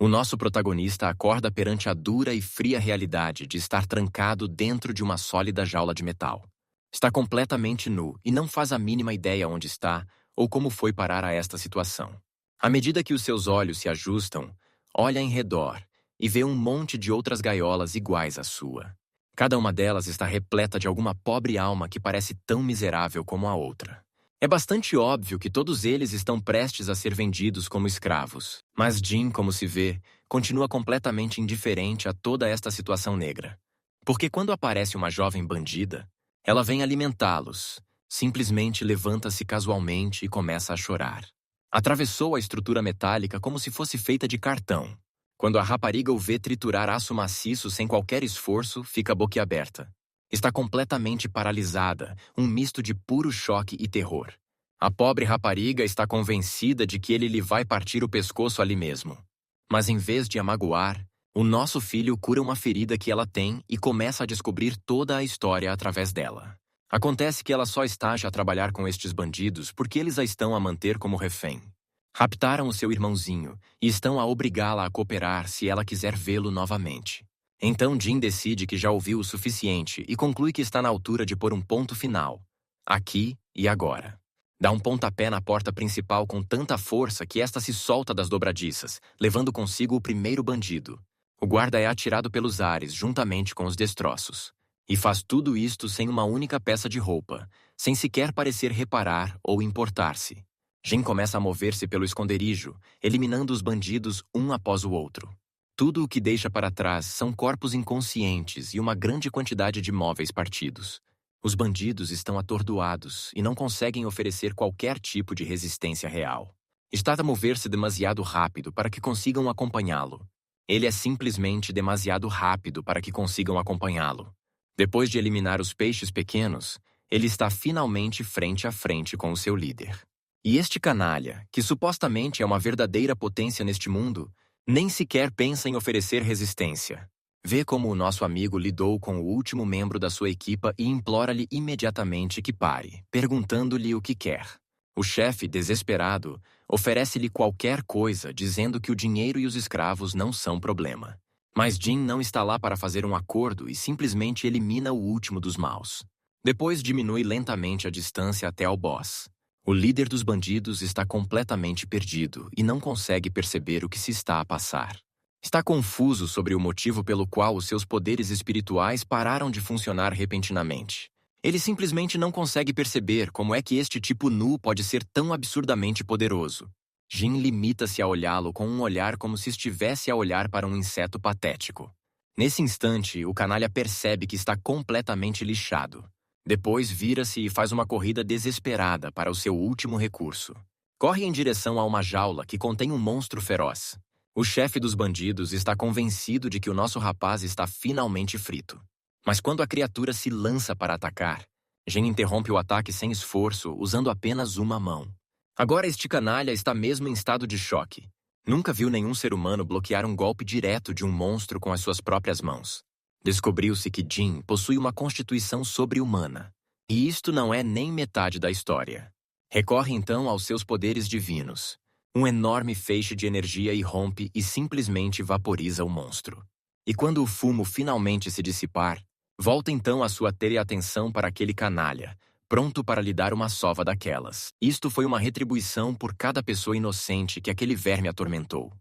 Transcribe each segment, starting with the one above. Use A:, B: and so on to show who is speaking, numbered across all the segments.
A: O nosso protagonista acorda perante a dura e fria realidade de estar trancado dentro de uma sólida jaula de metal. Está completamente nu e não faz a mínima ideia onde está ou como foi parar a esta situação. À medida que os seus olhos se ajustam, olha em redor e vê um monte de outras gaiolas iguais à sua. Cada uma delas está repleta de alguma pobre alma que parece tão miserável como a outra. É bastante óbvio que todos eles estão prestes a ser vendidos como escravos, mas Jean, como se vê, continua completamente indiferente a toda esta situação negra. Porque quando aparece uma jovem bandida, ela vem alimentá-los, simplesmente levanta-se casualmente e começa a chorar. Atravessou a estrutura metálica como se fosse feita de cartão. Quando a rapariga o vê triturar aço maciço sem qualquer esforço, fica boquiaberta. Está completamente paralisada, um misto de puro choque e terror. A pobre rapariga está convencida de que ele lhe vai partir o pescoço ali mesmo. Mas em vez de a magoar, o nosso filho cura uma ferida que ela tem e começa a descobrir toda a história através dela. Acontece que ela só está a trabalhar com estes bandidos porque eles a estão a manter como refém. Raptaram o seu irmãozinho e estão a obrigá-la a cooperar se ela quiser vê-lo novamente. Então Jean decide que já ouviu o suficiente e conclui que está na altura de pôr um ponto final, aqui e agora. Dá um pontapé na porta principal com tanta força que esta se solta das dobradiças, levando consigo o primeiro bandido. O guarda é atirado pelos ares juntamente com os destroços. E faz tudo isto sem uma única peça de roupa, sem sequer parecer reparar ou importar-se. Jean começa a mover-se pelo esconderijo, eliminando os bandidos um após o outro. Tudo o que deixa para trás são corpos inconscientes e uma grande quantidade de móveis partidos. Os bandidos estão atordoados e não conseguem oferecer qualquer tipo de resistência real. Está a mover-se demasiado rápido para que consigam acompanhá-lo. Ele é simplesmente demasiado rápido para que consigam acompanhá-lo. Depois de eliminar os peixes pequenos, ele está finalmente frente a frente com o seu líder. E este canalha, que supostamente é uma verdadeira potência neste mundo, nem sequer pensa em oferecer resistência. Vê como o nosso amigo lidou com o último membro da sua equipa e implora-lhe imediatamente que pare, perguntando-lhe o que quer. O chefe, desesperado, oferece-lhe qualquer coisa, dizendo que o dinheiro e os escravos não são problema. Mas Jean não está lá para fazer um acordo e simplesmente elimina o último dos maus. Depois diminui lentamente a distância até ao boss. O líder dos bandidos está completamente perdido e não consegue perceber o que se está a passar. Está confuso sobre o motivo pelo qual os seus poderes espirituais pararam de funcionar repentinamente. Ele simplesmente não consegue perceber como é que este tipo nu pode ser tão absurdamente poderoso. Jean limita-se a olhá-lo com um olhar como se estivesse a olhar para um inseto patético. Nesse instante, o canalha percebe que está completamente lixado. Depois vira-se e faz uma corrida desesperada para o seu último recurso. Corre em direção a uma jaula que contém um monstro feroz. O chefe dos bandidos está convencido de que o nosso rapaz está finalmente frito. Mas quando a criatura se lança para atacar, Jean interrompe o ataque sem esforço, usando apenas uma mão. Agora este canalha está mesmo em estado de choque. Nunca viu nenhum ser humano bloquear um golpe direto de um monstro com as suas próprias mãos. Descobriu-se que Jean possui uma constituição sobre-humana. E isto não é nem metade da história. Recorre então aos seus poderes divinos. Um enorme feixe de energia irrompe e simplesmente vaporiza o monstro. E quando o fumo finalmente se dissipar, volta então a sua teleatenção para aquele canalha, pronto para lhe dar uma sova daquelas. Isto foi uma retribuição por cada pessoa inocente que aquele verme atormentou.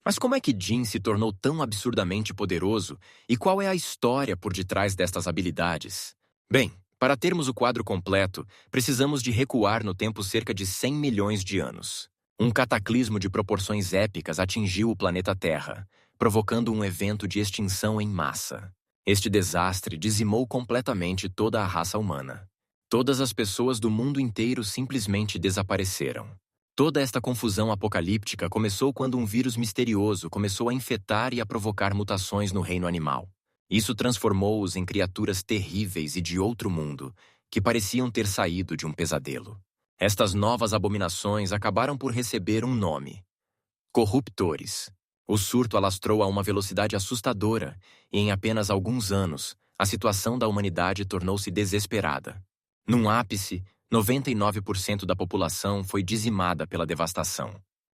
A: Mas como é que Jean se tornou tão absurdamente poderoso e qual é a história por detrás destas habilidades? Bem, para termos o quadro completo, precisamos de recuar no tempo cerca de 100 milhões de anos. Um cataclismo de proporções épicas atingiu o planeta Terra, provocando um evento de extinção em massa. Este desastre dizimou completamente toda a raça humana. Todas as pessoas do mundo inteiro simplesmente desapareceram. Toda esta confusão apocalíptica começou quando um vírus misterioso começou a infectar e a provocar mutações no reino animal. Isso transformou-os em criaturas terríveis e de outro mundo, que pareciam ter saído de um pesadelo. Estas novas abominações acabaram por receber um nome: corruptores. O surto alastrou a uma velocidade assustadora e, em apenas alguns anos, a situação da humanidade tornou-se desesperada. Num ápice, 99% da população foi dizimada pela devastação.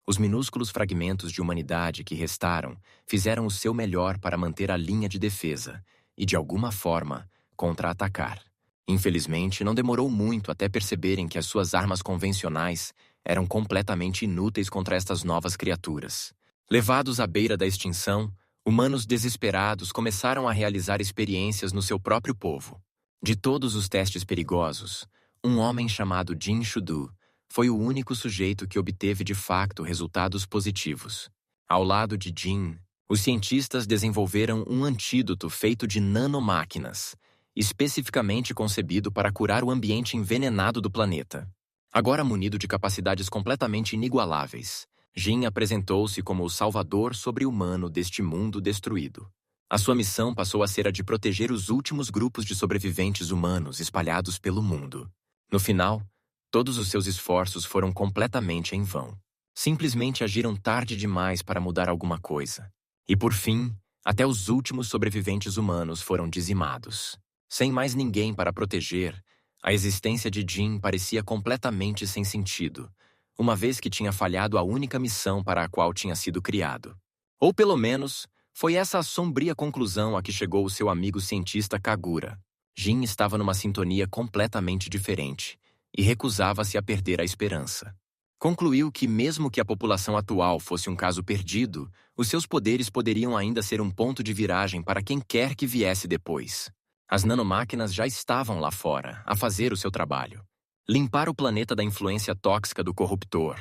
A: Os minúsculos fragmentos de humanidade que restaram fizeram o seu melhor para manter a linha de defesa e, de alguma forma, contra-atacar. Infelizmente, não demorou muito até perceberem que as suas armas convencionais eram completamente inúteis contra estas novas criaturas. Levados à beira da extinção, humanos desesperados começaram a realizar experiências no seu próprio povo. De todos os testes perigosos, um homem chamado Jin Shudu foi o único sujeito que obteve de facto resultados positivos. Ao lado de Jin, os cientistas desenvolveram um antídoto feito de nanomáquinas, especificamente concebido para curar o ambiente envenenado do planeta. Agora munido de capacidades completamente inigualáveis, Jin apresentou-se como o salvador sobre-humano deste mundo destruído. A sua missão passou a ser a de proteger os últimos grupos de sobreviventes humanos espalhados pelo mundo. No final, todos os seus esforços foram completamente em vão. Simplesmente agiram tarde demais para mudar alguma coisa. E por fim, até os últimos sobreviventes humanos foram dizimados. Sem mais ninguém para proteger, a existência de Jin parecia completamente sem sentido, uma vez que tinha falhado a única missão para a qual tinha sido criado. Ou pelo menos, foi essa a sombria conclusão a que chegou o seu amigo cientista Kagura. Jin estava numa sintonia completamente diferente e recusava-se a perder a esperança. Concluiu que mesmo que a população atual fosse um caso perdido, os seus poderes poderiam ainda ser um ponto de viragem para quem quer que viesse depois. As nanomáquinas já estavam lá fora, a fazer o seu trabalho. Limpar o planeta da influência tóxica do corruptor.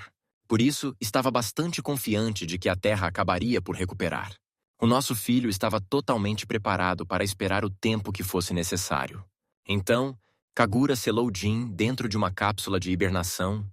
A: Por isso, estava bastante confiante de que a Terra acabaria por recuperar. O nosso filho estava totalmente preparado para esperar o tempo que fosse necessário. Então, Kagura selou Jin dentro de uma cápsula de hibernação,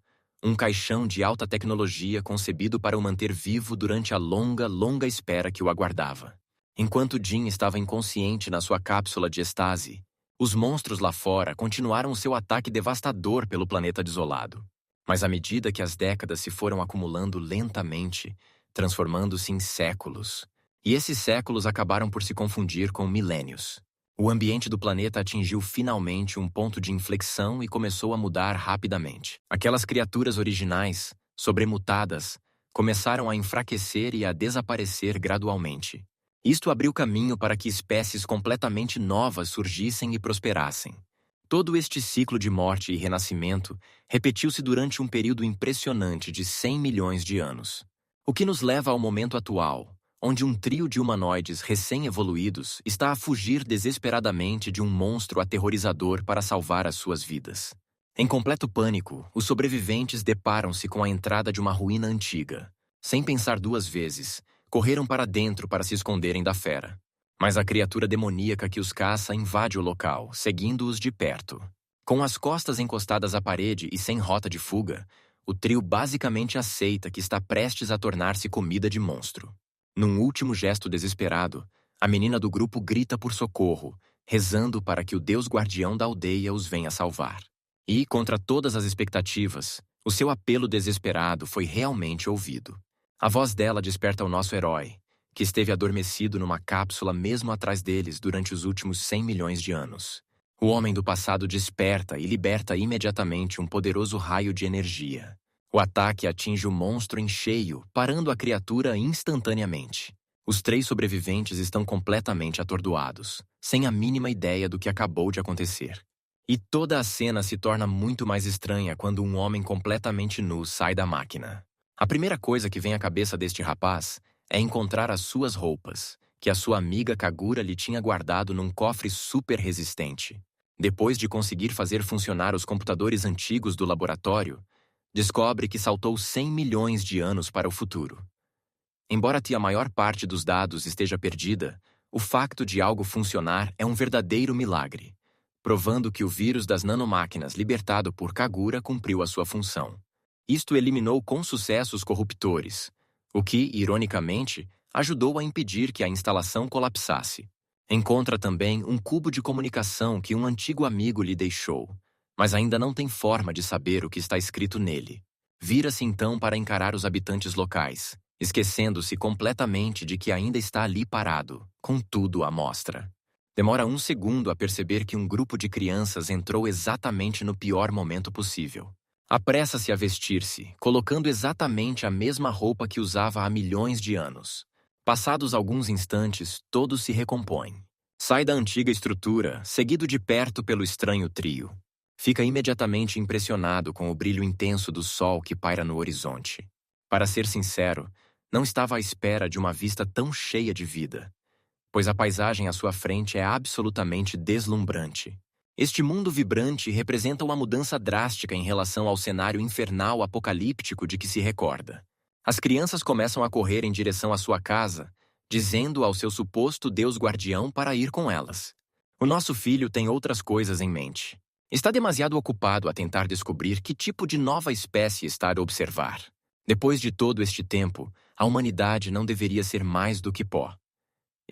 A: um caixão de alta tecnologia concebido para o manter vivo durante a longa, longa espera que o aguardava. Enquanto Jin estava inconsciente na sua cápsula de estase, os monstros lá fora continuaram o seu ataque devastador pelo planeta desolado. Mas à medida que as décadas se foram acumulando lentamente, transformando-se em séculos, e esses séculos acabaram por se confundir com milênios. O ambiente do planeta atingiu finalmente um ponto de inflexão e começou a mudar rapidamente. Aquelas criaturas originais, sobremutadas, começaram a enfraquecer e a desaparecer gradualmente. Isto abriu caminho para que espécies completamente novas surgissem e prosperassem. Todo este ciclo de morte e renascimento repetiu-se durante um período impressionante de 100 milhões de anos. O que nos leva ao momento atual, onde um trio de humanoides recém-evoluídos está a fugir desesperadamente de um monstro aterrorizador para salvar as suas vidas. Em completo pânico, os sobreviventes deparam-se com a entrada de uma ruína antiga. Sem pensar duas vezes, correram para dentro para se esconderem da fera. Mas a criatura demoníaca que os caça invade o local, seguindo-os de perto. Com as costas encostadas à parede e sem rota de fuga, o trio basicamente aceita que está prestes a tornar-se comida de monstro. Num último gesto desesperado, a menina do grupo grita por socorro, rezando para que o Deus guardião da aldeia os venha salvar. E, contra todas as expectativas, o seu apelo desesperado foi realmente ouvido. A voz dela desperta o nosso herói, que esteve adormecido numa cápsula mesmo atrás deles durante os últimos 100 milhões de anos. O homem do passado desperta e liberta imediatamente um poderoso raio de energia. O ataque atinge o monstro em cheio, parando a criatura instantaneamente. Os 3 sobreviventes estão completamente atordoados, sem a mínima ideia do que acabou de acontecer. E toda a cena se torna muito mais estranha quando um homem completamente nu sai da máquina. A primeira coisa que vem à cabeça deste rapaz é encontrar as suas roupas, que a sua amiga Kagura lhe tinha guardado num cofre super resistente. Depois de conseguir fazer funcionar os computadores antigos do laboratório, descobre que saltou 100 milhões de anos para o futuro. Embora a maior parte dos dados esteja perdida, o facto de algo funcionar é um verdadeiro milagre, provando que o vírus das nanomáquinas libertado por Kagura cumpriu a sua função. Isto eliminou com sucesso os corruptores, o que, ironicamente, ajudou a impedir que a instalação colapsasse. Encontra também um cubo de comunicação que um antigo amigo lhe deixou, mas ainda não tem forma de saber o que está escrito nele. Vira-se então para encarar os habitantes locais, esquecendo-se completamente de que ainda está ali parado, com tudo à mostra. Demora 1 segundo a perceber que um grupo de crianças entrou exatamente no pior momento possível. Apressa-se a vestir-se, colocando exatamente a mesma roupa que usava há milhões de anos. Passados alguns instantes, todos se recompõem. Sai da antiga estrutura, seguido de perto pelo estranho trio. Fica imediatamente impressionado com o brilho intenso do sol que paira no horizonte. Para ser sincero, não estava à espera de uma vista tão cheia de vida, pois a paisagem à sua frente é absolutamente deslumbrante. Este mundo vibrante representa uma mudança drástica em relação ao cenário infernal apocalíptico de que se recorda. As crianças começam a correr em direção à sua casa, dizendo ao seu suposto Deus guardião para ir com elas. O nosso filho tem outras coisas em mente. Está demasiado ocupado a tentar descobrir que tipo de nova espécie está a observar. Depois de todo este tempo, a humanidade não deveria ser mais do que pó.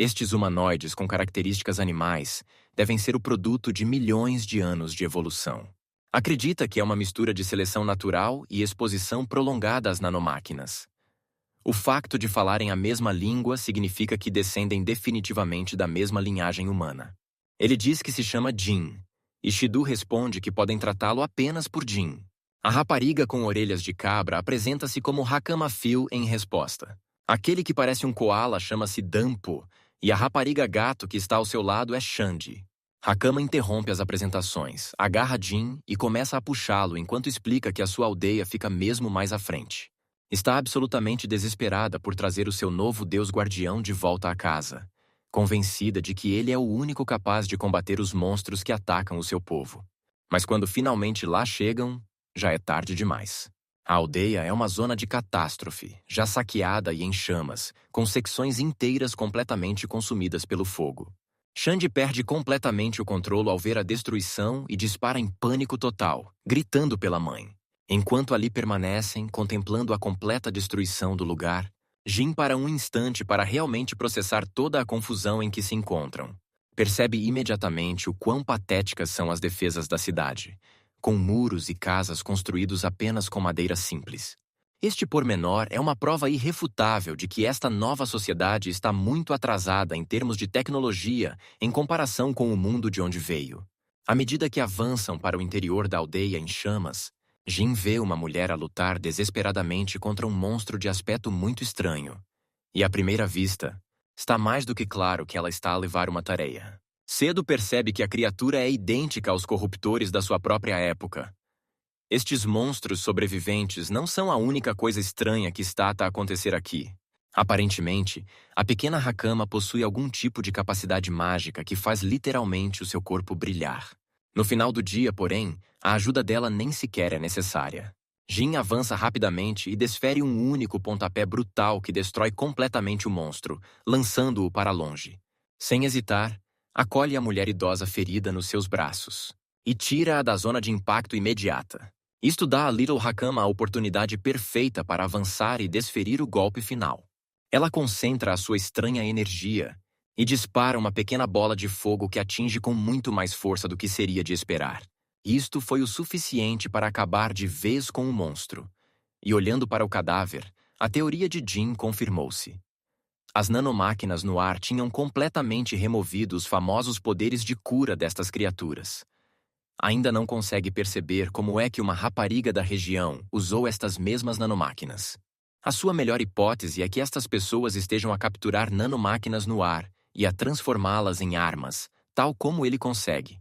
A: Estes humanoides com características animais devem ser o produto de milhões de anos de evolução. Acredita que é uma mistura de seleção natural e exposição prolongada às nanomáquinas. O facto de falarem a mesma língua significa que descendem definitivamente da mesma linhagem humana. Ele diz que se chama Jin, e Shidu responde que podem tratá-lo apenas por Jin. A rapariga com orelhas de cabra apresenta-se como Hakama Phil em resposta. Aquele que parece um koala chama-se Dampo, e a rapariga gato que está ao seu lado é Shandy. Hakama interrompe as apresentações, agarra Jin e começa a puxá-lo enquanto explica que a sua aldeia fica mesmo mais à frente. Está absolutamente desesperada por trazer o seu novo Deus guardião de volta à casa, convencida de que ele é o único capaz de combater os monstros que atacam o seu povo. Mas quando finalmente lá chegam, já é tarde demais. A aldeia é uma zona de catástrofe, já saqueada e em chamas, com secções inteiras completamente consumidas pelo fogo. Shandy perde completamente o controle ao ver a destruição e dispara em pânico total, gritando pela mãe. Enquanto ali permanecem, contemplando a completa destruição do lugar, Jin para um instante para realmente processar toda a confusão em que se encontram. Percebe imediatamente o quão patéticas são as defesas da cidade, com muros e casas construídos apenas com madeira simples. Este pormenor é uma prova irrefutável de que esta nova sociedade está muito atrasada em termos de tecnologia em comparação com o mundo de onde veio. À medida que avançam para o interior da aldeia em chamas, Jin vê uma mulher a lutar desesperadamente contra um monstro de aspecto muito estranho. E à primeira vista, está mais do que claro que ela está a levar uma tarefa. Cedo percebe que a criatura é idêntica aos corruptores da sua própria época. Estes monstros sobreviventes não são a única coisa estranha que está a acontecer aqui. Aparentemente, a pequena Hakama possui algum tipo de capacidade mágica que faz literalmente o seu corpo brilhar. No final do dia, porém, a ajuda dela nem sequer é necessária. Jin avança rapidamente e desfere um único pontapé brutal que destrói completamente o monstro, lançando-o para longe. Sem hesitar, acolhe a mulher idosa ferida nos seus braços e tira-a da zona de impacto imediata. Isto dá a Little Hakama a oportunidade perfeita para avançar e desferir o golpe final. Ela concentra a sua estranha energia e dispara uma pequena bola de fogo que atinge com muito mais força do que seria de esperar. Isto foi o suficiente para acabar de vez com o monstro. E olhando para o cadáver, a teoria de Jin confirmou-se. As nanomáquinas no ar tinham completamente removido os famosos poderes de cura destas criaturas. Ainda não consegue perceber como é que uma rapariga da região usou estas mesmas nanomáquinas. A sua melhor hipótese é que estas pessoas estejam a capturar nanomáquinas no ar e a transformá-las em armas, tal como ele consegue.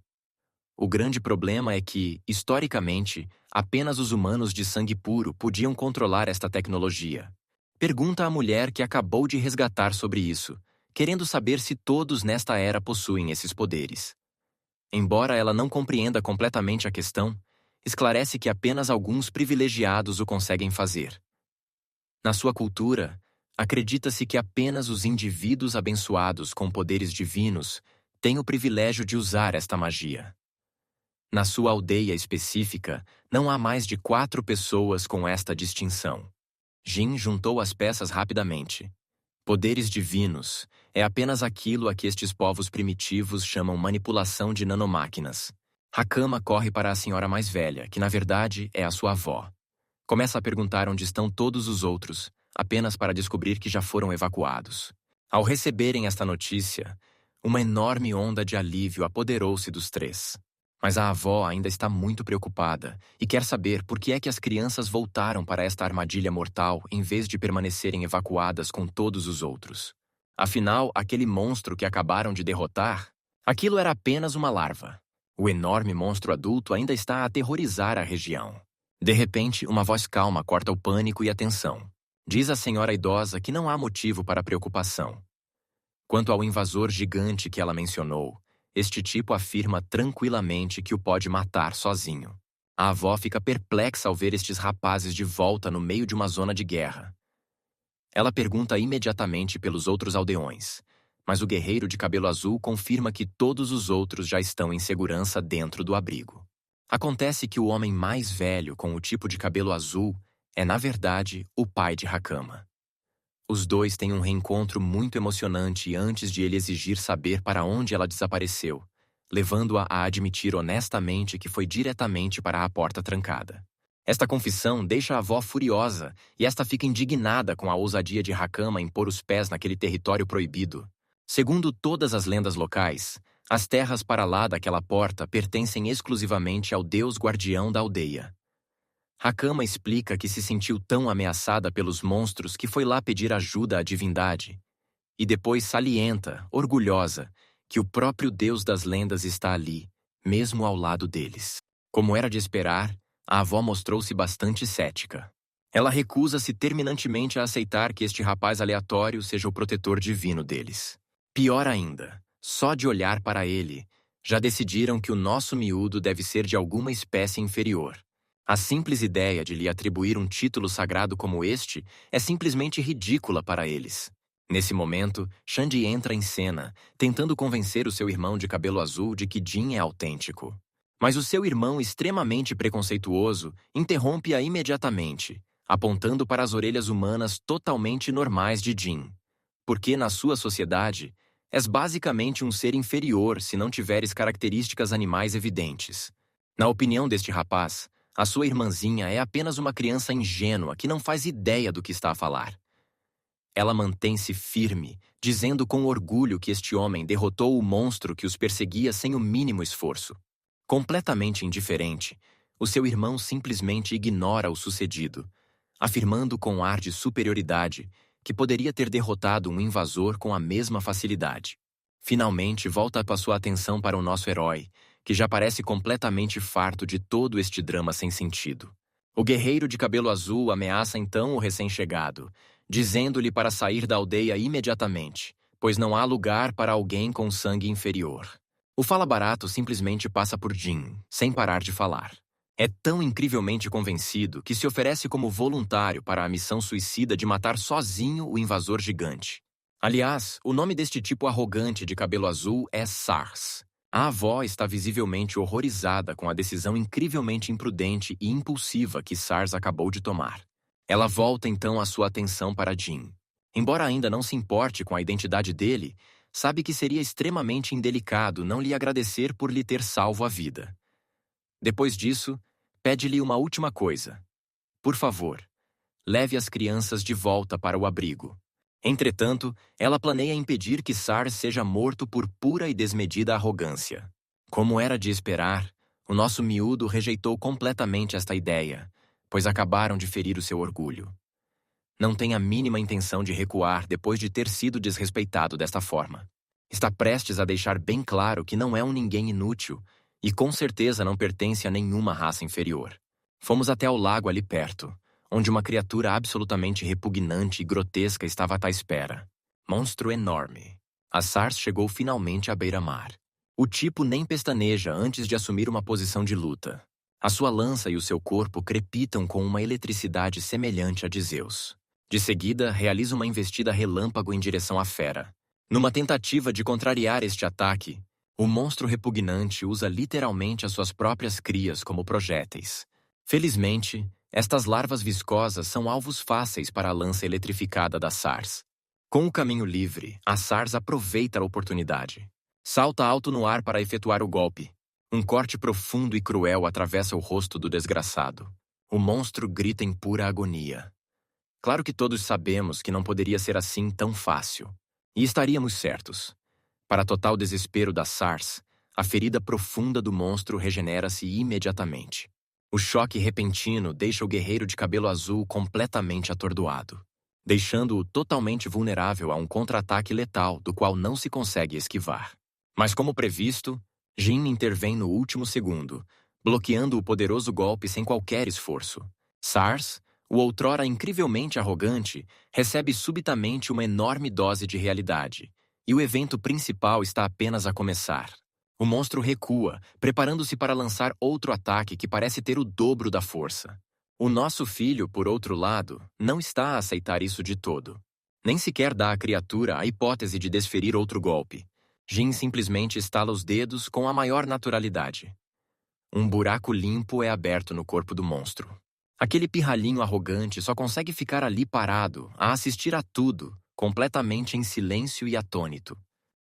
A: O grande problema é que, historicamente, apenas os humanos de sangue puro podiam controlar esta tecnologia. Pergunta à mulher que acabou de resgatar sobre isso, querendo saber se todos nesta era possuem esses poderes. Embora ela não compreenda completamente a questão, esclarece que apenas alguns privilegiados o conseguem fazer. Na sua cultura, acredita-se que apenas os indivíduos abençoados com poderes divinos têm o privilégio de usar esta magia. Na sua aldeia específica, não há mais de 4 pessoas com esta distinção. Jin juntou as peças rapidamente. Poderes divinos é apenas aquilo a que estes povos primitivos chamam manipulação de nanomáquinas. Hakama corre para a senhora mais velha, que na verdade é a sua avó. Começa a perguntar onde estão todos os outros, apenas para descobrir que já foram evacuados. Ao receberem esta notícia, uma enorme onda de alívio apoderou-se dos 3. Mas a avó ainda está muito preocupada e quer saber por que é que as crianças voltaram para esta armadilha mortal em vez de permanecerem evacuadas com todos os outros. Afinal, aquele monstro que acabaram de derrotar, aquilo era apenas uma larva. O enorme monstro adulto ainda está a aterrorizar a região. De repente, uma voz calma corta o pânico e a tensão. Diz a senhora idosa que não há motivo para preocupação. Quanto ao invasor gigante que ela mencionou, este tipo afirma tranquilamente que o pode matar sozinho. A avó fica perplexa ao ver estes rapazes de volta no meio de uma zona de guerra. Ela pergunta imediatamente pelos outros aldeões, mas o guerreiro de cabelo azul confirma que todos os outros já estão em segurança dentro do abrigo. Acontece que o homem mais velho com o tipo de cabelo azul é, na verdade, o pai de Hakama. Os dois têm um reencontro muito emocionante antes de ele exigir saber para onde ela desapareceu, levando-a a admitir honestamente que foi diretamente para a porta trancada. Esta confissão deixa a avó furiosa e esta fica indignada com a ousadia de Hakama em pôr os pés naquele território proibido. Segundo todas as lendas locais, as terras para lá daquela porta pertencem exclusivamente ao deus guardião da aldeia. Hakama explica que se sentiu tão ameaçada pelos monstros que foi lá pedir ajuda à divindade. E depois salienta, orgulhosa, que o próprio deus das lendas está ali, mesmo ao lado deles. Como era de esperar, a avó mostrou-se bastante cética. Ela recusa-se terminantemente a aceitar que este rapaz aleatório seja o protetor divino deles. Pior ainda, só de olhar para ele, já decidiram que o nosso miúdo deve ser de alguma espécie inferior. A simples ideia de lhe atribuir um título sagrado como este é simplesmente ridícula para eles. Nesse momento, Xande entra em cena, tentando convencer o seu irmão de cabelo azul de que Jin é autêntico. Mas o seu irmão, extremamente preconceituoso, interrompe-a imediatamente, apontando para as orelhas humanas totalmente normais de Jin. Porque, na sua sociedade, és basicamente um ser inferior se não tiveres características animais evidentes. Na opinião deste rapaz, a sua irmãzinha é apenas uma criança ingênua que não faz ideia do que está a falar. Ela mantém-se firme, dizendo com orgulho que este homem derrotou o monstro que os perseguia sem o mínimo esforço. Completamente indiferente, o seu irmão simplesmente ignora o sucedido, afirmando com ar de superioridade que poderia ter derrotado um invasor com a mesma facilidade. Finalmente, volta a sua atenção para o nosso herói, que já parece completamente farto de todo este drama sem sentido. O guerreiro de cabelo azul ameaça então o recém-chegado, dizendo-lhe para sair da aldeia imediatamente, pois não há lugar para alguém com sangue inferior. O fala-barato simplesmente passa por Jin, sem parar de falar. É tão incrivelmente convencido que se oferece como voluntário para a missão suicida de matar sozinho o invasor gigante. Aliás, o nome deste tipo arrogante de cabelo azul é Sars. A avó está visivelmente horrorizada com a decisão incrivelmente imprudente e impulsiva que Sars acabou de tomar. Ela volta então a sua atenção para Jin. Embora ainda não se importe com a identidade dele, sabe que seria extremamente indelicado não lhe agradecer por lhe ter salvo a vida. Depois disso, pede-lhe uma última coisa. Por favor, leve as crianças de volta para o abrigo. Entretanto, ela planeia impedir que Sars seja morto por pura e desmedida arrogância. Como era de esperar, o nosso miúdo rejeitou completamente esta ideia, pois acabaram de ferir o seu orgulho. Não tem a mínima intenção de recuar depois de ter sido desrespeitado desta forma. Está prestes a deixar bem claro que não é um ninguém inútil e com certeza não pertence a nenhuma raça inferior. Fomos até ao lago ali perto, onde uma criatura absolutamente repugnante e grotesca estava à espera. Monstro enorme. A Sars chegou finalmente à beira-mar. O tipo nem pestaneja antes de assumir uma posição de luta. A sua lança e o seu corpo crepitam com uma eletricidade semelhante à de Zeus. De seguida, realiza uma investida relâmpago em direção à fera. Numa tentativa de contrariar este ataque, o monstro repugnante usa literalmente as suas próprias crias como projéteis. Felizmente, estas larvas viscosas são alvos fáceis para a lança eletrificada da Sars. Com o caminho livre, a Sars aproveita a oportunidade. Salta alto no ar para efetuar o golpe. Um corte profundo e cruel atravessa o rosto do desgraçado. O monstro grita em pura agonia. Claro que todos sabemos que não poderia ser assim tão fácil. E estaríamos certos. Para total desespero da Sars, a ferida profunda do monstro regenera-se imediatamente. O choque repentino deixa o guerreiro de cabelo azul completamente atordoado, deixando-o totalmente vulnerável a um contra-ataque letal do qual não se consegue esquivar. Mas como previsto, Jin intervém no último segundo, bloqueando o poderoso golpe sem qualquer esforço. Sars, o outrora incrivelmente arrogante, recebe subitamente uma enorme dose de realidade, e o evento principal está apenas a começar. O monstro recua, preparando-se para lançar outro ataque que parece ter o dobro da força. O nosso filho, por outro lado, não está a aceitar isso de todo. Nem sequer dá à criatura a hipótese de desferir outro golpe. Jin simplesmente estala os dedos com a maior naturalidade. Um buraco limpo é aberto no corpo do monstro. Aquele pirralhinho arrogante só consegue ficar ali parado, a assistir a tudo, completamente em silêncio e atônito.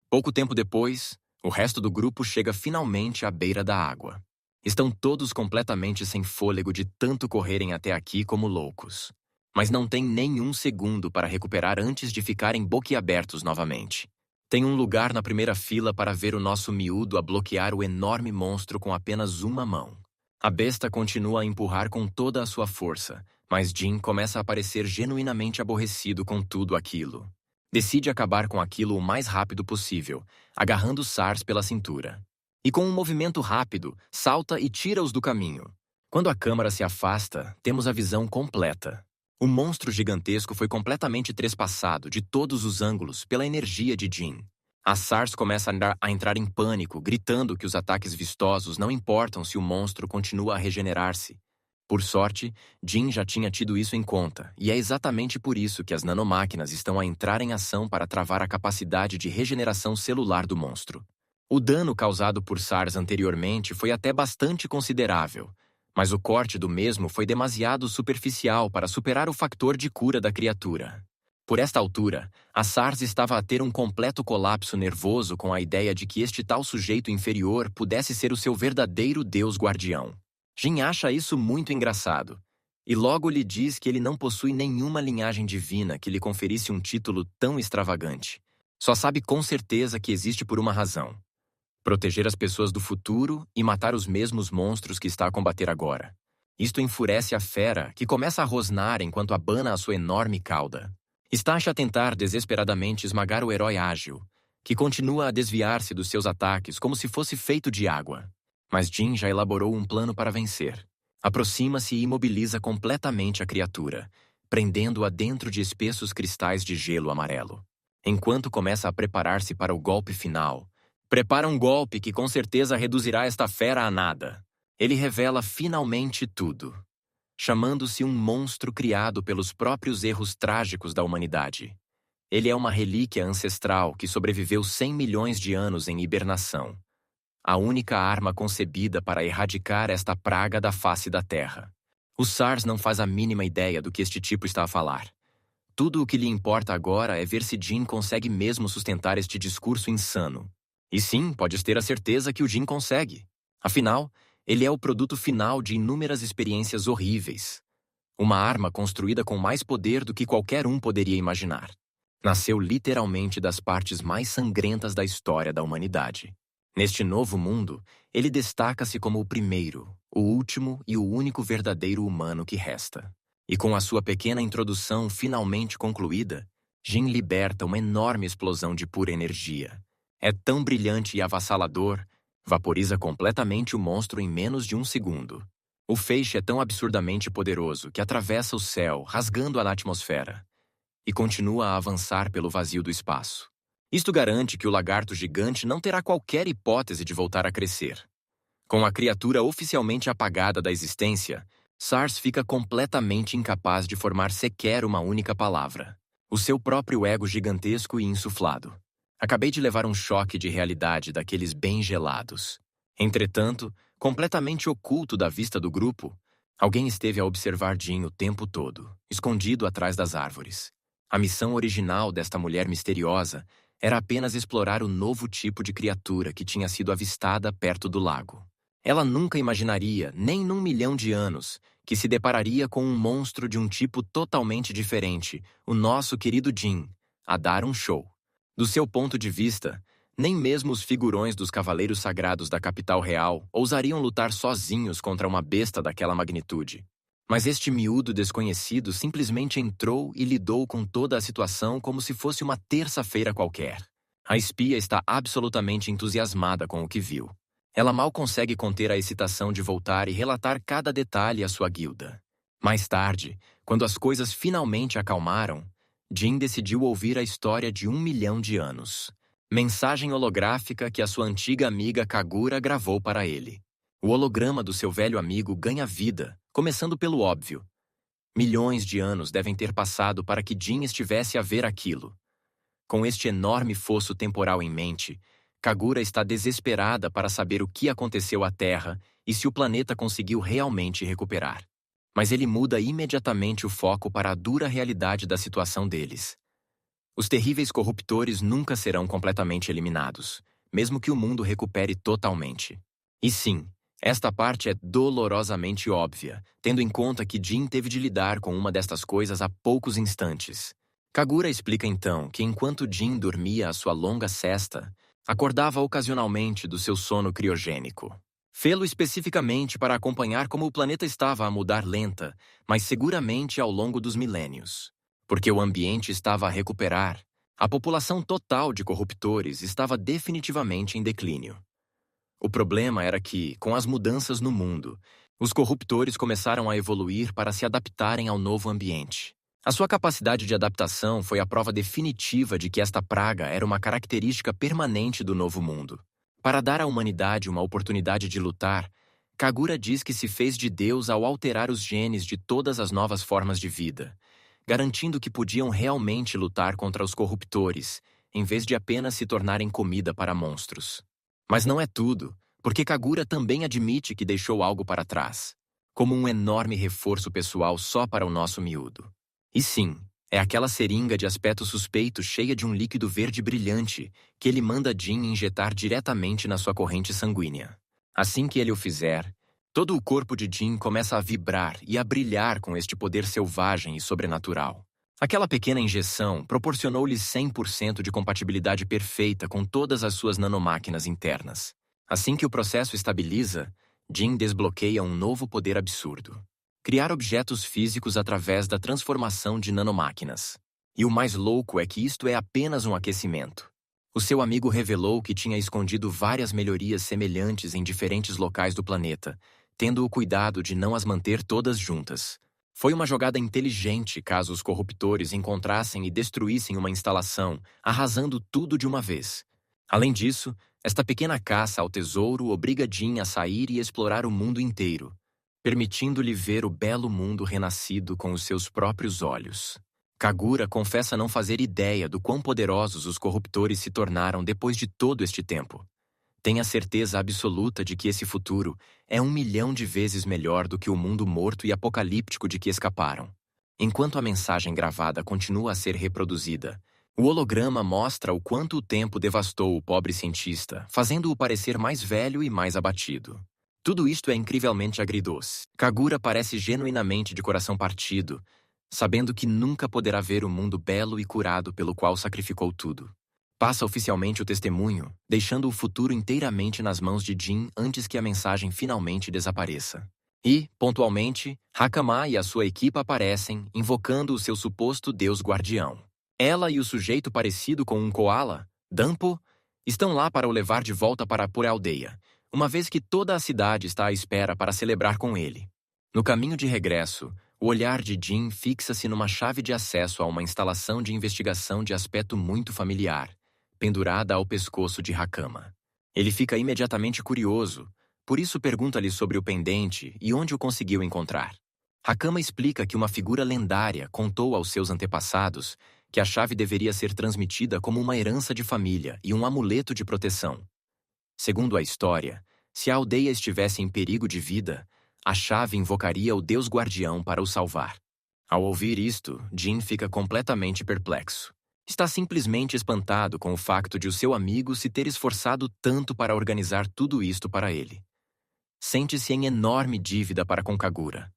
A: Pouco tempo depois, o resto do grupo chega finalmente à beira da água. Estão todos completamente sem fôlego de tanto correrem até aqui como loucos. Mas não tem nenhum segundo para recuperar antes de ficarem boquiabertos novamente. Tem um lugar na primeira fila para ver o nosso miúdo a bloquear o enorme monstro com apenas uma mão. A besta continua a empurrar com toda a sua força, mas Jin começa a parecer genuinamente aborrecido com tudo aquilo. Decide acabar com aquilo o mais rápido possível, agarrando Sars pela cintura. E com um movimento rápido, salta e tira-os do caminho. Quando a câmara se afasta, temos a visão completa. O monstro gigantesco foi completamente trespassado de todos os ângulos pela energia de Jin. A Sars começa a entrar em pânico, gritando que os ataques vistosos não importam se o monstro continua a regenerar-se. Por sorte, Jin já tinha tido isso em conta, e é exatamente por isso que as nanomáquinas estão a entrar em ação para travar a capacidade de regeneração celular do monstro. O dano causado por Sars anteriormente foi até bastante considerável, mas o corte do mesmo foi demasiado superficial para superar o fator de cura da criatura. Por esta altura, a Sars estava a ter um completo colapso nervoso com a ideia de que este tal sujeito inferior pudesse ser o seu verdadeiro Deus guardião. Jin acha isso muito engraçado, e logo lhe diz que ele não possui nenhuma linhagem divina que lhe conferisse um título tão extravagante. Só sabe com certeza que existe por uma razão: proteger as pessoas do futuro e matar os mesmos monstros que está a combater agora. Isto enfurece a fera, que começa a rosnar enquanto abana a sua enorme cauda. Stache a tentar desesperadamente esmagar o herói ágil, que continua a desviar-se dos seus ataques como se fosse feito de água. Mas Jin já elaborou um plano para vencer. Aproxima-se e imobiliza completamente a criatura, prendendo-a dentro de espessos cristais de gelo amarelo. Enquanto começa a preparar-se para o golpe final, prepara um golpe que com certeza reduzirá esta fera a nada. Ele revela finalmente tudo, chamando-se um monstro criado pelos próprios erros trágicos da humanidade. Ele é uma relíquia ancestral que sobreviveu 100 milhões de anos em hibernação. A única arma concebida para erradicar esta praga da face da Terra. O Sars não faz a mínima ideia do que este tipo está a falar. Tudo o que lhe importa agora é ver se Jin consegue mesmo sustentar este discurso insano. E sim, podes ter a certeza que o Jin consegue. Afinal, ele é o produto final de inúmeras experiências horríveis. Uma arma construída com mais poder do que qualquer um poderia imaginar. Nasceu literalmente das partes mais sangrentas da história da humanidade. Neste novo mundo, ele destaca-se como o primeiro, o último e o único verdadeiro humano que resta. E com a sua pequena introdução finalmente concluída, Jin liberta uma enorme explosão de pura energia. É tão brilhante e avassalador, vaporiza completamente o monstro em menos de um segundo. O feixe é tão absurdamente poderoso que atravessa o céu, rasgando a atmosfera, e continua a avançar pelo vazio do espaço. Isto garante que o lagarto gigante não terá qualquer hipótese de voltar a crescer. Com a criatura oficialmente apagada da existência, Sars fica completamente incapaz de formar sequer uma única palavra. O seu próprio ego gigantesco e insuflado. Acabei de levar um choque de realidade daqueles bem gelados. Entretanto, completamente oculto da vista do grupo, alguém esteve a observar Jin o tempo todo, escondido atrás das árvores. A missão original desta mulher misteriosa era apenas explorar o novo tipo de criatura que tinha sido avistada perto do lago. Ela nunca imaginaria, nem num milhão de anos, que se depararia com um monstro de um tipo totalmente diferente, o nosso querido Jin, a dar um show. Do seu ponto de vista, Nem mesmo os figurões dos cavaleiros sagrados da capital real ousariam lutar sozinhos contra uma besta daquela magnitude. Mas este miúdo desconhecido simplesmente entrou e lidou com toda a situação como se fosse uma terça-feira qualquer. A espia está absolutamente entusiasmada com o que viu. Ela mal consegue conter a excitação de voltar e relatar cada detalhe à sua guilda. Mais tarde, quando as coisas finalmente acalmaram, Jin decidiu ouvir a história de 1 milhão de anos. Mensagem holográfica que a sua antiga amiga Kagura gravou para ele. O holograma do seu velho amigo ganha vida, começando pelo óbvio. Milhões de anos devem ter passado para que Jin estivesse a ver aquilo. Com este enorme fosso temporal em mente, Kagura está desesperada para saber o que aconteceu à Terra e se o planeta conseguiu realmente recuperar. Mas ele muda imediatamente o foco para a dura realidade da situação deles. Os terríveis corruptores nunca serão completamente eliminados, mesmo que o mundo recupere totalmente. E sim, esta parte é dolorosamente óbvia, tendo em conta que Jin teve de lidar com uma destas coisas há poucos instantes. Kagura explica então que enquanto Jin dormia a sua longa sesta, acordava ocasionalmente do seu sono criogênico. Fê-lo especificamente para acompanhar como o planeta estava a mudar lenta, mas seguramente ao longo dos milênios. Porque o ambiente estava a recuperar, a população total de corruptores estava definitivamente em declínio. O problema era que, com as mudanças no mundo, os corruptores começaram a evoluir para se adaptarem ao novo ambiente. A sua capacidade de adaptação foi a prova definitiva de que esta praga era uma característica permanente do novo mundo. Para dar à humanidade uma oportunidade de lutar, Kagura diz que se fez de Deus ao alterar os genes de todas as novas formas de vida, garantindo que podiam realmente lutar contra os corruptores, em vez de apenas se tornarem comida para monstros. Mas não é tudo, porque Kagura também admite que deixou algo para trás, como um enorme reforço pessoal só para o nosso miúdo. E sim, é aquela seringa de aspecto suspeito cheia de um líquido verde brilhante que ele manda Jin injetar diretamente na sua corrente sanguínea. Assim que ele o fizer, todo o corpo de Jin começa a vibrar e a brilhar com este poder selvagem e sobrenatural. Aquela pequena injeção proporcionou-lhe 100% de compatibilidade perfeita com todas as suas nanomáquinas internas. Assim que o processo estabiliza, Jin desbloqueia um novo poder absurdo: criar objetos físicos através da transformação de nanomáquinas. E o mais louco é que isto é apenas um aquecimento. O seu amigo revelou que tinha escondido várias melhorias semelhantes em diferentes locais do planeta, tendo o cuidado de não as manter todas juntas. Foi uma jogada inteligente caso os corruptores encontrassem e destruíssem uma instalação, arrasando tudo de uma vez. Além disso, esta pequena caça ao tesouro obriga Jin a sair e explorar o mundo inteiro, permitindo-lhe ver o belo mundo renascido com os seus próprios olhos. Kagura confessa não fazer ideia do quão poderosos os corruptores se tornaram depois de todo este tempo. Tem a certeza absoluta de que esse futuro é 1 milhão de vezes melhor do que o mundo morto e apocalíptico de que escaparam. Enquanto a mensagem gravada continua a ser reproduzida, o holograma mostra o quanto o tempo devastou o pobre cientista, fazendo-o parecer mais velho e mais abatido. Tudo isto é incrivelmente agridoce. Kagura parece genuinamente de coração partido, sabendo que nunca poderá ver o mundo belo e curado pelo qual sacrificou tudo. Passa oficialmente o testemunho, deixando o futuro inteiramente nas mãos de Jin antes que a mensagem finalmente desapareça. E, pontualmente, Hakama e a sua equipa aparecem, invocando o seu suposto deus guardião. Ela e o sujeito parecido com um koala, Danpo, estão lá para o levar de volta para a pura aldeia, uma vez que toda a cidade está à espera para celebrar com ele. No caminho de regresso, o olhar de Jin fixa-se numa chave de acesso a uma instalação de investigação de aspecto muito familiar, pendurada ao pescoço de Hakama. Ele fica imediatamente curioso, por isso pergunta-lhe sobre o pendente e onde o conseguiu encontrar. Hakama explica que uma figura lendária contou aos seus antepassados que a chave deveria ser transmitida como uma herança de família e um amuleto de proteção. Segundo a história, se a aldeia estivesse em perigo de vida, a chave invocaria o Deus Guardião para o salvar. Ao ouvir isto, Jin fica completamente perplexo. Está simplesmente espantado com o facto de o seu amigo se ter esforçado tanto para organizar tudo isto para ele. Sente-se em enorme dívida para com Kagura.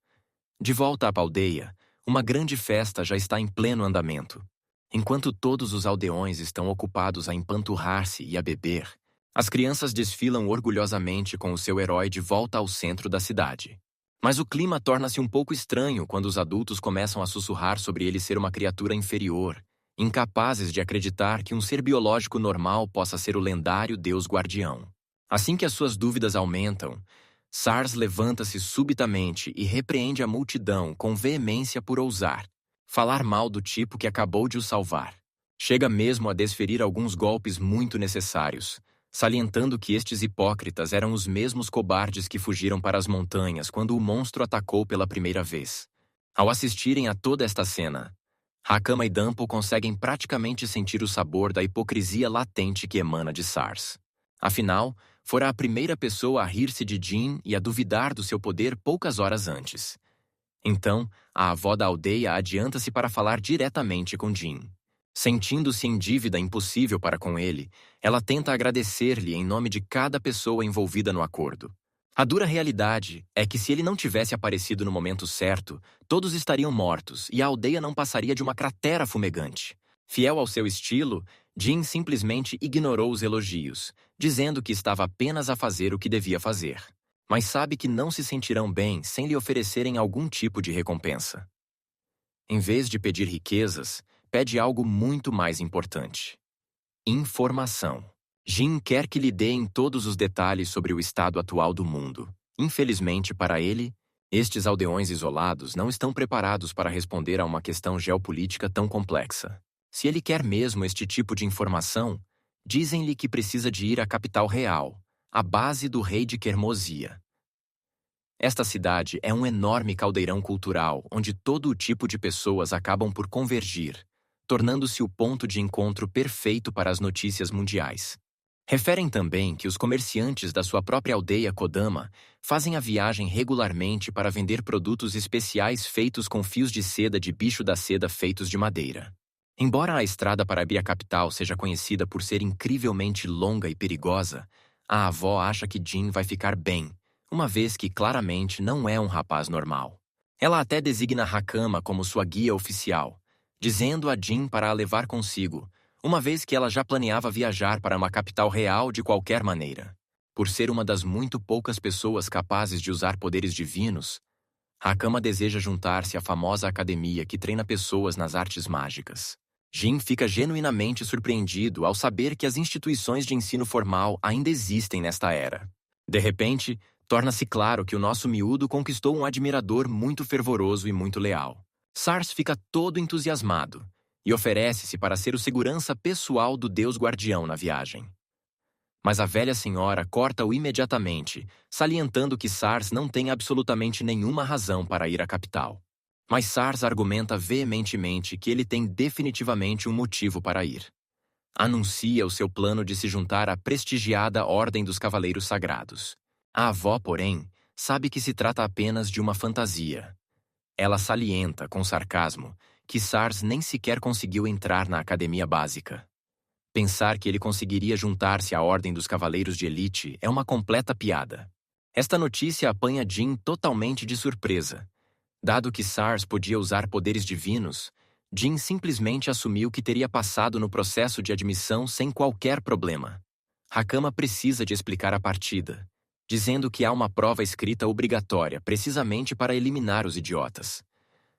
A: De volta à aldeia, uma grande festa já está em pleno andamento. Enquanto todos os aldeões estão ocupados a empanturrar-se e a beber, as crianças desfilam orgulhosamente com o seu herói de volta ao centro da cidade. Mas o clima torna-se um pouco estranho quando os adultos começam a sussurrar sobre ele ser uma criatura inferior, incapazes de acreditar que um ser biológico normal possa ser o lendário Deus Guardião. Assim que as suas dúvidas aumentam, Sars levanta-se subitamente e repreende a multidão com veemência por ousar falar mal do tipo que acabou de o salvar. Chega mesmo a desferir alguns golpes muito necessários, salientando que estes hipócritas eram os mesmos cobardes que fugiram para as montanhas quando o monstro atacou pela primeira vez. Ao assistirem a toda esta cena, Hakama e Danpo conseguem praticamente sentir o sabor da hipocrisia latente que emana de Sars. Afinal, fora a primeira pessoa a rir-se de Jin e a duvidar do seu poder poucas horas antes. Então, a avó da aldeia adianta-se para falar diretamente com Jin. Sentindo-se em dívida impossível para com ele, ela tenta agradecer-lhe em nome de cada pessoa envolvida no acordo. A dura realidade é que se ele não tivesse aparecido no momento certo, todos estariam mortos e a aldeia não passaria de uma cratera fumegante. Fiel ao seu estilo, Jin simplesmente ignorou os elogios, dizendo que estava apenas a fazer o que devia fazer. Mas sabe que não se sentirão bem sem lhe oferecerem algum tipo de recompensa. Em vez de pedir riquezas, pede algo muito mais importante: informação. Jin quer que lhe deem todos os detalhes sobre o estado atual do mundo. Infelizmente para ele, estes aldeões isolados não estão preparados para responder a uma questão geopolítica tão complexa. Se ele quer mesmo este tipo de informação, dizem-lhe que precisa de ir à capital real, a base do rei de Quermosia. Esta cidade é um enorme caldeirão cultural onde todo o tipo de pessoas acabam por convergir, tornando-se o ponto de encontro perfeito para as notícias mundiais. Referem também que os comerciantes da sua própria aldeia Kodama fazem a viagem regularmente para vender produtos especiais feitos com fios de seda de bicho da seda feitos de madeira. Embora a estrada para a capital seja conhecida por ser incrivelmente longa e perigosa, a avó acha que Jin vai ficar bem, uma vez que claramente não é um rapaz normal. Ela até designa Hakama como sua guia oficial, dizendo a Jin para a levar consigo, uma vez que ela já planeava viajar para uma capital real de qualquer maneira. Por ser uma das muito poucas pessoas capazes de usar poderes divinos, Hakama deseja juntar-se à famosa academia que treina pessoas nas artes mágicas. Jin fica genuinamente surpreendido ao saber que as instituições de ensino formal ainda existem nesta era. De repente, torna-se claro que o nosso miúdo conquistou um admirador muito fervoroso e muito leal. Sars fica todo entusiasmado e oferece-se para ser o segurança pessoal do Deus Guardião na viagem. Mas a velha senhora corta-o imediatamente, salientando que Sars não tem absolutamente nenhuma razão para ir à capital. Mas Sars argumenta veementemente que ele tem definitivamente um motivo para ir. Anuncia o seu plano de se juntar à prestigiada Ordem dos Cavaleiros Sagrados. A avó, porém, sabe que se trata apenas de uma fantasia. Ela salienta, com sarcasmo, que Sars nem sequer conseguiu entrar na academia básica. Pensar que ele conseguiria juntar-se à Ordem dos Cavaleiros de Elite é uma completa piada. Esta notícia apanha Jin totalmente de surpresa. Dado que Sars podia usar poderes divinos, Jin simplesmente assumiu que teria passado no processo de admissão sem qualquer problema. Hakama precisa de explicar a partida, dizendo que há uma prova escrita obrigatória precisamente para eliminar os idiotas.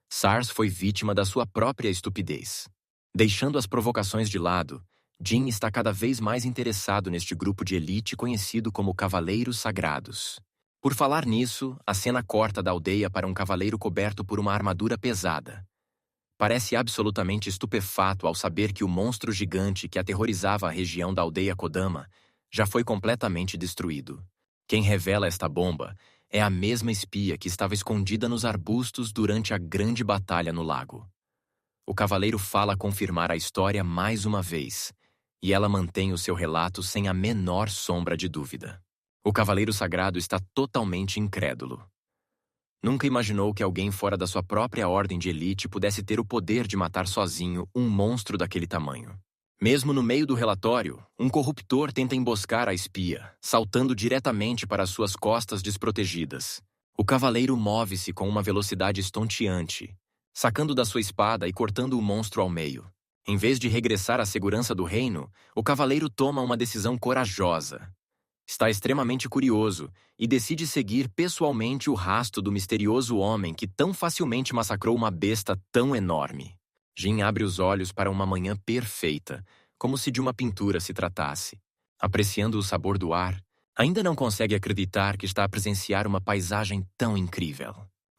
A: Sars foi vítima da sua própria estupidez. Deixando as provocações de lado, Jin está cada vez mais interessado neste grupo de elite conhecido como Cavaleiros Sagrados. Por falar nisso, a cena corta da aldeia para um cavaleiro coberto por uma armadura pesada. Parece absolutamente estupefato ao saber que o monstro gigante que aterrorizava a região da aldeia Kodama já foi completamente destruído. Quem revela esta bomba é a mesma espia que estava escondida nos arbustos durante a grande batalha no lago. O cavaleiro fala confirmar a história mais uma vez, e ela mantém o seu relato sem a menor sombra de dúvida. O cavaleiro sagrado está totalmente incrédulo. Nunca imaginou que alguém fora da sua própria ordem de elite pudesse ter o poder de matar sozinho um monstro daquele tamanho. Mesmo no meio do relatório, um corruptor tenta emboscar a espia, saltando diretamente para suas costas desprotegidas. O cavaleiro move-se com uma velocidade estonteante, sacando da sua espada e cortando o monstro ao meio. Em vez de regressar à segurança do reino, o cavaleiro toma uma decisão corajosa. Está extremamente curioso e decide seguir pessoalmente o rastro do misterioso homem que tão facilmente massacrou uma besta tão enorme. Jin abre os olhos para uma manhã perfeita, como se de uma pintura se tratasse. Apreciando o sabor do ar, ainda não consegue acreditar que está a presenciar uma paisagem tão incrível.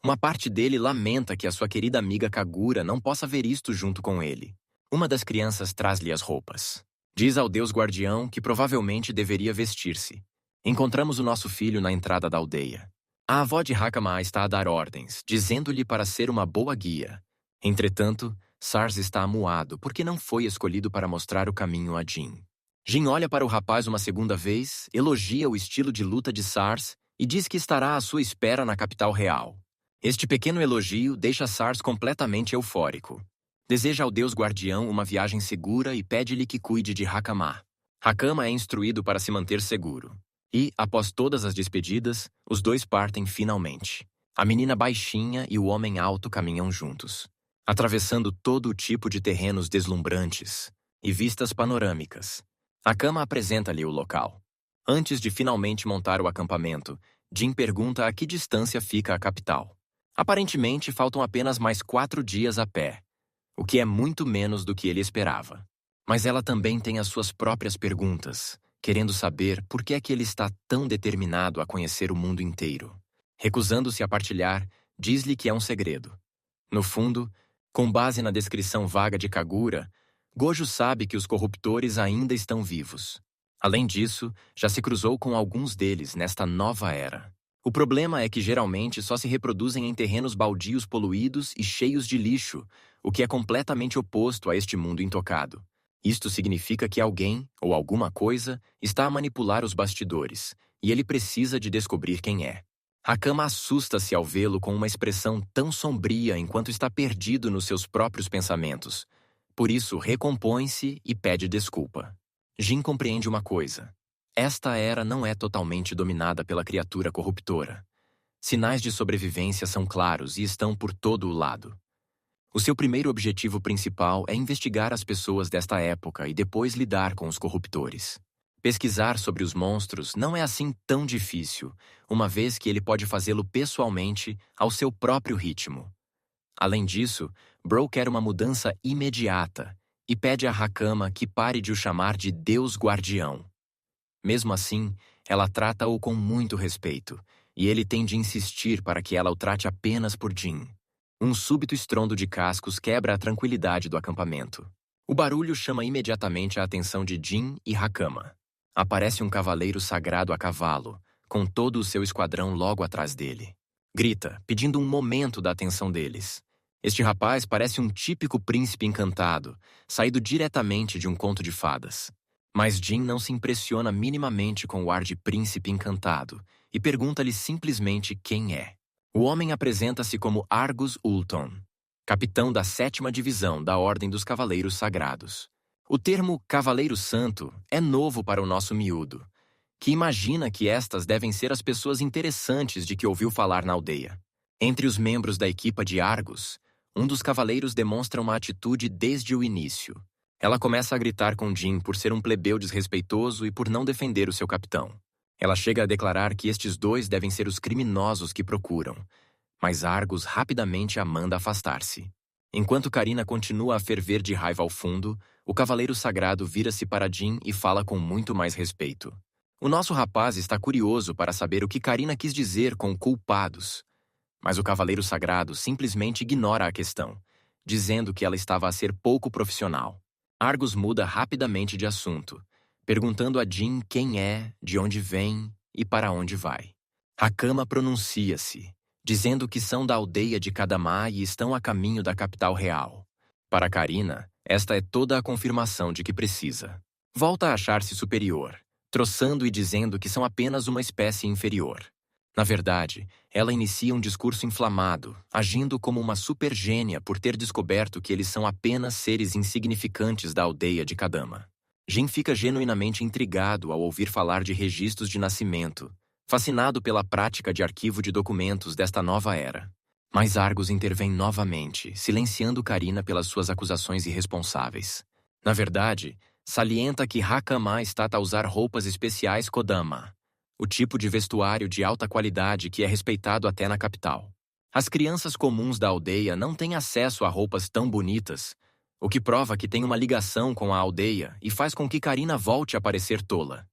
A: Uma parte dele lamenta que a sua querida amiga Kagura não possa ver isto junto com ele. Uma das crianças traz-lhe as roupas. Diz ao deus guardião que provavelmente deveria vestir-se. Encontramos o nosso filho na entrada da aldeia. A avó de Hakama está a dar ordens, dizendo-lhe para ser uma boa guia. Entretanto, Sars está amuado porque não foi escolhido para mostrar o caminho a Jin. Jin olha para o rapaz uma segunda vez, elogia o estilo de luta de Sars e diz que estará à sua espera na capital real. Este pequeno elogio deixa Sars completamente eufórico. Deseja ao deus guardião uma viagem segura e pede-lhe que cuide de Hakama. Hakama é instruído para se manter seguro. E, após todas as despedidas, os dois partem finalmente. A menina baixinha e o homem alto caminham juntos, atravessando todo o tipo de terrenos deslumbrantes e vistas panorâmicas. Hakama apresenta-lhe o local. Antes de finalmente montar o acampamento, Jin pergunta a que distância fica a capital. Aparentemente, faltam apenas mais 4 dias a pé, o que é muito menos do que ele esperava. Mas ela também tem as suas próprias perguntas, querendo saber por que é que ele está tão determinado a conhecer o mundo inteiro. Recusando-se a partilhar, diz-lhe que é um segredo. No fundo, com base na descrição vaga de Kagura, Gojo sabe que os corruptores ainda estão vivos. Além disso, já se cruzou com alguns deles nesta nova era. O problema é que geralmente só se reproduzem em terrenos baldios poluídos e cheios de lixo, o que é completamente oposto a este mundo intocado. Isto significa que alguém, ou alguma coisa, está a manipular os bastidores, e ele precisa de descobrir quem é. Hakama assusta-se ao vê-lo com uma expressão tão sombria enquanto está perdido nos seus próprios pensamentos. Por isso, recompõe-se e pede desculpa. Jin compreende uma coisa. Esta era não é totalmente dominada pela criatura corruptora. Sinais de sobrevivência são claros e estão por todo o lado. O seu primeiro objetivo principal é investigar as pessoas desta época e depois lidar com os corruptores. Pesquisar sobre os monstros não é assim tão difícil, uma vez que ele pode fazê-lo pessoalmente, ao seu próprio ritmo. Além disso, Bro quer uma mudança imediata e pede a Hakama que pare de o chamar de Deus Guardião. Mesmo assim, ela trata-o com muito respeito, e ele tem de insistir para que ela o trate apenas por Jin. Um súbito estrondo de cascos quebra a tranquilidade do acampamento. O barulho chama imediatamente a atenção de Jin e Hakama. Aparece um cavaleiro sagrado a cavalo, com todo o seu esquadrão logo atrás dele. Grita, pedindo um momento da atenção deles. Este rapaz parece um típico príncipe encantado, saído diretamente de um conto de fadas. Mas Jin não se impressiona minimamente com o ar de príncipe encantado e pergunta-lhe simplesmente quem é. O homem apresenta-se como Argus Ulton, capitão da 7ª Divisão da Ordem dos Cavaleiros Sagrados. O termo Cavaleiro Santo é novo para o nosso miúdo, que imagina que estas devem ser as pessoas interessantes de que ouviu falar na aldeia. Entre os membros da equipa de Argus, um dos cavaleiros demonstra uma atitude desde o início. Ela começa a gritar com Jin por ser um plebeu desrespeitoso e por não defender o seu capitão. Ela chega a declarar que estes dois devem ser os criminosos que procuram, mas Argus rapidamente a manda afastar-se. Enquanto Karina continua a ferver de raiva ao fundo, o cavaleiro sagrado vira-se para Jin e fala com muito mais respeito. O nosso rapaz está curioso para saber o que Karina quis dizer com culpados, mas o cavaleiro sagrado simplesmente ignora a questão, dizendo que ela estava a ser pouco profissional. Argus muda rapidamente de assunto, perguntando a Jin quem é, de onde vem e para onde vai. Hakama pronuncia-se, dizendo que são da aldeia de Kadama e estão a caminho da capital real. Para Karina, esta é toda a confirmação de que precisa. Volta a achar-se superior, troçando e dizendo que são apenas uma espécie inferior. Na verdade, ela inicia um discurso inflamado, agindo como uma supergênia por ter descoberto que eles são apenas seres insignificantes da aldeia de Kadama. Jin fica genuinamente intrigado ao ouvir falar de registros de nascimento, fascinado pela prática de arquivo de documentos desta nova era. Mas Argus intervém novamente, silenciando Karina pelas suas acusações irresponsáveis. Na verdade, salienta que Hakama está a usar roupas especiais Kodama, o tipo de vestuário de alta qualidade que é respeitado até na capital. As crianças comuns da aldeia não têm acesso a roupas tão bonitas, o que prova que tem uma ligação com a aldeia e faz com que Karina volte a parecer tola.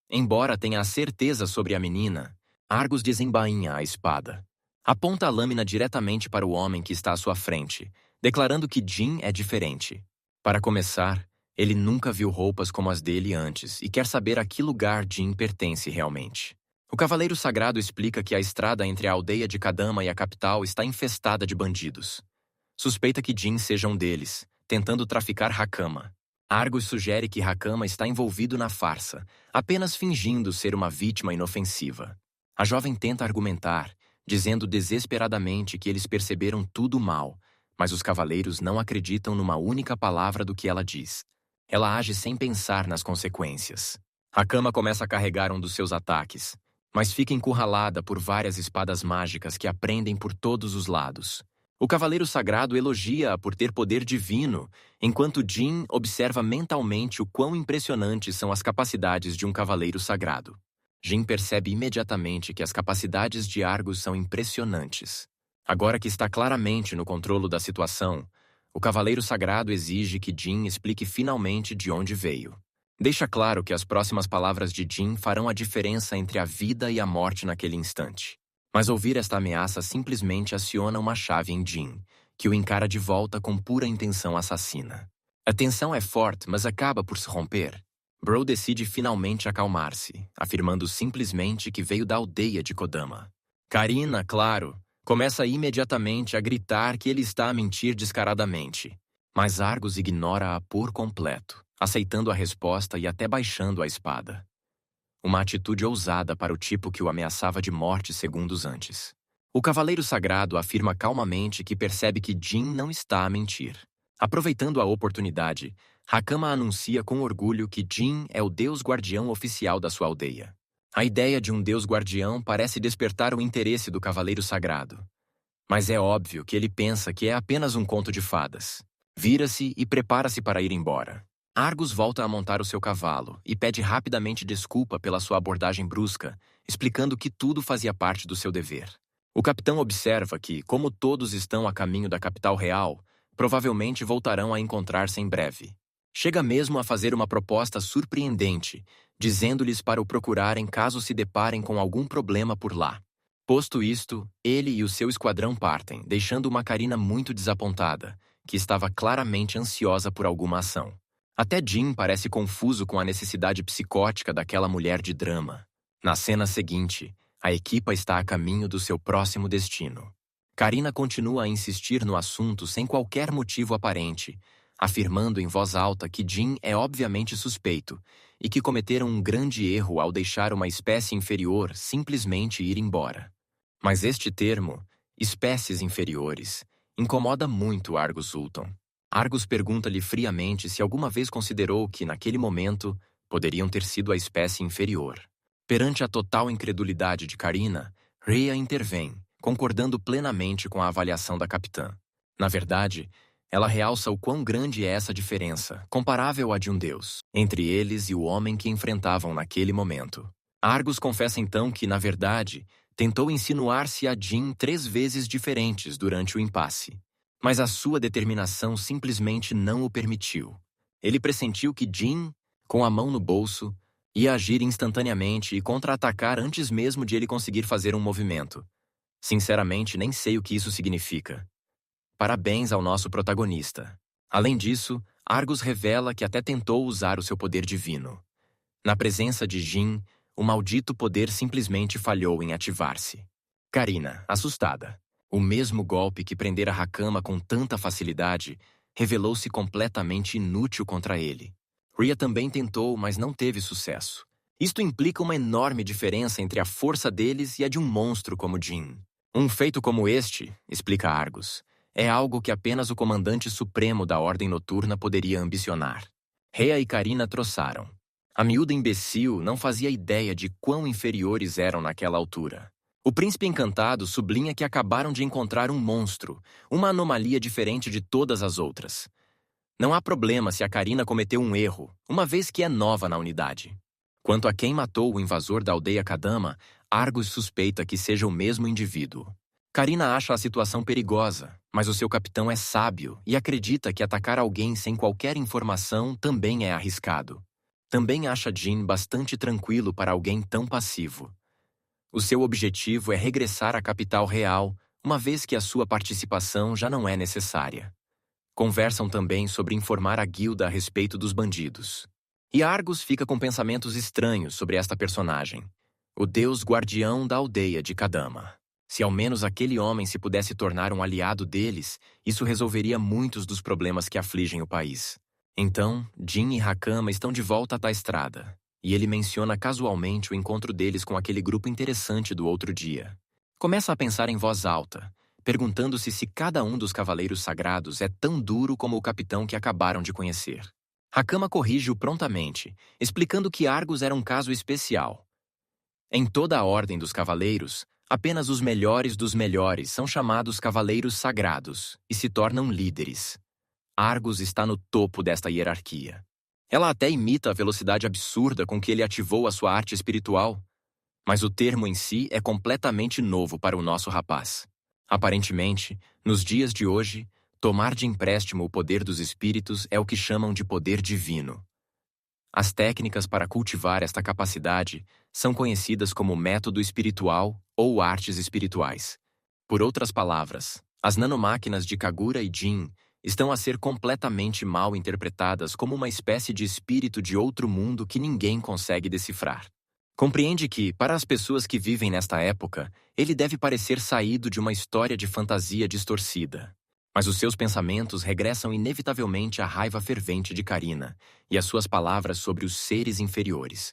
A: Embora tenha a certeza sobre a menina, Argus desembainha a espada. Aponta a lâmina diretamente para o homem que está à sua frente, declarando que Jin é diferente. Para começar, ele nunca viu roupas como as dele antes e quer saber a que lugar Jin pertence realmente. O Cavaleiro Sagrado explica que a estrada entre a aldeia de Kadama e a capital está infestada de bandidos. Suspeita que Jin seja um deles, tentando traficar Hakama. Argus sugere que Hakama está envolvido na farsa, apenas fingindo ser uma vítima inofensiva. A jovem tenta argumentar, dizendo desesperadamente que eles perceberam tudo mal, mas os cavaleiros não acreditam numa única palavra do que ela diz. Ela age sem pensar nas consequências. Hakama começa a carregar um dos seus ataques, mas fica encurralada por várias espadas mágicas que a prendem por todos os lados. O Cavaleiro Sagrado elogia-a por ter poder divino, enquanto Jin observa mentalmente o quão impressionantes são as capacidades de um Cavaleiro Sagrado. Jin percebe imediatamente que as capacidades de Argus são impressionantes. Agora que está claramente no controle da situação, o Cavaleiro Sagrado exige que Jin explique finalmente de onde veio. Deixa claro que as próximas palavras de Jin farão a diferença entre a vida e a morte naquele instante. Mas ouvir esta ameaça simplesmente aciona uma chave em Jin, que o encara de volta com pura intenção assassina. A tensão é forte, mas acaba por se romper. Bro decide finalmente acalmar-se, afirmando simplesmente que veio da aldeia de Kodama. Karina, claro, começa imediatamente a gritar que ele está a mentir descaradamente. Mas Argus ignora-a por completo, aceitando a resposta e até baixando a espada. Uma atitude ousada para o tipo que o ameaçava de morte segundos antes. O Cavaleiro Sagrado afirma calmamente que percebe que Jin não está a mentir. Aproveitando a oportunidade, Hakama anuncia com orgulho que Jin é o deus guardião oficial da sua aldeia. A ideia de um deus guardião parece despertar o interesse do Cavaleiro Sagrado. Mas é óbvio que ele pensa que é apenas um conto de fadas. Vira-se e prepara-se para ir embora. Argus volta a montar o seu cavalo e pede rapidamente desculpa pela sua abordagem brusca, explicando que tudo fazia parte do seu dever. O capitão observa que, como todos estão a caminho da capital real, provavelmente voltarão a encontrar-se em breve. Chega mesmo a fazer uma proposta surpreendente, dizendo-lhes para o procurarem caso se deparem com algum problema por lá. Posto isto, ele e o seu esquadrão partem, deixando uma Karina muito desapontada, que estava claramente ansiosa por alguma ação. Até Jin parece confuso com a necessidade psicótica daquela mulher de drama. Na cena seguinte, a equipa está a caminho do seu próximo destino. Karina continua a insistir no assunto sem qualquer motivo aparente, afirmando em voz alta que Jin é obviamente suspeito e que cometeram um grande erro ao deixar uma espécie inferior simplesmente ir embora. Mas este termo, espécies inferiores, incomoda muito Argus Sultan. Argus pergunta-lhe friamente se alguma vez considerou que, naquele momento, poderiam ter sido a espécie inferior. Perante a total incredulidade de Karina, Rhea intervém, concordando plenamente com a avaliação da capitã. Na verdade, ela realça o quão grande é essa diferença, comparável à de um deus, entre eles e o homem que enfrentavam naquele momento. Argus confessa então que, na verdade, tentou insinuar-se a Jin 3 vezes diferentes durante o impasse. Mas a sua determinação simplesmente não o permitiu. Ele pressentiu que Jin, com a mão no bolso, ia agir instantaneamente e contra-atacar antes mesmo de ele conseguir fazer um movimento. Sinceramente, nem sei o que isso significa. Parabéns ao nosso protagonista. Além disso, Argus revela que até tentou usar o seu poder divino. Na presença de Jin, o maldito poder simplesmente falhou em ativar-se. Karina, assustada. O mesmo golpe que prendera Hakama com tanta facilidade, revelou-se completamente inútil contra ele. Rhea também tentou, mas não teve sucesso. Isto implica uma enorme diferença entre a força deles e a de um monstro como Jin. Um feito como este, explica Argus, é algo que apenas o comandante supremo da Ordem Noturna poderia ambicionar. Rhea e Karina troçaram. A miúda imbecil não fazia ideia de quão inferiores eram naquela altura. O príncipe encantado sublinha que acabaram de encontrar um monstro, uma anomalia diferente de todas as outras. Não há problema se a Karina cometeu um erro, uma vez que é nova na unidade. Quanto a quem matou o invasor da aldeia Kadama, Argus suspeita que seja o mesmo indivíduo. Karina acha a situação perigosa, mas o seu capitão é sábio e acredita que atacar alguém sem qualquer informação também é arriscado. Também acha Jin bastante tranquilo para alguém tão passivo. O seu objetivo é regressar à capital real, uma vez que a sua participação já não é necessária. Conversam também sobre informar a guilda a respeito dos bandidos. E Argus fica com pensamentos estranhos sobre esta personagem, o deus guardião da aldeia de Kadama. Se ao menos aquele homem se pudesse tornar um aliado deles, isso resolveria muitos dos problemas que afligem o país. Então, Jin e Hakama estão de volta à estrada, e ele menciona casualmente o encontro deles com aquele grupo interessante do outro dia. Começa a pensar em voz alta, perguntando-se se cada um dos cavaleiros sagrados é tão duro como o capitão que acabaram de conhecer. Hakama corrige-o prontamente, explicando que Argus era um caso especial. Em toda a ordem dos cavaleiros, apenas os melhores dos melhores são chamados cavaleiros sagrados e se tornam líderes. Argus está no topo desta hierarquia. Ela até imita a velocidade absurda com que ele ativou a sua arte espiritual, mas o termo em si é completamente novo para o nosso rapaz. Aparentemente, nos dias de hoje, tomar de empréstimo o poder dos espíritos é o que chamam de poder divino. As técnicas para cultivar esta capacidade são conhecidas como método espiritual ou artes espirituais. Por outras palavras, as nanomáquinas de Kagura e Jin estão a ser completamente mal interpretadas como uma espécie de espírito de outro mundo que ninguém consegue decifrar. Compreende que, para as pessoas que vivem nesta época, ele deve parecer saído de uma história de fantasia distorcida. Mas os seus pensamentos regressam inevitavelmente à raiva fervente de Karina e às suas palavras sobre os seres inferiores.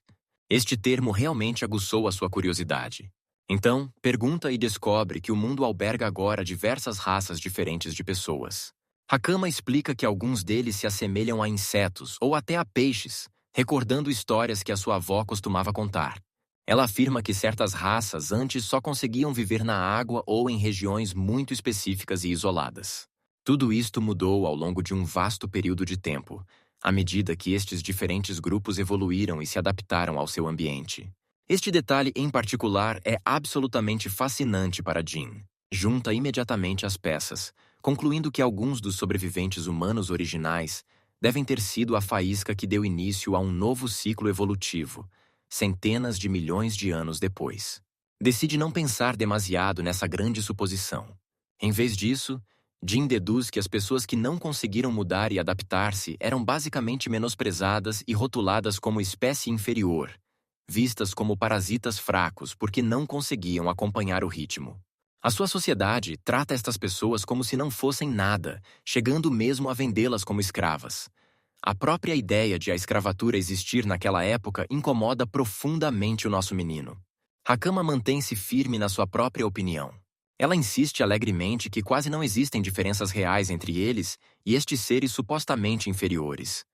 A: Este termo realmente aguçou a sua curiosidade. Então, pergunta e descobre que o mundo alberga agora diversas raças diferentes de pessoas. Hakama explica que alguns deles se assemelham a insetos ou até a peixes, recordando histórias que a sua avó costumava contar. Ela afirma que certas raças antes só conseguiam viver na água ou em regiões muito específicas e isoladas. Tudo isto mudou ao longo de um vasto período de tempo, à medida que estes diferentes grupos evoluíram e se adaptaram ao seu ambiente. Este detalhe em particular é absolutamente fascinante para Jin. Junta imediatamente as peças, concluindo que alguns dos sobreviventes humanos originais devem ter sido a faísca que deu início a um novo ciclo evolutivo, centenas de milhões de anos depois. Decide não pensar demasiado nessa grande suposição. Em vez disso, Jin deduz que as pessoas que não conseguiram mudar e adaptar-se eram basicamente menosprezadas e rotuladas como espécie inferior, vistas como parasitas fracos porque não conseguiam acompanhar o ritmo. A sua sociedade trata estas pessoas como se não fossem nada, chegando mesmo a vendê-las como escravas. A própria ideia de a escravatura existir naquela época incomoda profundamente o nosso menino. Hakama mantém-se firme na sua própria opinião. Ela insiste alegremente que quase não existem diferenças reais entre eles e estes seres supostamente inferiores.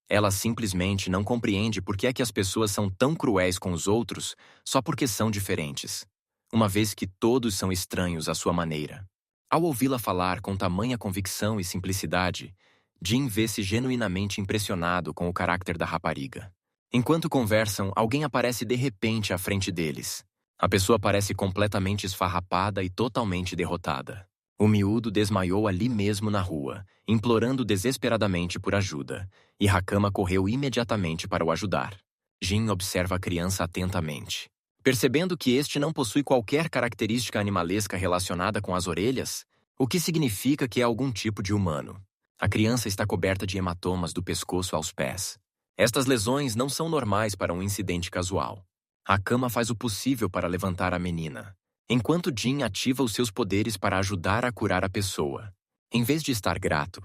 A: Ela simplesmente não compreende por que é que as pessoas são tão cruéis com os outros só porque são diferentes, uma vez que todos são estranhos à sua maneira. Ao ouvi-la falar com tamanha convicção e simplicidade, Jin vê-se genuinamente impressionado com o caráter da rapariga. Enquanto conversam, alguém aparece de repente à frente deles. A pessoa parece completamente esfarrapada e totalmente derrotada. O miúdo desmaiou ali mesmo na rua, implorando desesperadamente por ajuda, e Hakama correu imediatamente para o ajudar. Jin observa a criança atentamente. Percebendo que este não possui qualquer característica animalesca relacionada com as orelhas, o que significa que é algum tipo de humano. A criança está coberta de hematomas do pescoço aos pés. Estas lesões não são normais para um incidente casual. Hakama faz o possível para levantar a menina, enquanto Jin ativa os seus poderes para ajudar a curar a pessoa. Em vez de estar grato,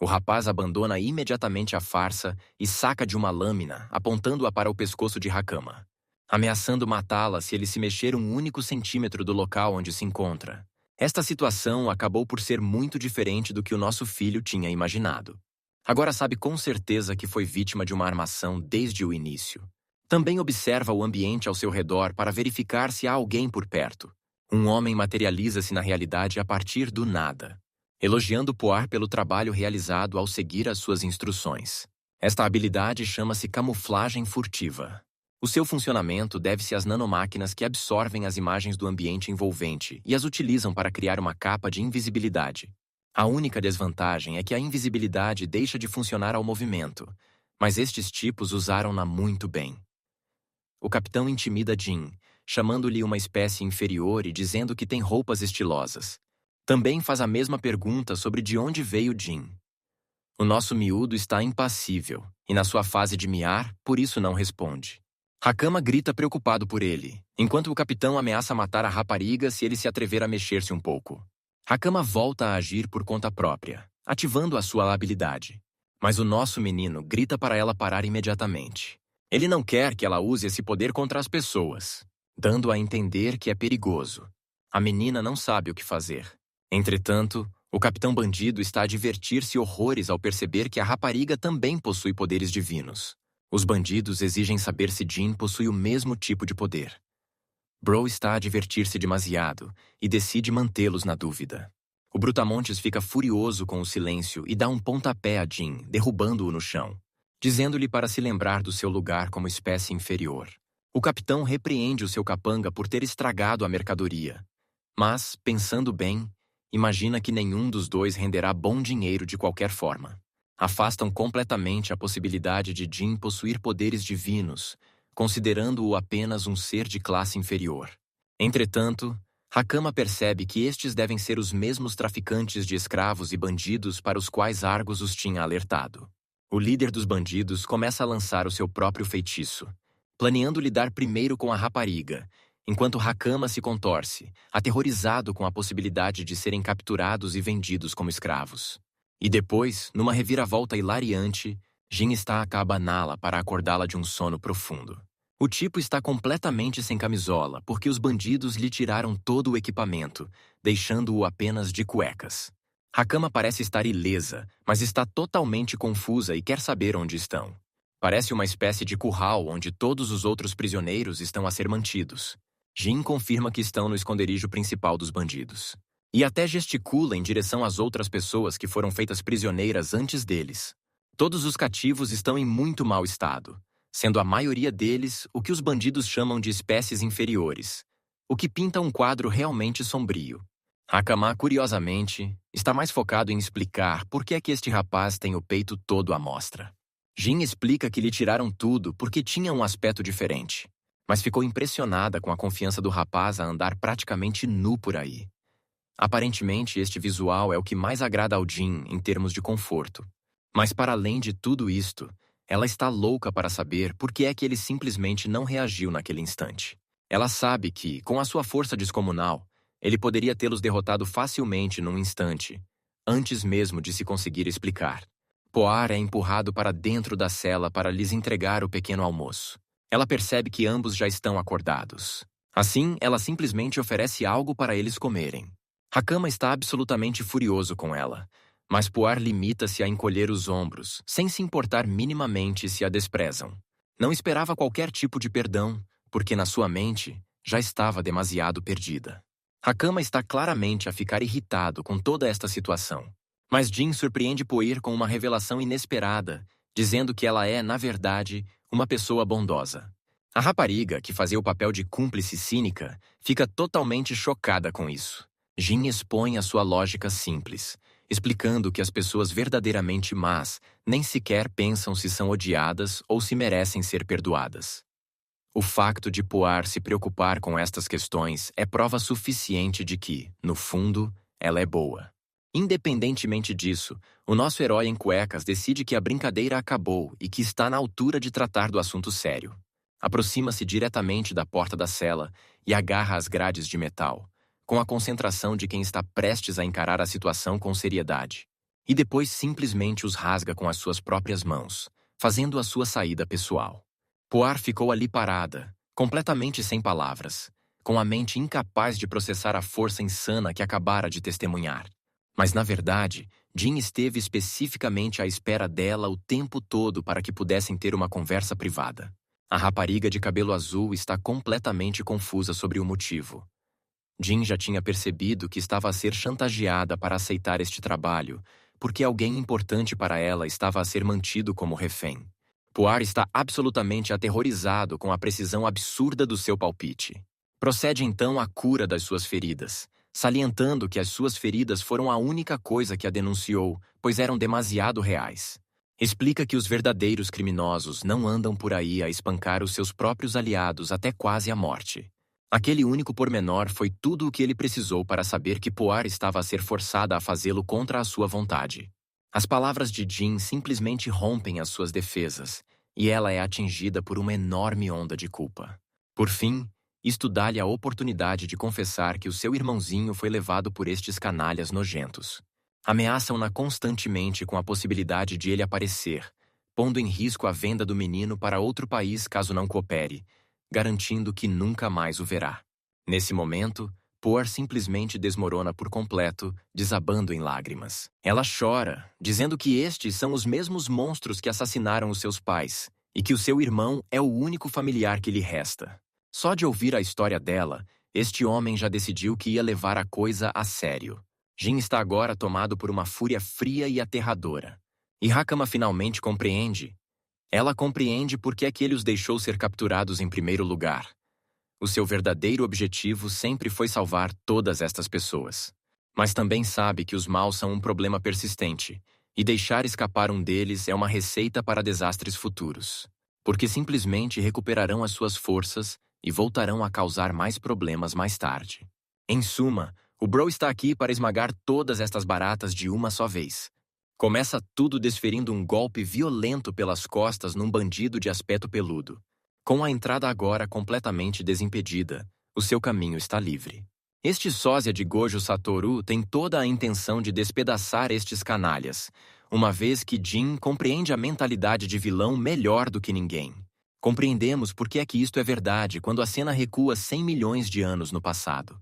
A: o rapaz abandona imediatamente a farsa e saca de uma lâmina, apontando-a para o pescoço de Hakama, ameaçando matá-la se ele se mexer um único centímetro do local onde se encontra. Esta situação acabou por ser muito diferente do que o nosso filho tinha imaginado. Agora sabe com certeza que foi vítima de uma armação desde o início. Também observa o ambiente ao seu redor para verificar se há alguém por perto. Um homem materializa-se na realidade a partir do nada, elogiando Poir pelo trabalho realizado ao seguir as suas instruções. Esta habilidade chama-se camuflagem furtiva. O seu funcionamento deve-se às nanomáquinas que absorvem as imagens do ambiente envolvente e as utilizam para criar uma capa de invisibilidade. A única desvantagem é que a invisibilidade deixa de funcionar ao movimento, mas estes tipos usaram-na muito bem. O capitão intimida Jin, chamando-lhe uma espécie inferior e dizendo que tem roupas estilosas. Também faz a mesma pergunta sobre de onde veio Jin. O nosso miúdo está impassível, e na sua fase de miar, por isso não responde. Hakama grita preocupado por ele, enquanto o capitão ameaça matar a rapariga se ele se atrever a mexer-se um pouco. Hakama volta a agir por conta própria, ativando a sua habilidade. Mas o nosso menino grita para ela parar imediatamente. Ele não quer que ela use esse poder contra as pessoas, dando a entender que é perigoso. A menina não sabe o que fazer. Entretanto, o capitão bandido está a divertir-se horrores ao perceber que a rapariga também possui poderes divinos. Os bandidos exigem saber se Jin possui o mesmo tipo de poder. Bro está a divertir-se demasiado e decide mantê-los na dúvida. O Brutamontes fica furioso com o silêncio e dá um pontapé a Jin, derrubando-o no chão, dizendo-lhe para se lembrar do seu lugar como espécie inferior. O capitão repreende o seu capanga por ter estragado a mercadoria. Mas, pensando bem, imagina que nenhum dos dois renderá bom dinheiro de qualquer forma. Afastam completamente a possibilidade de Jin possuir poderes divinos, considerando-o apenas um ser de classe inferior. Entretanto, Hakama percebe que estes devem ser os mesmos traficantes de escravos e bandidos para os quais Argus os tinha alertado. O líder dos bandidos começa a lançar o seu próprio feitiço, planeando lidar primeiro com a rapariga, enquanto Hakama se contorce, aterrorizado com a possibilidade de serem capturados e vendidos como escravos. E depois, numa reviravolta hilariante, Jin está a cabaná-la para acordá-la de um sono profundo. O tipo está completamente sem camisola, porque os bandidos lhe tiraram todo o equipamento, deixando-o apenas de cuecas. Hakama parece estar ilesa, mas está totalmente confusa e quer saber onde estão. Parece uma espécie de curral onde todos os outros prisioneiros estão a ser mantidos. Jin confirma que estão no esconderijo principal dos bandidos. E até gesticula em direção às outras pessoas que foram feitas prisioneiras antes deles. Todos os cativos estão em muito mau estado, sendo a maioria deles o que os bandidos chamam de espécies inferiores, o que pinta um quadro realmente sombrio. Hakama, curiosamente, está mais focado em explicar por que é que este rapaz tem o peito todo à mostra. Jin explica que lhe tiraram tudo porque tinha um aspecto diferente, mas ficou impressionada com a confiança do rapaz a andar praticamente nu por aí. Aparentemente, este visual é o que mais agrada ao Jin em termos de conforto. Mas para além de tudo isto, ela está louca para saber por que é que ele simplesmente não reagiu naquele instante. Ela sabe que, com a sua força descomunal, ele poderia tê-los derrotado facilmente num instante, antes mesmo de se conseguir explicar. Poir é empurrado para dentro da cela para lhes entregar o pequeno almoço. Ela percebe que ambos já estão acordados. Assim, ela simplesmente oferece algo para eles comerem. Hakama está absolutamente furioso com ela, mas Poir limita-se a encolher os ombros, sem se importar minimamente se a desprezam. Não esperava qualquer tipo de perdão, porque na sua mente já estava demasiado perdida. Hakama está claramente a ficar irritado com toda esta situação. Mas Jin surpreende Poir com uma revelação inesperada, dizendo que ela é, na verdade, uma pessoa bondosa. A rapariga, que fazia o papel de cúmplice cínica, fica totalmente chocada com isso. Jin expõe a sua lógica simples, explicando que as pessoas verdadeiramente más nem sequer pensam se são odiadas ou se merecem ser perdoadas. O facto de Poir se preocupar com estas questões é prova suficiente de que, no fundo, ela é boa. Independentemente disso, o nosso herói em cuecas decide que a brincadeira acabou e que está na altura de tratar do assunto sério. Aproxima-se diretamente da porta da cela e agarra as grades de metal, com a concentração de quem está prestes a encarar a situação com seriedade. E depois simplesmente os rasga com as suas próprias mãos, fazendo a sua saída pessoal. Poir ficou ali parada, completamente sem palavras, com a mente incapaz de processar a força insana que acabara de testemunhar. Mas, na verdade, Jin esteve especificamente à espera dela o tempo todo para que pudessem ter uma conversa privada. A rapariga de cabelo azul está completamente confusa sobre o motivo. Jean já tinha percebido que estava a ser chantageada para aceitar este trabalho, porque alguém importante para ela estava a ser mantido como refém. Puar está absolutamente aterrorizado com a precisão absurda do seu palpite. Procede então à cura das suas feridas, salientando que as suas feridas foram a única coisa que a denunciou, pois eram demasiado reais. Explica que os verdadeiros criminosos não andam por aí a espancar os seus próprios aliados até quase a morte. Aquele único pormenor foi tudo o que ele precisou para saber que Puar estava a ser forçada a fazê-lo contra a sua vontade. As palavras de Jean simplesmente rompem as suas defesas, e ela é atingida por uma enorme onda de culpa. Por fim, isto dá-lhe a oportunidade de confessar que o seu irmãozinho foi levado por estes canalhas nojentos. Ameaçam-na constantemente com a possibilidade de ele aparecer, pondo em risco a venda do menino para outro país caso não coopere, garantindo que nunca mais o verá. Nesse momento, Puar simplesmente desmorona por completo, desabando em lágrimas. Ela chora, dizendo que estes são os mesmos monstros que assassinaram os seus pais, e que o seu irmão é o único familiar que lhe resta. Só de ouvir a história dela, este homem já decidiu que ia levar a coisa a sério. Jean está agora tomado por uma fúria fria e aterradora. E Hakama finalmente compreende. Ela compreende por que é que ele os deixou ser capturados em primeiro lugar. O seu verdadeiro objetivo sempre foi salvar todas estas pessoas. Mas também sabe que os maus são um problema persistente, e deixar escapar um deles é uma receita para desastres futuros. Porque simplesmente recuperarão as suas forças e voltarão a causar mais problemas mais tarde. Em suma, o Bro está aqui para esmagar todas estas baratas de uma só vez. Começa tudo desferindo um golpe violento pelas costas num bandido de aspecto peludo. Com a entrada agora completamente desimpedida, o seu caminho está livre. Este sósia de Gojo Satoru tem toda a intenção de despedaçar estes canalhas, uma vez que Jin compreende a mentalidade de vilão melhor do que ninguém. Compreendemos por que é que isto é verdade quando a cena recua 100 milhões de anos no passado.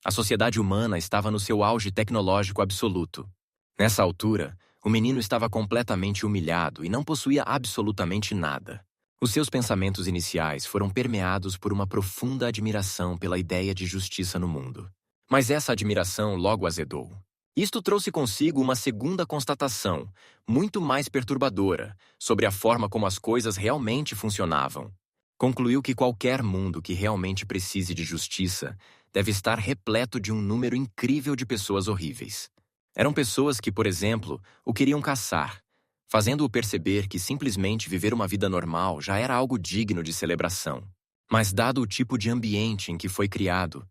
A: A sociedade humana estava no seu auge tecnológico absoluto. Nessa altura, o menino estava completamente humilhado e não possuía absolutamente nada. Os seus pensamentos iniciais foram permeados por uma profunda admiração pela ideia de justiça no mundo. Mas essa admiração logo azedou. Isto trouxe consigo uma segunda constatação, muito mais perturbadora, sobre a forma como as coisas realmente funcionavam. Concluiu que qualquer mundo que realmente precise de justiça deve estar repleto de um número incrível de pessoas horríveis. Eram pessoas que, por exemplo, o queriam caçar, fazendo-o perceber que simplesmente viver uma vida normal já era algo digno de celebração. Mas dado o tipo de ambiente em que foi criado,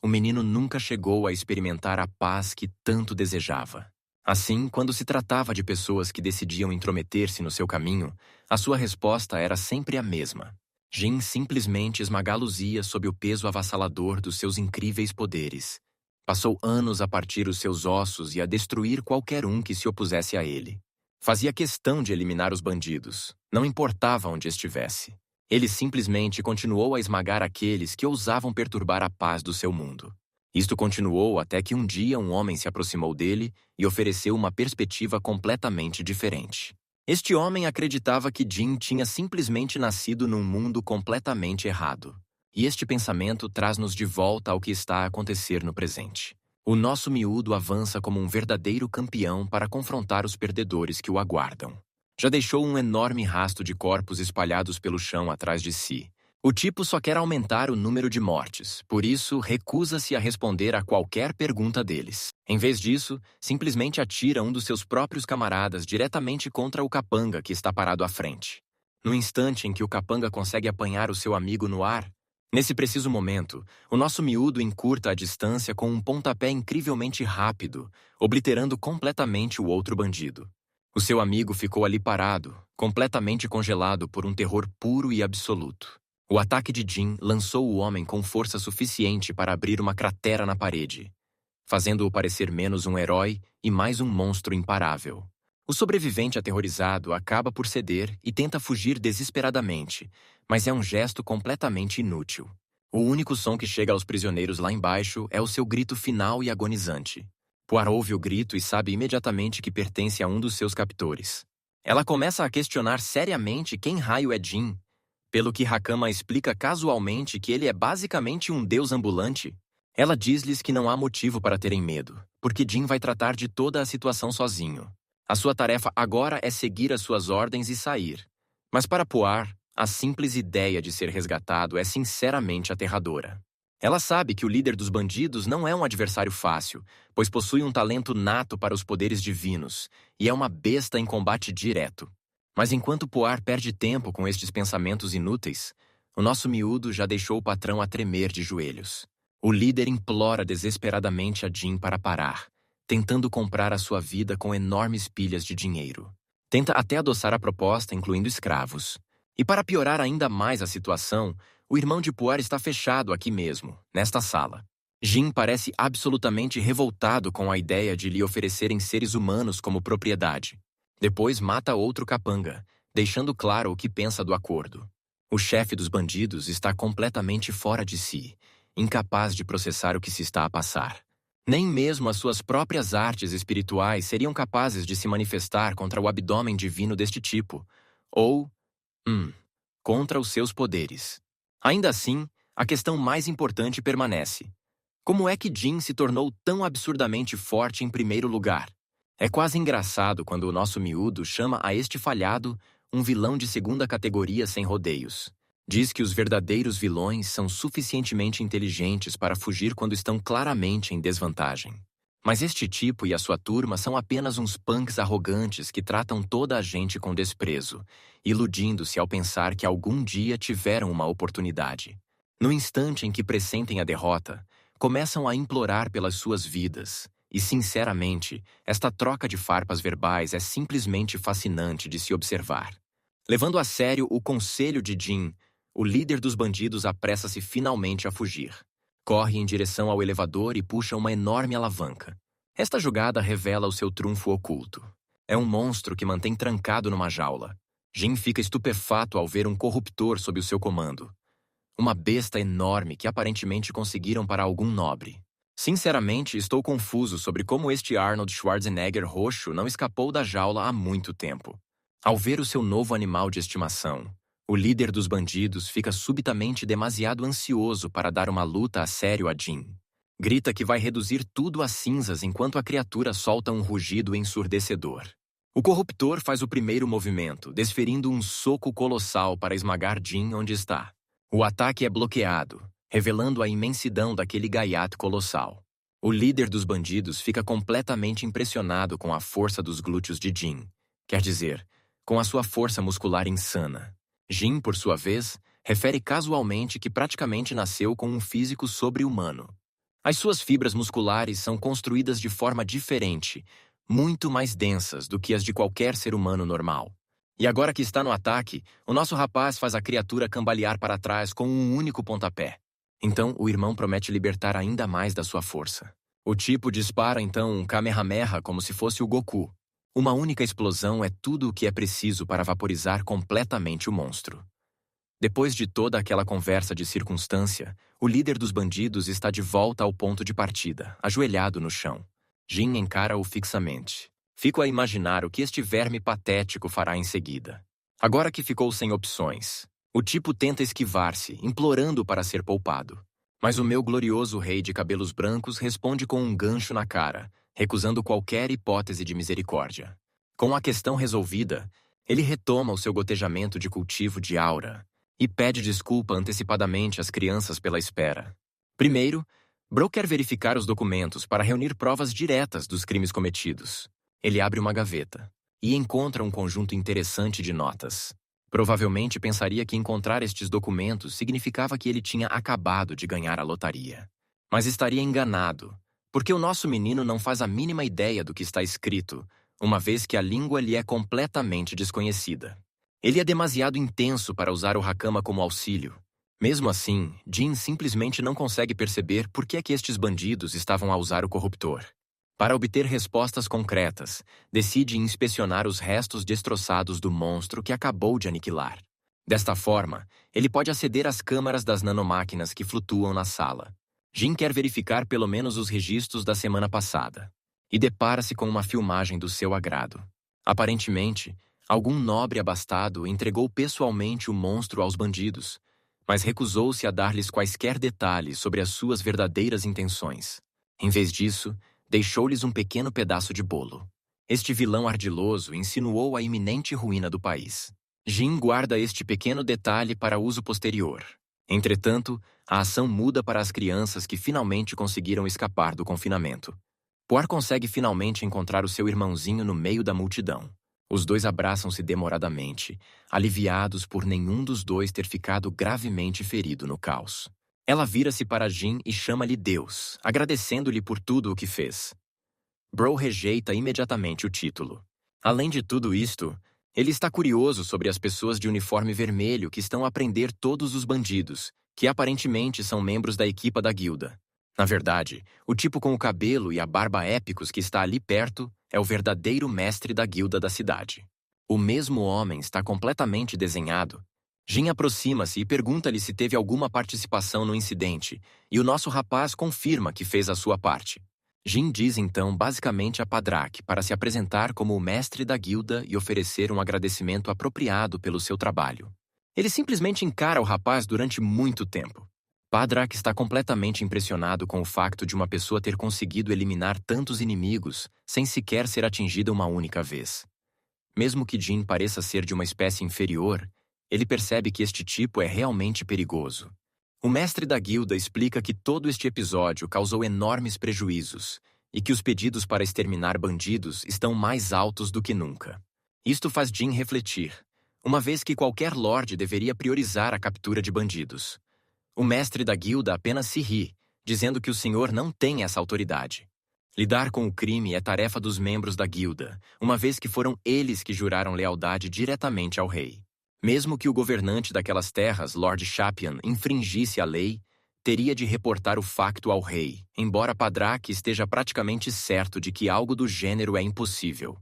A: o menino nunca chegou a experimentar a paz que tanto desejava. Assim, quando se tratava de pessoas que decidiam intrometer-se no seu caminho, a sua resposta era sempre a mesma. Jin simplesmente esmagá-los-ia sob o peso avassalador dos seus incríveis poderes. Passou anos a partir os seus ossos e a destruir qualquer um que se opusesse a ele. Fazia questão de eliminar os bandidos, não importava onde estivesse. Ele simplesmente continuou a esmagar aqueles que ousavam perturbar a paz do seu mundo. Isto continuou até que um dia um homem se aproximou dele e ofereceu uma perspectiva completamente diferente. Este homem acreditava que Jin tinha simplesmente nascido num mundo completamente errado. E este pensamento traz-nos de volta ao que está a acontecer no presente. O nosso miúdo avança como um verdadeiro campeão para confrontar os perdedores que o aguardam. Já deixou um enorme rasto de corpos espalhados pelo chão atrás de si. O tipo só quer aumentar o número de mortes, por isso recusa-se a responder a qualquer pergunta deles. Em vez disso, simplesmente atira um dos seus próprios camaradas diretamente contra o capanga que está parado à frente. No instante em que o capanga consegue apanhar o seu amigo no ar, nesse preciso momento, o nosso miúdo encurta a distância com um pontapé incrivelmente rápido, obliterando completamente o outro bandido. O seu amigo ficou ali parado, completamente congelado por um terror puro e absoluto. O ataque de Jin lançou o homem com força suficiente para abrir uma cratera na parede, fazendo-o parecer menos um herói e mais um monstro imparável. O sobrevivente aterrorizado acaba por ceder e tenta fugir desesperadamente, mas é um gesto completamente inútil. O único som que chega aos prisioneiros lá embaixo é o seu grito final e agonizante. Puar ouve o grito e sabe imediatamente que pertence a um dos seus captores. Ela começa a questionar seriamente quem raio é Jin. pelo que Hakama explica casualmente que ele é basicamente um deus ambulante. Ela diz-lhes que não há motivo para terem medo, porque Jin vai tratar de toda a situação sozinho. A sua tarefa agora é seguir as suas ordens e sair. Mas para Puar, a simples ideia de ser resgatado é sinceramente aterradora. Ela sabe que o líder dos bandidos não é um adversário fácil, pois possui um talento nato para os poderes divinos, e é uma besta em combate direto. Mas enquanto Puar perde tempo com estes pensamentos inúteis, o nosso miúdo já deixou o patrão a tremer de joelhos. O líder implora desesperadamente a Jin para parar, tentando comprar a sua vida com enormes pilhas de dinheiro. Tenta até adoçar a proposta, incluindo escravos. E para piorar ainda mais a situação, o irmão de Puar está fechado aqui mesmo, nesta sala. Jin parece absolutamente revoltado com a ideia de lhe oferecerem seres humanos como propriedade. Depois mata outro capanga, deixando claro o que pensa do acordo. O chefe dos bandidos está completamente fora de si, incapaz de processar o que se está a passar. Nem mesmo as suas próprias artes espirituais seriam capazes de se manifestar contra o abdômen divino deste tipo, ou, contra os seus poderes. Ainda assim, a questão mais importante permanece. Como é que Jin se tornou tão absurdamente forte em primeiro lugar? É quase engraçado quando o nosso miúdo chama a este falhado um vilão de segunda categoria sem rodeios. Diz que os verdadeiros vilões são suficientemente inteligentes para fugir quando estão claramente em desvantagem. Mas este tipo e a sua turma são apenas uns punks arrogantes que tratam toda a gente com desprezo, iludindo-se ao pensar que algum dia tiveram uma oportunidade. No instante em que pressentem a derrota, começam a implorar pelas suas vidas. E, sinceramente, esta troca de farpas verbais é simplesmente fascinante de se observar. Levando a sério o conselho de Jin, o líder dos bandidos apressa-se finalmente a fugir. Corre em direção ao elevador e puxa uma enorme alavanca. Esta jogada revela o seu trunfo oculto. É um monstro que mantém trancado numa jaula. Jin fica estupefato ao ver um corruptor sob o seu comando. Uma besta enorme que aparentemente conseguiram para algum nobre. Sinceramente, estou confuso sobre como este Arnold Schwarzenegger roxo não escapou da jaula há muito tempo. Ao ver o seu novo animal de estimação, o líder dos bandidos fica subitamente demasiado ansioso para dar uma luta a sério a Jin. Grita que vai reduzir tudo a cinzas enquanto a criatura solta um rugido ensurdecedor. O corruptor faz o primeiro movimento, desferindo um soco colossal para esmagar Jin onde está. O ataque é bloqueado, revelando a imensidão daquele gaiato colossal. O líder dos bandidos fica completamente impressionado com a força dos glúteos de Jin, quer dizer, com a sua força muscular insana. Jin, por sua vez, refere casualmente que praticamente nasceu com um físico sobre-humano. As suas fibras musculares são construídas de forma diferente, muito mais densas do que as de qualquer ser humano normal. E agora que está no ataque, o nosso rapaz faz a criatura cambalear para trás com um único pontapé. Então, o irmão promete libertar ainda mais da sua força. O tipo dispara então um Kamehameha como se fosse o Goku. Uma única explosão é tudo o que é preciso para vaporizar completamente o monstro. Depois de toda aquela conversa de circunstância, o líder dos bandidos está de volta ao ponto de partida, ajoelhado no chão. Jin encara-o fixamente. Fico a imaginar o que este verme patético fará em seguida. Agora que ficou sem opções, o tipo tenta esquivar-se, implorando para ser poupado. Mas o meu glorioso rei de cabelos brancos responde com um gancho na cara, recusando qualquer hipótese de misericórdia. Com a questão resolvida, ele retoma o seu gotejamento de cultivo de aura e pede desculpa antecipadamente às crianças pela espera. Primeiro, Bro quer verificar os documentos para reunir provas diretas dos crimes cometidos. Ele abre uma gaveta e encontra um conjunto interessante de notas. Provavelmente pensaria que encontrar estes documentos significava que ele tinha acabado de ganhar a lotaria. Mas estaria enganado, porque o nosso menino não faz a mínima ideia do que está escrito, uma vez que a língua lhe é completamente desconhecida. Ele é demasiado intenso para usar o Hakama como auxílio. Mesmo assim, Jin simplesmente não consegue perceber por que é que estes bandidos estavam a usar o corruptor. Para obter respostas concretas, decide inspecionar os restos destroçados do monstro que acabou de aniquilar. Desta forma, ele pode aceder às câmaras das nanomáquinas que flutuam na sala. Jin quer verificar pelo menos os registros da semana passada, e depara-se com uma filmagem do seu agrado. Aparentemente, Algum nobre abastado entregou pessoalmente o monstro aos bandidos, mas recusou-se a dar-lhes quaisquer detalhes sobre as suas verdadeiras intenções. Em vez disso, deixou-lhes um pequeno pedaço de bolo. Este vilão ardiloso insinuou a iminente ruína do país. Jin guarda este pequeno detalhe para uso posterior. Entretanto, a ação muda para as crianças que finalmente conseguiram escapar do confinamento. Poir consegue finalmente encontrar o seu irmãozinho no meio da multidão. Os dois abraçam-se demoradamente, aliviados por nenhum dos dois ter ficado gravemente ferido no caos. Ela vira-se para Jin e chama-lhe Deus, agradecendo-lhe por tudo o que fez. Bro rejeita imediatamente o título. Além de tudo isto, ele está curioso sobre as pessoas de uniforme vermelho que estão a prender todos os bandidos, que aparentemente são membros da equipa da guilda. Na verdade, o tipo com o cabelo e a barba épicos que está ali perto é o verdadeiro mestre da guilda da cidade. O mesmo homem está completamente desenhado. Jin aproxima-se e pergunta-lhe se teve alguma participação no incidente, e o nosso rapaz confirma que fez a sua parte. Jin diz então basicamente a Padrak para se apresentar como o mestre da guilda e oferecer um agradecimento apropriado pelo seu trabalho. Ele simplesmente encara o rapaz durante muito tempo. Padrak está completamente impressionado com o facto de uma pessoa ter conseguido eliminar tantos inimigos sem sequer ser atingida uma única vez. Mesmo que Jin pareça ser de uma espécie inferior, ele percebe que este tipo é realmente perigoso. O mestre da guilda explica que todo este episódio causou enormes prejuízos e que os pedidos para exterminar bandidos estão mais altos do que nunca. Isto faz Jin refletir, uma vez que qualquer lorde deveria priorizar a captura de bandidos. O mestre da guilda apenas se ri, dizendo que o senhor não tem essa autoridade. Lidar com o crime é tarefa dos membros da guilda, uma vez que foram eles que juraram lealdade diretamente ao rei. Mesmo que o governante daquelas terras, Lord Shapian, infringisse a lei, teria de reportar o facto ao rei, embora Padrak esteja praticamente certo de que algo do gênero é impossível.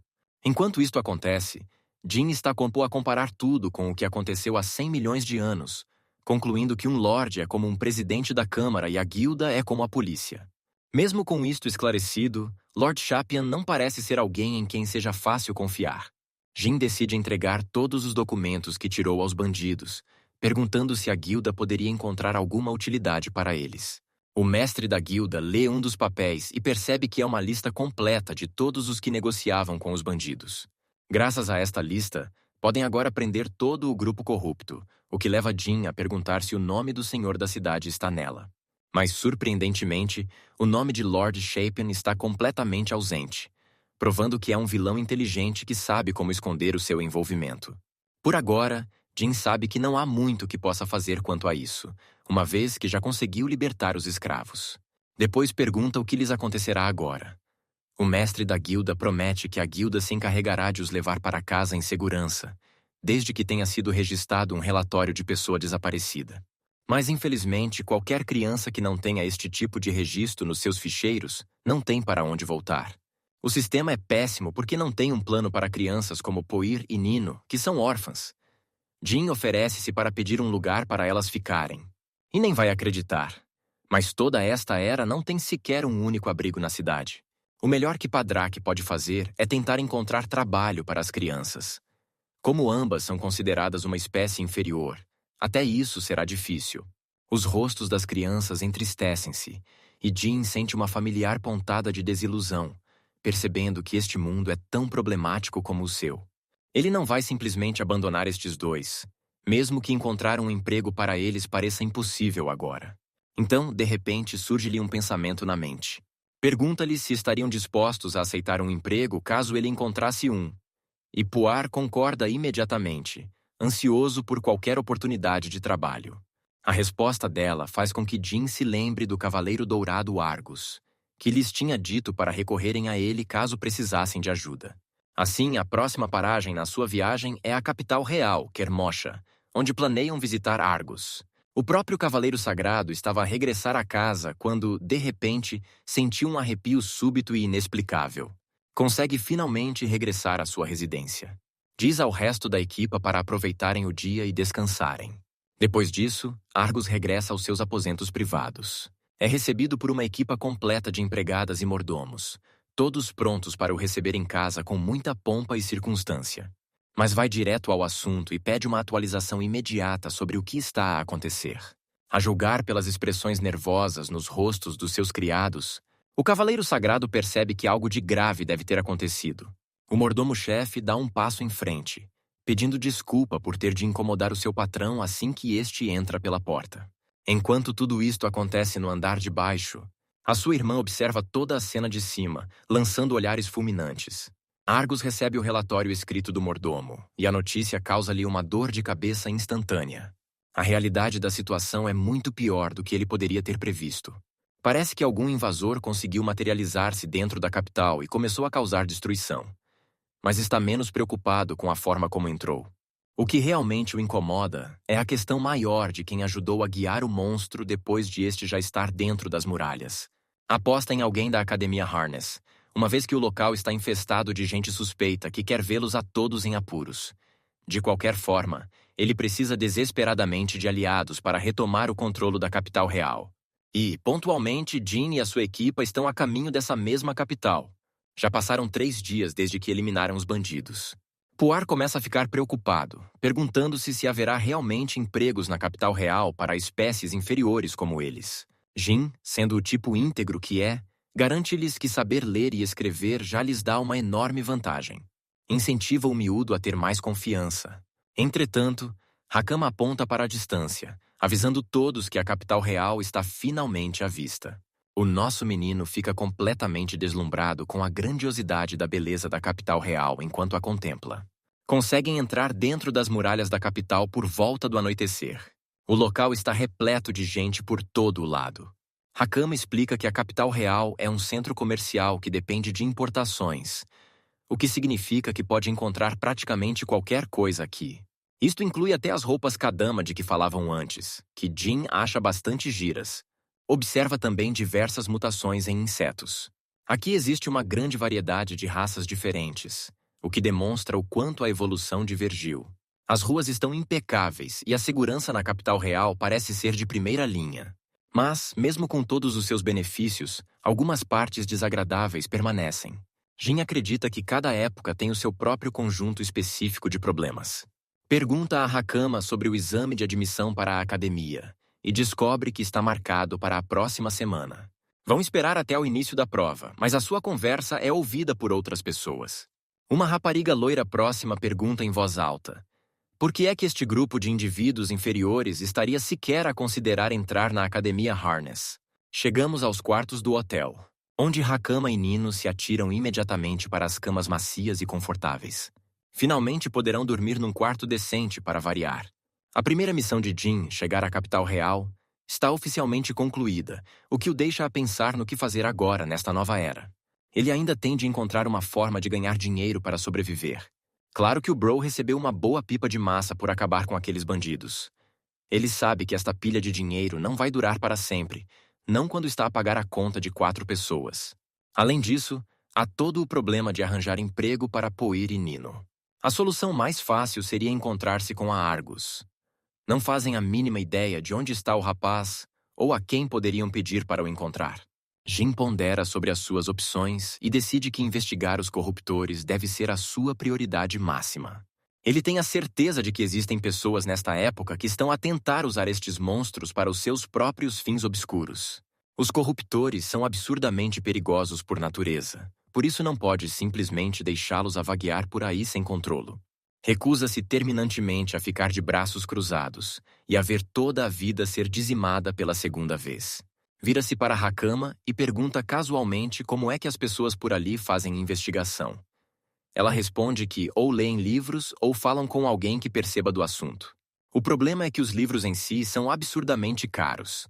A: Enquanto isto acontece, Jin está a comparar tudo com o que aconteceu há 100 milhões de anos, concluindo que um lorde é como um presidente da Câmara e a guilda é como a polícia. Mesmo com isto esclarecido, Lord Shapian não parece ser alguém em quem seja fácil confiar. Jin decide entregar todos os documentos que tirou aos bandidos, perguntando se a guilda poderia encontrar alguma utilidade para eles. O mestre da guilda lê um dos papéis e percebe que é uma lista completa de todos os que negociavam com os bandidos. Graças a esta lista, podem agora prender todo o grupo corrupto, o que leva Jin a perguntar se o nome do senhor da cidade está nela. Mas, surpreendentemente, o nome de Lord Shapian está completamente ausente, provando que é um vilão inteligente que sabe como esconder o seu envolvimento. Por agora, Jin sabe que não há muito que possa fazer quanto a isso, uma vez que já conseguiu libertar os escravos. Depois pergunta o que lhes acontecerá agora. O mestre da guilda promete que a guilda se encarregará de os levar para casa em segurança, desde que tenha sido registrado um relatório de pessoa desaparecida. Mas, infelizmente, qualquer criança que não tenha este tipo de registro nos seus ficheiros não tem para onde voltar. O sistema é péssimo porque não tem um plano para crianças como Poir e Nino, que são órfãs. Jin oferece-se para pedir um lugar para elas ficarem. E nem vai acreditar. Mas toda esta era não tem sequer um único abrigo na cidade. O melhor que Padrak pode fazer é tentar encontrar trabalho para as crianças. Como ambas são consideradas uma espécie inferior, até isso será difícil. Os rostos das crianças entristecem-se, e Jin sente uma familiar pontada de desilusão, percebendo que este mundo é tão problemático como o seu. Ele não vai simplesmente abandonar estes dois, mesmo que encontrar um emprego para eles pareça impossível agora. Então, de repente, surge-lhe um pensamento na mente. Pergunta-lhe se estariam dispostos a aceitar um emprego caso ele encontrasse um. E Poir concorda imediatamente, ansioso por qualquer oportunidade de trabalho. A resposta dela faz com que Jin se lembre do Cavaleiro Dourado Argus, que lhes tinha dito para recorrerem a ele caso precisassem de ajuda. Assim, a próxima paragem na sua viagem é a capital real, Kermosha, onde planeiam visitar Argus. O próprio Cavaleiro Sagrado estava a regressar à casa quando, de repente, sentiu um arrepio súbito e inexplicável. Consegue finalmente regressar à sua residência. Diz ao resto da equipa para aproveitarem o dia e descansarem. Depois disso, Argus regressa aos seus aposentos privados. É recebido por uma equipa completa de empregadas e mordomos, todos prontos para o receber em casa com muita pompa e circunstância. mas vai direto ao assunto e pede uma atualização imediata sobre o que está a acontecer. A julgar pelas expressões nervosas nos rostos dos seus criados, o Cavaleiro Sagrado percebe que algo de grave deve ter acontecido. O mordomo-chefe dá um passo em frente, pedindo desculpa por ter de incomodar o seu patrão assim que este entra pela porta. Enquanto tudo isto acontece no andar de baixo, a sua irmã observa toda a cena de cima, lançando olhares fulminantes. Argus recebe o relatório escrito do mordomo, e a notícia causa-lhe uma dor de cabeça instantânea. A realidade da situação é muito pior do que ele poderia ter previsto. Parece que algum invasor conseguiu materializar-se dentro da capital e começou a causar destruição. Mas está menos preocupado com a forma como entrou. O que realmente o incomoda é a questão maior de quem ajudou a guiar o monstro depois de este já estar dentro das muralhas. Aposta em alguém da Academia Harness, uma vez que o local está infestado de gente suspeita que quer vê-los a todos em apuros. De qualquer forma, ele precisa desesperadamente de aliados para retomar o controle da capital real. E, pontualmente, Jean e a sua equipa estão a caminho dessa mesma capital. Já passaram 3 dias desde que eliminaram os bandidos. Puar começa a ficar preocupado, perguntando-se se haverá realmente empregos na capital real para espécies inferiores como eles. Jean, sendo o tipo íntegro que é, garante-lhes que saber ler e escrever já lhes dá uma enorme vantagem. Incentiva o miúdo a ter mais confiança. Entretanto, Hakama aponta para a distância, avisando todos que a capital real está finalmente à vista. O nosso menino fica completamente deslumbrado com a grandiosidade da beleza da capital real enquanto a contempla. Conseguem entrar dentro das muralhas da capital por volta do anoitecer. O local está repleto de gente por todo o lado. Hakama explica que a capital real é um centro comercial que depende de importações, o que significa que pode encontrar praticamente qualquer coisa aqui. Isto inclui até as roupas Kadama de que falavam antes, que Jean acha bastante giras. Observa também diversas mutações em insetos. Aqui existe uma grande variedade de raças diferentes, o que demonstra o quanto a evolução divergiu. As ruas estão impecáveis e a segurança na capital real parece ser de primeira linha. Mas, mesmo com todos os seus benefícios, algumas partes desagradáveis permanecem. Jin acredita que cada época tem o seu próprio conjunto específico de problemas. Pergunta a Hakama sobre o exame de admissão para a academia e descobre que está marcado para a próxima semana. Vão esperar até o início da prova, mas a sua conversa é ouvida por outras pessoas. Uma rapariga loira próxima pergunta em voz alta: por que é que este grupo de indivíduos inferiores estaria sequer a considerar entrar na Academia Harness? Chegamos aos quartos do hotel, onde Hakama e Nino se atiram imediatamente para as camas macias e confortáveis. Finalmente poderão dormir num quarto decente para variar. A primeira missão de Jin, chegar à capital real, está oficialmente concluída, o que o deixa a pensar no que fazer agora nesta nova era. Ele ainda tem de encontrar uma forma de ganhar dinheiro para sobreviver. Claro que o Bro recebeu uma boa pipa de massa por acabar com aqueles bandidos. Ele sabe que esta pilha de dinheiro não vai durar para sempre, não quando está a pagar a conta de 4 pessoas. Além disso, há todo o problema de arranjar emprego para Poir e Nino. A solução mais fácil seria encontrar-se com a Argus. Não fazem a mínima ideia de onde está o rapaz ou a quem poderiam pedir para o encontrar. Jin pondera sobre as suas opções e decide que investigar os corruptores deve ser a sua prioridade máxima. Ele tem a certeza de que existem pessoas nesta época que estão a tentar usar estes monstros para os seus próprios fins obscuros. Os corruptores são absurdamente perigosos por natureza, por isso não pode simplesmente deixá-los a vaguear por aí sem controlo. Recusa-se terminantemente a ficar de braços cruzados e a ver toda a vida ser dizimada pela segunda vez. Vira-se para Hakama e pergunta casualmente como é que as pessoas por ali fazem investigação. Ela responde que ou leem livros ou falam com alguém que perceba do assunto. O problema é que os livros em si são absurdamente caros.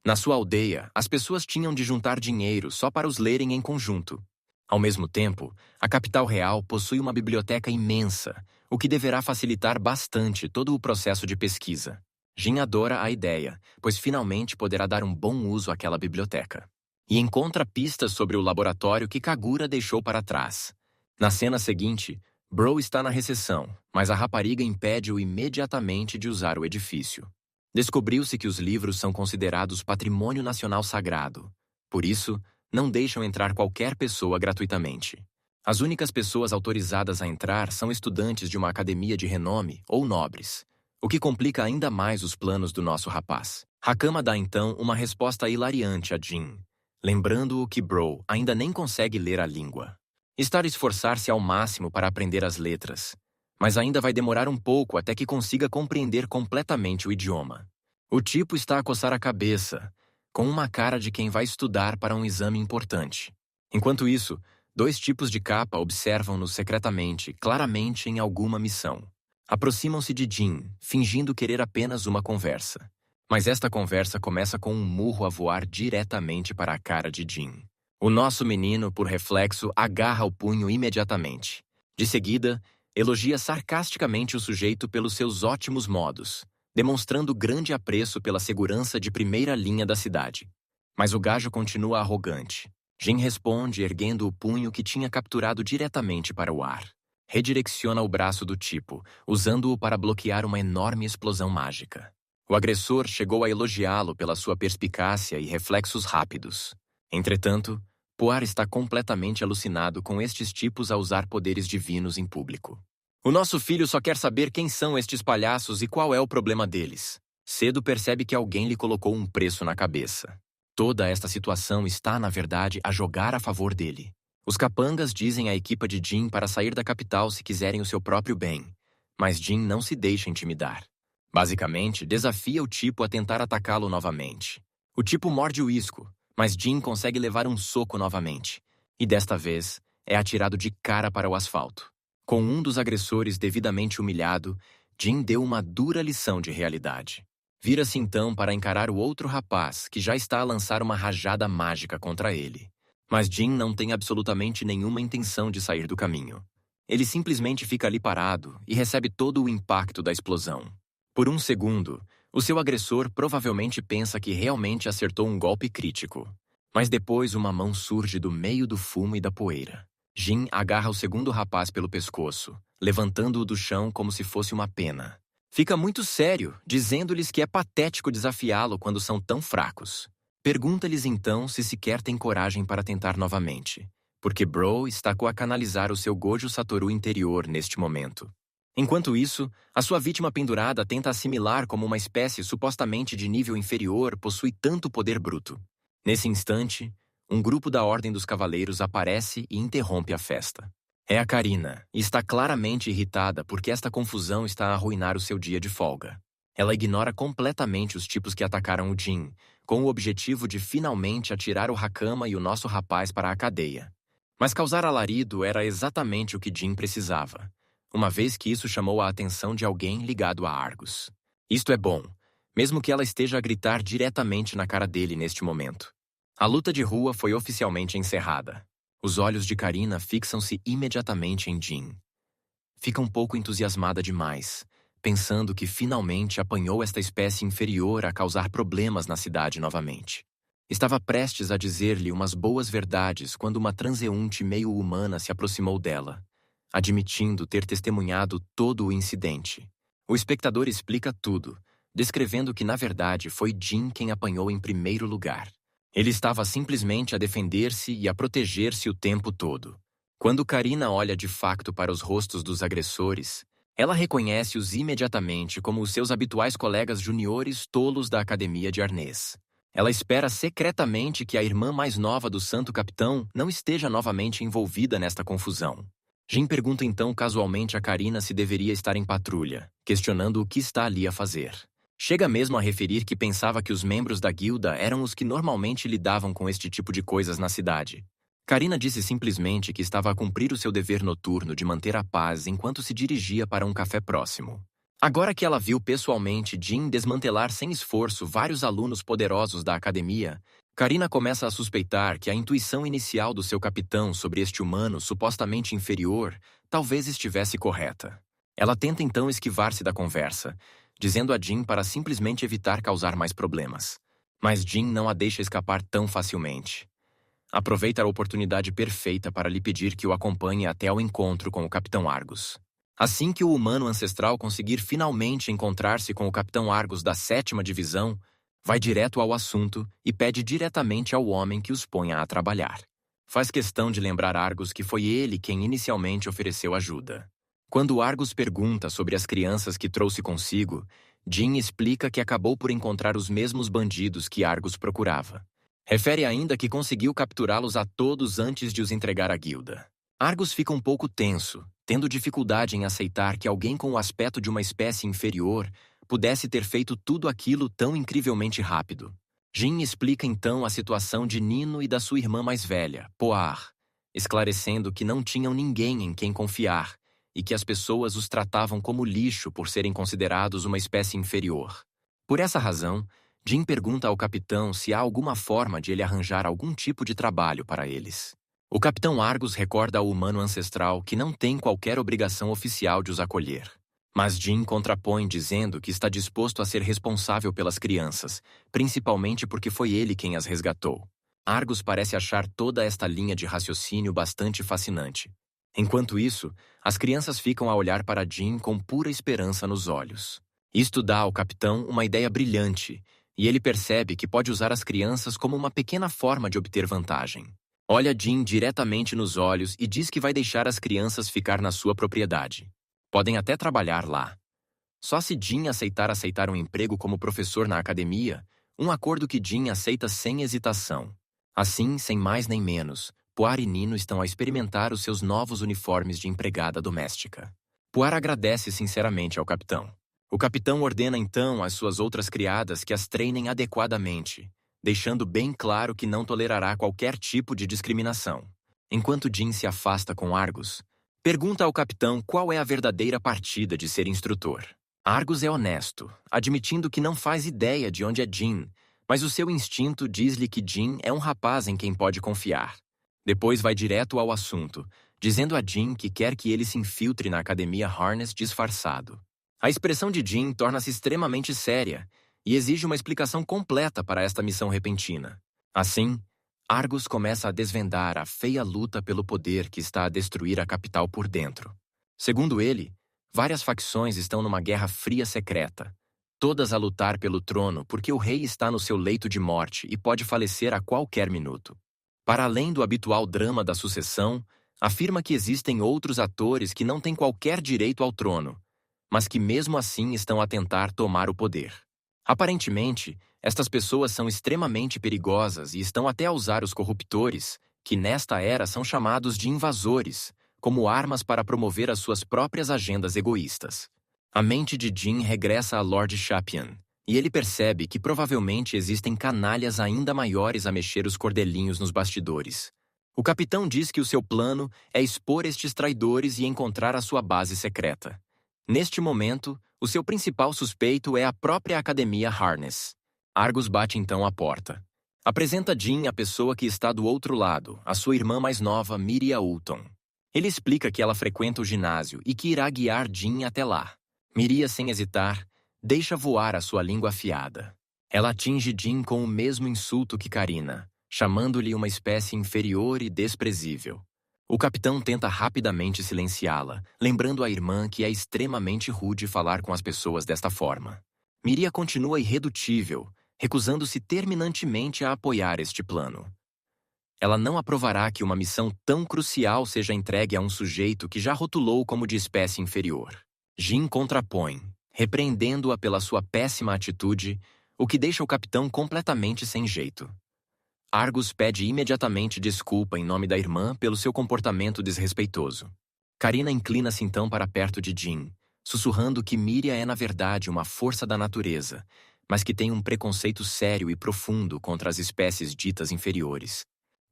A: Na sua aldeia, as pessoas tinham de juntar dinheiro só para os lerem em conjunto. Ao mesmo tempo, a capital real possui uma biblioteca imensa, o que deverá facilitar bastante todo o processo de pesquisa. Jin adora a ideia, pois finalmente poderá dar um bom uso àquela biblioteca. E encontra pistas sobre o laboratório que Kagura deixou para trás. Na cena seguinte, Bro está na recepção, mas a rapariga impede-o imediatamente de usar o edifício. Descobriu-se que os livros são considerados patrimônio nacional sagrado. Por isso, não deixam entrar qualquer pessoa gratuitamente. As únicas pessoas autorizadas a entrar são estudantes de uma academia de renome ou nobres, o que complica ainda mais os planos do nosso rapaz. Hakama dá então uma resposta hilariante a Jin, lembrando-o que Bro ainda nem consegue ler a língua. Está a esforçar-se ao máximo para aprender as letras, mas ainda vai demorar um pouco até que consiga compreender completamente o idioma. O tipo está a coçar a cabeça, com uma cara de quem vai estudar para um exame importante. Enquanto isso, 2 tipos de capa observam-nos secretamente, claramente em alguma missão. Aproximam-se de Jin, fingindo querer apenas uma conversa. Mas esta conversa começa com um murro a voar diretamente para a cara de Jin. O nosso menino, por reflexo, agarra o punho imediatamente. De seguida, elogia sarcasticamente o sujeito pelos seus ótimos modos, demonstrando grande apreço pela segurança de primeira linha da cidade. Mas o gajo continua arrogante. Jin responde erguendo o punho que tinha capturado diretamente para o ar. Redireciona o braço do tipo, usando-o para bloquear uma enorme explosão mágica. O agressor chegou a elogiá-lo pela sua perspicácia e reflexos rápidos. Entretanto, Puar está completamente alucinado com estes tipos a usar poderes divinos em público. O nosso filho só quer saber quem são estes palhaços e qual é o problema deles. Cedo percebe que alguém lhe colocou um preço na cabeça. Toda esta situação está, na verdade, a jogar a favor dele. Os capangas dizem à equipa de Jin para sair da capital se quiserem o seu próprio bem, mas Jin não se deixa intimidar. Basicamente, desafia o tipo a tentar atacá-lo novamente. O tipo morde o isco, mas Jin consegue levar um soco novamente, e desta vez é atirado de cara para o asfalto. Com um dos agressores devidamente humilhado, Jin deu uma dura lição de realidade. Vira-se então para encarar o outro rapaz, que já está a lançar uma rajada mágica contra ele. Mas Jin não tem absolutamente nenhuma intenção de sair do caminho. Ele simplesmente fica ali parado e recebe todo o impacto da explosão. Por um segundo, o seu agressor provavelmente pensa que realmente acertou um golpe crítico. Mas depois uma mão surge do meio do fumo e da poeira. Jin agarra o segundo rapaz pelo pescoço, levantando-o do chão como se fosse uma pena. Fica muito sério, dizendo-lhes que é patético desafiá-lo quando são tão fracos. Pergunta-lhes então se sequer tem coragem para tentar novamente, porque Bro está a canalizar o seu Gojo Satoru interior neste momento. Enquanto isso, a sua vítima pendurada tenta assimilar como uma espécie supostamente de nível inferior possui tanto poder bruto. Nesse instante, um grupo da Ordem dos Cavaleiros aparece e interrompe a festa. É a Karina, e está claramente irritada porque esta confusão está a arruinar o seu dia de folga. Ela ignora completamente os tipos que atacaram o Jin, com o objetivo de finalmente atirar o Hakama e o nosso rapaz para a cadeia. Mas causar alarido era exatamente o que Jin precisava, uma vez que isso chamou a atenção de alguém ligado a Argus. Isto é bom, mesmo que ela esteja a gritar diretamente na cara dele neste momento. A luta de rua foi oficialmente encerrada. Os olhos de Karina fixam-se imediatamente em Jin. Fica um pouco entusiasmada demais, pensando que finalmente apanhou esta espécie inferior a causar problemas na cidade novamente. Estava prestes a dizer-lhe umas boas verdades quando uma transeunte meio humana se aproximou dela, admitindo ter testemunhado todo o incidente. O espectador explica tudo, descrevendo que na verdade foi Jin quem apanhou em primeiro lugar. Ele estava simplesmente a defender-se e a proteger-se o tempo todo. Quando Karina olha de facto para os rostos dos agressores, ela reconhece-os imediatamente como os seus habituais colegas juniores tolos da academia de arnês. Ela espera secretamente que a irmã mais nova do santo capitão não esteja novamente envolvida nesta confusão. Jin pergunta então casualmente a Karina se deveria estar em patrulha, questionando o que está ali a fazer. Chega mesmo a referir que pensava que os membros da guilda eram os que normalmente lidavam com este tipo de coisas na cidade. Karina disse simplesmente que estava a cumprir o seu dever noturno de manter a paz enquanto se dirigia para um café próximo. Agora que ela viu pessoalmente Jin desmantelar sem esforço vários alunos poderosos da academia, Karina começa a suspeitar que a intuição inicial do seu capitão sobre este humano supostamente inferior talvez estivesse correta. Ela tenta então esquivar-se da conversa, dizendo a Jin para simplesmente evitar causar mais problemas. Mas Jin não a deixa escapar tão facilmente. Aproveita a oportunidade perfeita para lhe pedir que o acompanhe até ao encontro com o Capitão Argus. Assim que o humano ancestral conseguir finalmente encontrar-se com o Capitão Argus da 7ª Divisão, vai direto ao assunto e pede diretamente ao homem que os ponha a trabalhar. Faz questão de lembrar Argus que foi ele quem inicialmente ofereceu ajuda. Quando Argus pergunta sobre as crianças que trouxe consigo, Jin explica que acabou por encontrar os mesmos bandidos que Argus procurava. Refere ainda que conseguiu capturá-los a todos antes de os entregar à guilda. Argus fica um pouco tenso, tendo dificuldade em aceitar que alguém com o aspecto de uma espécie inferior pudesse ter feito tudo aquilo tão incrivelmente rápido. Jin explica então a situação de Nino e da sua irmã mais velha, Poar, esclarecendo que não tinham ninguém em quem confiar e que as pessoas os tratavam como lixo por serem considerados uma espécie inferior. Por essa razão, Jin pergunta ao capitão se há alguma forma de ele arranjar algum tipo de trabalho para eles. O capitão Argus recorda ao humano ancestral que não tem qualquer obrigação oficial de os acolher. Mas Jin contrapõe dizendo que está disposto a ser responsável pelas crianças, principalmente porque foi ele quem as resgatou. Argus parece achar toda esta linha de raciocínio bastante fascinante. Enquanto isso, as crianças ficam a olhar para Jin com pura esperança nos olhos. Isto dá ao capitão uma ideia brilhante, e ele percebe que pode usar as crianças como uma pequena forma de obter vantagem. Olha Jin diretamente nos olhos e diz que vai deixar as crianças ficar na sua propriedade. Podem até trabalhar lá. Só se Jin aceitar um emprego como professor na academia, um acordo que Jin aceita sem hesitação. Assim, sem mais nem menos, Poar e Nino estão a experimentar os seus novos uniformes de empregada doméstica. Poar agradece sinceramente ao capitão. O capitão ordena então às suas outras criadas que as treinem adequadamente, deixando bem claro que não tolerará qualquer tipo de discriminação. Enquanto Jin se afasta com Argus, pergunta ao capitão qual é a verdadeira partida de ser instrutor. Argus é honesto, admitindo que não faz ideia de onde é Jin, mas o seu instinto diz-lhe que Jin é um rapaz em quem pode confiar. Depois vai direto ao assunto, dizendo a Jin que quer que ele se infiltre na academia Harness disfarçado. A expressão de Jin torna-se extremamente séria e exige uma explicação completa para esta missão repentina. Assim, Argus começa a desvendar a feia luta pelo poder que está a destruir a capital por dentro. Segundo ele, várias facções estão numa guerra fria secreta, todas a lutar pelo trono porque o rei está no seu leito de morte e pode falecer a qualquer minuto. Para além do habitual drama da sucessão, afirma que existem outros atores que não têm qualquer direito ao trono, mas que mesmo assim estão a tentar tomar o poder. Aparentemente, estas pessoas são extremamente perigosas e estão até a usar os corruptores, que nesta era são chamados de invasores, como armas para promover as suas próprias agendas egoístas. A mente de Jin regressa a Lord Shapian, e ele percebe que provavelmente existem canalhas ainda maiores a mexer os cordelinhos nos bastidores. O capitão diz que o seu plano é expor estes traidores e encontrar a sua base secreta. Neste momento, o seu principal suspeito é a própria Academia Harness. Argus bate então à porta. Apresenta Jin a pessoa que está do outro lado, a sua irmã mais nova, Miria Ulton. Ele explica que ela frequenta o ginásio e que irá guiar Jin até lá. Miria, sem hesitar, deixa voar a sua língua afiada. Ela atinge Jin com o mesmo insulto que Karina, chamando-lhe uma espécie inferior e desprezível. O capitão tenta rapidamente silenciá-la, lembrando à irmã que é extremamente rude falar com as pessoas desta forma. Miria continua irredutível, recusando-se terminantemente a apoiar este plano. Ela não aprovará que uma missão tão crucial seja entregue a um sujeito que já rotulou como de espécie inferior. Jin contrapõe, repreendendo-a pela sua péssima atitude, o que deixa o capitão completamente sem jeito. Argus pede imediatamente desculpa em nome da irmã pelo seu comportamento desrespeitoso. Karina inclina-se então para perto de Jin, sussurrando que Miria é na verdade uma força da natureza, mas que tem um preconceito sério e profundo contra as espécies ditas inferiores.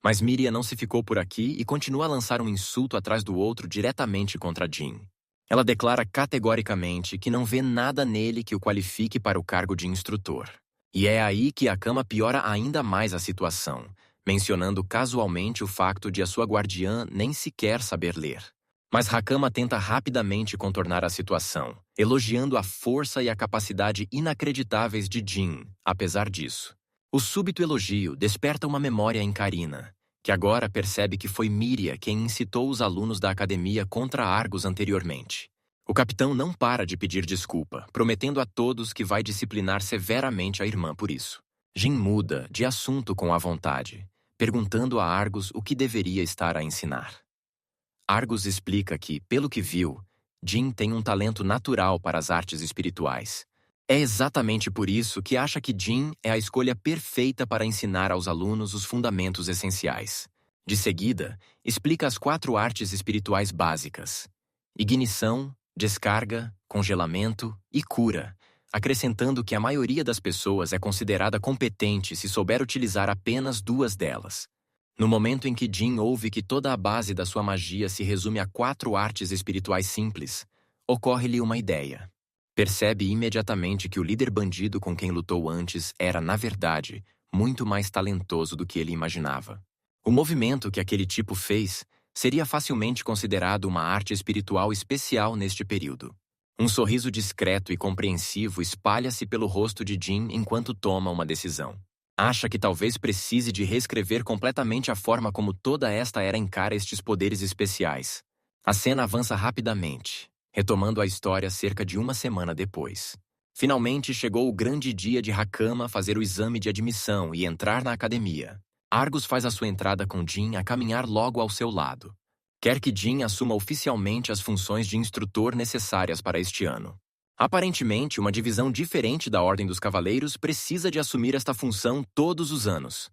A: Mas Miria não se ficou por aqui e continua a lançar um insulto atrás do outro diretamente contra Jin. Ela declara categoricamente que não vê nada nele que o qualifique para o cargo de instrutor. E é aí que Hakama piora ainda mais a situação, mencionando casualmente o facto de a sua guardiã nem sequer saber ler. Mas Hakama tenta rapidamente contornar a situação, elogiando a força e a capacidade inacreditáveis de Jin, apesar disso. O súbito elogio desperta uma memória em Karina, que agora percebe que foi Miria quem incitou os alunos da academia contra Argus anteriormente. O capitão não para de pedir desculpa, prometendo a todos que vai disciplinar severamente a irmã por isso. Jin muda de assunto com a vontade, perguntando a Argus o que deveria estar a ensinar. Argus explica que, pelo que viu, Jin tem um talento natural para as artes espirituais. É exatamente por isso que acha que Jin é a escolha perfeita para ensinar aos alunos os fundamentos essenciais. De seguida, explica as 4 artes espirituais básicas: ignição, descarga, congelamento e cura, acrescentando que a maioria das pessoas é considerada competente se souber utilizar apenas 2 delas. No momento em que Jin ouve que toda a base da sua magia se resume a 4 artes espirituais simples, ocorre-lhe uma ideia. Percebe imediatamente que o líder bandido com quem lutou antes era, na verdade, muito mais talentoso do que ele imaginava. O movimento que aquele tipo fez seria facilmente considerado uma arte espiritual especial neste período. Um sorriso discreto e compreensivo espalha-se pelo rosto de Jin enquanto toma uma decisão. Acha que talvez precise de reescrever completamente a forma como toda esta era encara estes poderes especiais. A cena avança rapidamente, retomando a história cerca de 1 semana depois. Finalmente chegou o grande dia de Hakama fazer o exame de admissão e entrar na academia. Argus faz a sua entrada com Jin a caminhar logo ao seu lado. Quer que Jin assuma oficialmente as funções de instrutor necessárias para este ano. Aparentemente, uma divisão diferente da Ordem dos Cavaleiros precisa de assumir esta função todos os anos.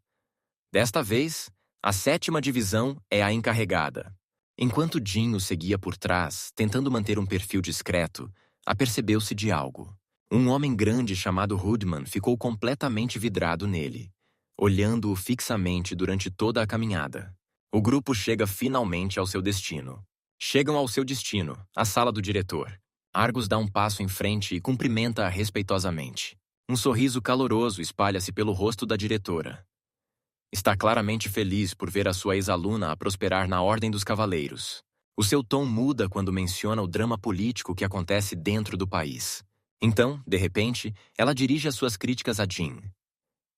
A: Desta vez, a 7ª divisão é a encarregada. Enquanto Jin o seguia por trás, tentando manter um perfil discreto, apercebeu-se de algo. Um homem grande chamado Hoodman ficou completamente vidrado nele, olhando-o fixamente durante toda a caminhada. O grupo chega finalmente ao seu destino. Chegam ao seu destino, a sala do diretor. Argus dá um passo em frente e cumprimenta-a respeitosamente. Um sorriso caloroso espalha-se pelo rosto da diretora. Está claramente feliz por ver a sua ex-aluna a prosperar na Ordem dos Cavaleiros. O seu tom muda quando menciona o drama político que acontece dentro do país. Então, de repente, ela dirige as suas críticas a Jin.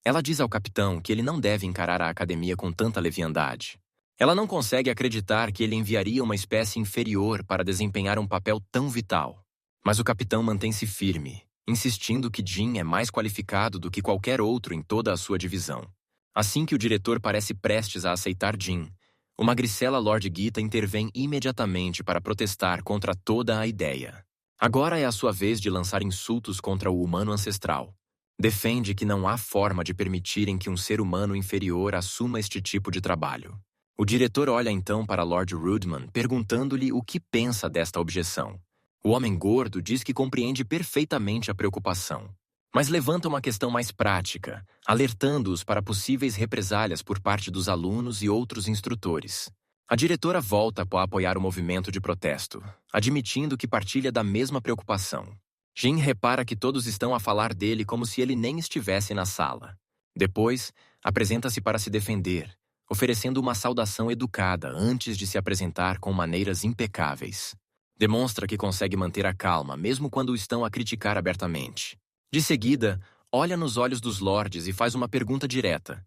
A: Ela diz ao capitão que ele não deve encarar a academia com tanta leviandade. Ela não consegue acreditar que ele enviaria uma espécie inferior para desempenhar um papel tão vital. Mas o capitão mantém-se firme, insistindo que Jin é mais qualificado do que qualquer outro em toda a sua divisão. Assim que o diretor parece prestes a aceitar Jin, o magricela Lord Gita intervém imediatamente para protestar contra toda a ideia. Agora é a sua vez de lançar insultos contra o humano ancestral. Defende que não há forma de permitirem que um ser humano inferior assuma este tipo de trabalho. O diretor olha então para Lord Rudman, perguntando-lhe o que pensa desta objeção. O homem gordo diz que compreende perfeitamente a preocupação, mas levanta uma questão mais prática, alertando-os para possíveis represálias por parte dos alunos e outros instrutores. A diretora volta a apoiar o movimento de protesto, admitindo que partilha da mesma preocupação. Jin repara que todos estão a falar dele como se ele nem estivesse na sala. Depois, apresenta-se para se defender, oferecendo uma saudação educada antes de se apresentar com maneiras impecáveis. Demonstra que consegue manter a calma, mesmo quando o estão a criticar abertamente. De seguida, olha nos olhos dos lordes e faz uma pergunta direta.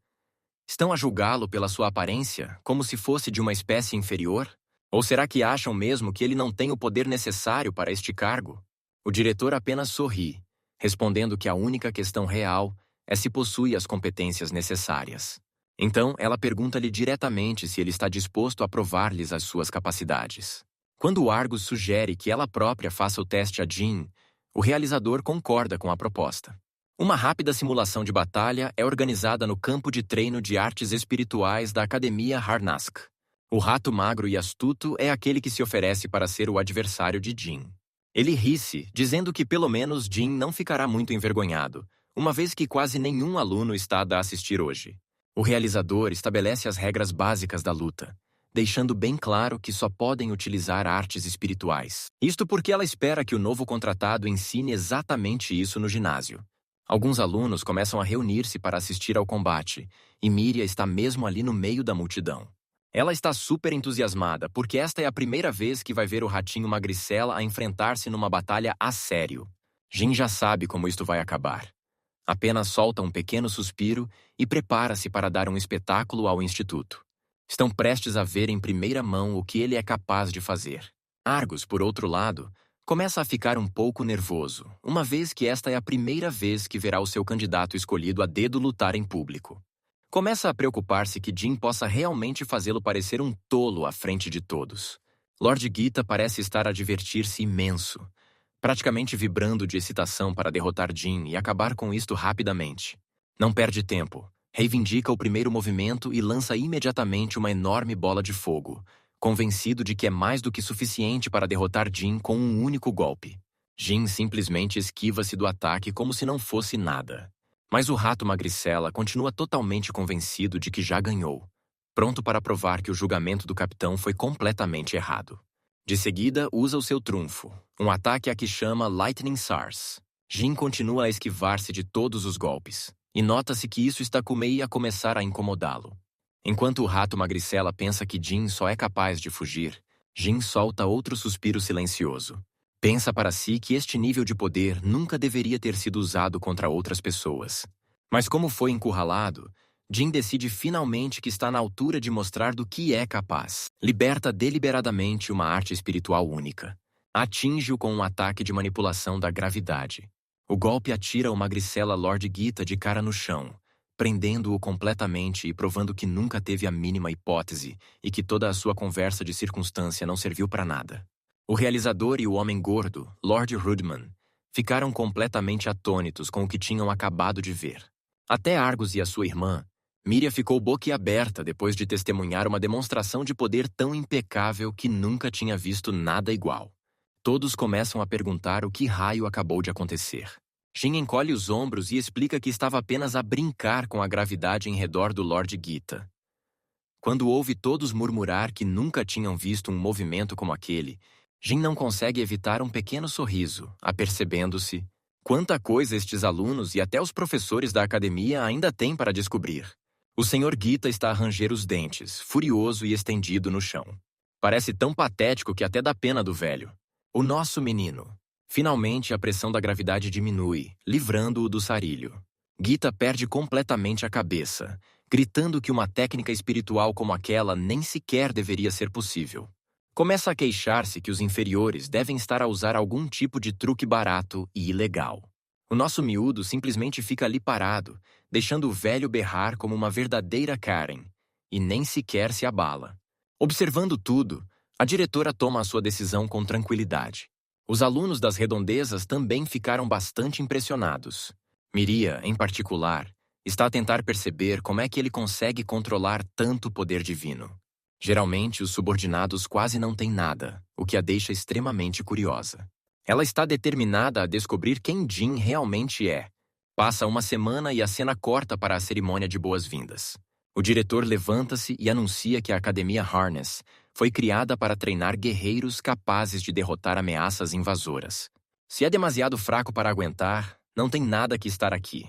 A: Estão a julgá-lo pela sua aparência, como se fosse de uma espécie inferior? Ou será que acham mesmo que ele não tem o poder necessário para este cargo? O diretor apenas sorri, respondendo que a única questão real é se possui as competências necessárias. Então, ela pergunta-lhe diretamente se ele está disposto a provar-lhes as suas capacidades. Quando Argus sugere que ela própria faça o teste a Jin, o realizador concorda com a proposta. Uma rápida simulação de batalha é organizada no campo de treino de artes espirituais da Academia Harnask. O rato magro e astuto é aquele que se oferece para ser o adversário de Jin. Ele ri-se, dizendo que pelo menos Jin não ficará muito envergonhado, uma vez que quase nenhum aluno está a assistir hoje. O realizador estabelece as regras básicas da luta, deixando bem claro que só podem utilizar artes espirituais. Isto porque ela espera que o novo contratado ensine exatamente isso no ginásio. Alguns alunos começam a reunir-se para assistir ao combate, e Miria está mesmo ali no meio da multidão. Ela está super entusiasmada, porque esta é a primeira vez que vai ver o ratinho magricela a enfrentar-se numa batalha a sério. Jin já sabe como isto vai acabar. Apenas solta um pequeno suspiro e prepara-se para dar um espetáculo ao instituto. Estão prestes a ver em primeira mão o que ele é capaz de fazer. Argus, por outro lado, começa a ficar um pouco nervoso, uma vez que esta é a primeira vez que verá o seu candidato escolhido a dedo lutar em público. Começa a preocupar-se que Jin possa realmente fazê-lo parecer um tolo à frente de todos. Lord Gita parece estar a divertir-se imenso, praticamente vibrando de excitação para derrotar Jin e acabar com isto rapidamente. Não perde tempo. Reivindica o primeiro movimento e lança imediatamente uma enorme bola de fogo, convencido de que é mais do que suficiente para derrotar Jin com um único golpe. Jin simplesmente esquiva-se do ataque como se não fosse nada. Mas o rato magricela continua totalmente convencido de que já ganhou, pronto para provar que o julgamento do capitão foi completamente errado. De seguida, usa o seu trunfo, um ataque a que chama Lightning Sars. Jin continua a esquivar-se de todos os golpes, e nota-se que isso está a começar a incomodá-lo. Enquanto o rato magricela pensa que Jin só é capaz de fugir, Jin solta outro suspiro silencioso. Pensa para si que este nível de poder nunca deveria ter sido usado contra outras pessoas. Mas como foi encurralado, Jin decide finalmente que está na altura de mostrar do que é capaz. Liberta deliberadamente uma arte espiritual única. Atinge-o com um ataque de manipulação da gravidade. O golpe atira o magricela Lord Gita de cara no chão, prendendo-o completamente e provando que nunca teve a mínima hipótese e que toda a sua conversa de circunstância não serviu para nada. O realizador e o homem gordo, Lord Rudman, ficaram completamente atônitos com o que tinham acabado de ver. Até Argus e a sua irmã, Miria, ficou boquiaberta depois de testemunhar uma demonstração de poder tão impecável que nunca tinha visto nada igual. Todos começam a perguntar o que raio acabou de acontecer. Jin encolhe os ombros e explica que estava apenas a brincar com a gravidade em redor do Lord Gita. Quando ouve todos murmurar que nunca tinham visto um movimento como aquele, Jin não consegue evitar um pequeno sorriso, apercebendo-se quanta coisa estes alunos e até os professores da academia ainda têm para descobrir. O Sr. Gita está a ranger os dentes, furioso e estendido no chão. Parece tão patético que até dá pena do velho. O nosso menino. Finalmente, a pressão da gravidade diminui, livrando-o do sarilho. Gita perde completamente a cabeça, gritando que uma técnica espiritual como aquela nem sequer deveria ser possível. Começa a queixar-se que os inferiores devem estar a usar algum tipo de truque barato e ilegal. O nosso miúdo simplesmente fica ali parado, deixando o velho berrar como uma verdadeira Karen, e nem sequer se abala. Observando tudo, a diretora toma a sua decisão com tranquilidade. Os alunos das redondezas também ficaram bastante impressionados. Miria, em particular, está a tentar perceber como é que ele consegue controlar tanto poder divino. Geralmente, os subordinados quase não têm nada, o que a deixa extremamente curiosa. Ela está determinada a descobrir quem Jin realmente é. Passa uma semana e a cena corta para a cerimônia de boas-vindas. O diretor levanta-se e anuncia que a Academia Harness foi criada para treinar guerreiros capazes de derrotar ameaças invasoras. Se é demasiado fraco para aguentar, não tem nada que estar aqui.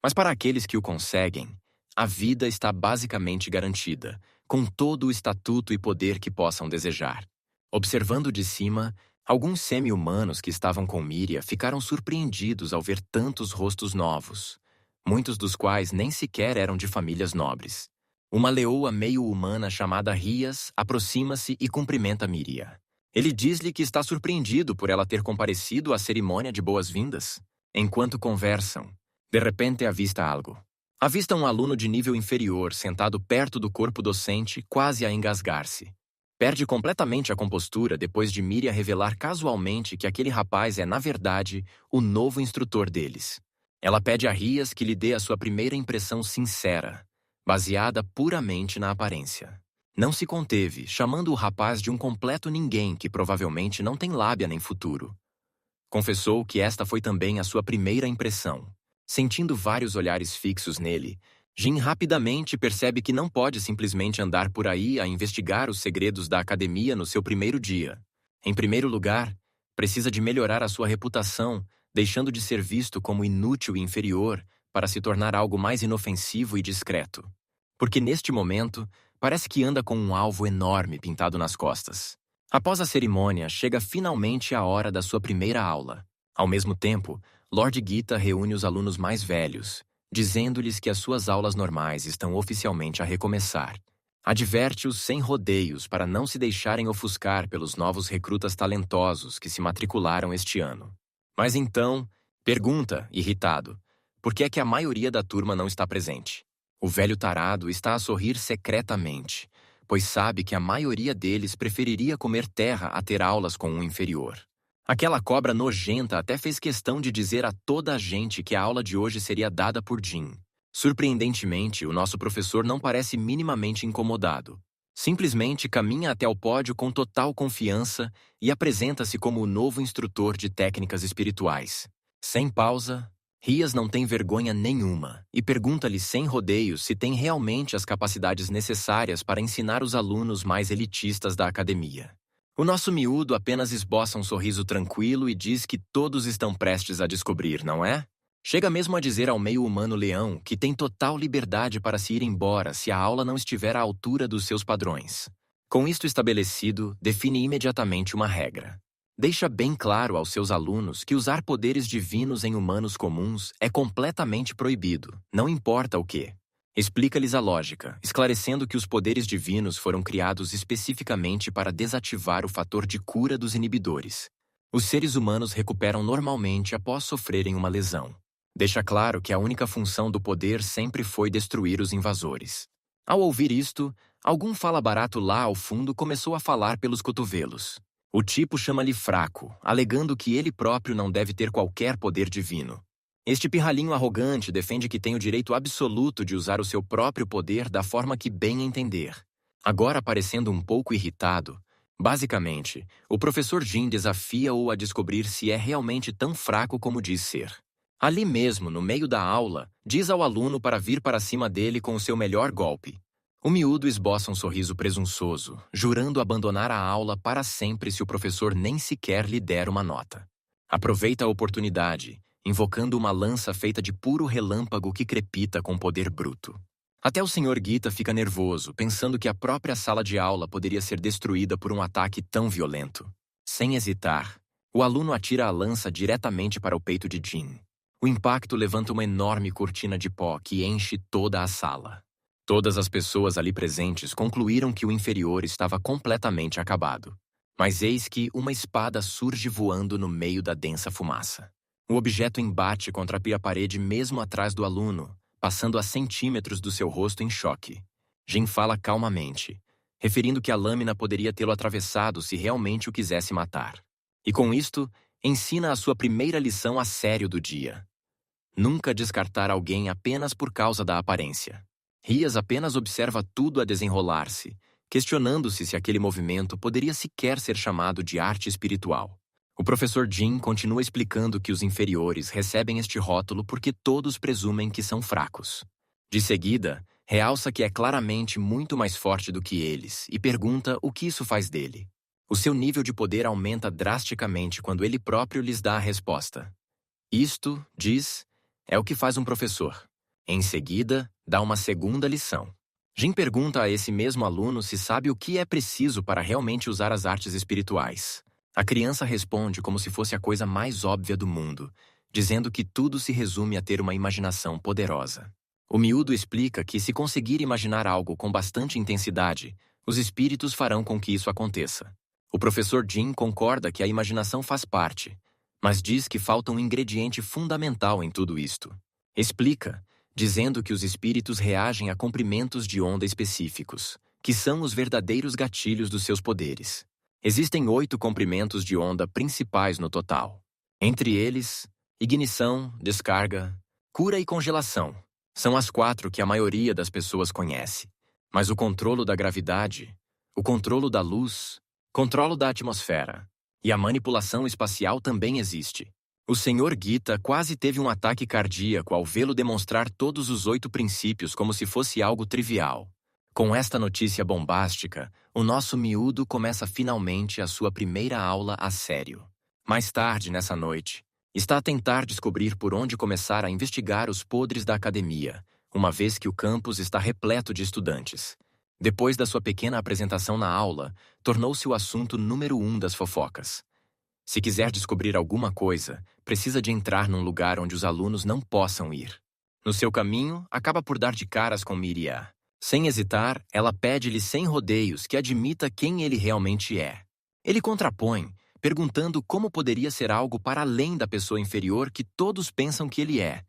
A: Mas para aqueles que o conseguem, a vida está basicamente garantida, com todo o estatuto e poder que possam desejar. Observando de cima, alguns semi-humanos que estavam com Miria ficaram surpreendidos ao ver tantos rostos novos, muitos dos quais nem sequer eram de famílias nobres. Uma leoa meio-humana chamada Rias aproxima-se e cumprimenta Miria. Ele diz-lhe que está surpreendido por ela ter comparecido à cerimônia de boas-vindas. Enquanto conversam, de repente avista algo. Avista um aluno de nível inferior sentado perto do corpo docente, quase a engasgar-se. Perde completamente a compostura depois de Miria revelar casualmente que aquele rapaz é, na verdade, o novo instrutor deles. Ela pede a Rias que lhe dê a sua primeira impressão sincera, baseada puramente na aparência. Não se conteve, chamando o rapaz de um completo ninguém que provavelmente não tem lábia nem futuro. Confessou que esta foi também a sua primeira impressão. Sentindo vários olhares fixos nele, Jin rapidamente percebe que não pode simplesmente andar por aí a investigar os segredos da academia no seu primeiro dia. Em primeiro lugar, precisa de melhorar a sua reputação, deixando de ser visto como inútil e inferior para se tornar algo mais inofensivo e discreto. Porque neste momento, parece que anda com um alvo enorme pintado nas costas. Após a cerimônia, chega finalmente a hora da sua primeira aula. Ao mesmo tempo, Lord Gita reúne os alunos mais velhos, dizendo-lhes que as suas aulas normais estão oficialmente a recomeçar. Adverte-os sem rodeios para não se deixarem ofuscar pelos novos recrutas talentosos que se matricularam este ano. Mas então, pergunta, irritado, por que é que a maioria da turma não está presente? O velho tarado está a sorrir secretamente, pois sabe que a maioria deles preferiria comer terra a ter aulas com um inferior. Aquela cobra nojenta até fez questão de dizer a toda a gente que a aula de hoje seria dada por Jim. Surpreendentemente, o nosso professor não parece minimamente incomodado. Simplesmente caminha até o pódio com total confiança e apresenta-se como o novo instrutor de técnicas espirituais. Sem pausa, Rias não tem vergonha nenhuma e pergunta-lhe sem rodeios se tem realmente as capacidades necessárias para ensinar os alunos mais elitistas da academia. O nosso miúdo apenas esboça um sorriso tranquilo e diz que todos estão prestes a descobrir, não é? Chega mesmo a dizer ao meio-humano leão que tem total liberdade para se ir embora se a aula não estiver à altura dos seus padrões. Com isto estabelecido, define imediatamente uma regra. Deixa bem claro aos seus alunos que usar poderes divinos em humanos comuns é completamente proibido, não importa o que. Explica-lhes a lógica, esclarecendo que os poderes divinos foram criados especificamente para desativar o fator de cura dos inibidores. Os seres humanos recuperam normalmente após sofrerem uma lesão. Deixa claro que a única função do poder sempre foi destruir os invasores. Ao ouvir isto, algum fala-barato lá ao fundo começou a falar pelos cotovelos. O tipo chama-lhe fraco, alegando que ele próprio não deve ter qualquer poder divino. Este pirralhinho arrogante defende que tem o direito absoluto de usar o seu próprio poder da forma que bem entender. Agora parecendo um pouco irritado, basicamente, o professor Jim desafia-o a descobrir se é realmente tão fraco como diz ser. Ali mesmo, no meio da aula, diz ao aluno para vir para cima dele com o seu melhor golpe. O miúdo esboça um sorriso presunçoso, jurando abandonar a aula para sempre se o professor nem sequer lhe der uma nota. Aproveita a oportunidade, invocando uma lança feita de puro relâmpago que crepita com poder bruto. Até o Sr. Gita fica nervoso, pensando que a própria sala de aula poderia ser destruída por um ataque tão violento. Sem hesitar, o aluno atira a lança diretamente para o peito de Jim. O impacto levanta uma enorme cortina de pó que enche toda a sala. Todas as pessoas ali presentes concluíram que o inferior estava completamente acabado. Mas eis que uma espada surge voando no meio da densa fumaça. O objeto embate contra a parede mesmo atrás do aluno, passando a centímetros do seu rosto em choque. Jim fala calmamente, referindo que a lâmina poderia tê-lo atravessado se realmente o quisesse matar. E com isto, ensina a sua primeira lição a sério do dia. Nunca descartar alguém apenas por causa da aparência. Rias apenas observa tudo a desenrolar-se, questionando-se se aquele movimento poderia sequer ser chamado de arte espiritual. O professor Jim continua explicando que os inferiores recebem este rótulo porque todos presumem que são fracos. De seguida, realça que é claramente muito mais forte do que eles e pergunta o que isso faz dele. O seu nível de poder aumenta drasticamente quando ele próprio lhes dá a resposta. Isto, diz, é o que faz um professor. Em seguida, dá uma segunda lição. Jim pergunta a esse mesmo aluno se sabe o que é preciso para realmente usar as artes espirituais. A criança responde como se fosse a coisa mais óbvia do mundo, dizendo que tudo se resume a ter uma imaginação poderosa. O miúdo explica que se conseguir imaginar algo com bastante intensidade, os espíritos farão com que isso aconteça. O professor Jim concorda que a imaginação faz parte, mas diz que falta um ingrediente fundamental em tudo isto. Explica, dizendo que os espíritos reagem a comprimentos de onda específicos, que são os verdadeiros gatilhos dos seus poderes. Existem 8 comprimentos de onda principais no total. Entre eles, ignição, descarga, cura e congelação. São as 4 que a maioria das pessoas conhece. Mas o controlo da gravidade, o controlo da luz, controlo da atmosfera e a manipulação espacial também existe. O Sr. Gita quase teve um ataque cardíaco ao vê-lo demonstrar todos os 8 princípios como se fosse algo trivial. Com esta notícia bombástica, o nosso miúdo começa finalmente a sua primeira aula a sério. Mais tarde, nessa noite, está a tentar descobrir por onde começar a investigar os podres da academia, uma vez que o campus está repleto de estudantes. Depois da sua pequena apresentação na aula, tornou-se o assunto número 1 das fofocas. Se quiser descobrir alguma coisa, precisa de entrar num lugar onde os alunos não possam ir. No seu caminho, acaba por dar de caras com Miriam. Sem hesitar, ela pede-lhe sem rodeios que admita quem ele realmente é. Ele contrapõe, perguntando como poderia ser algo para além da pessoa inferior que todos pensam que ele é,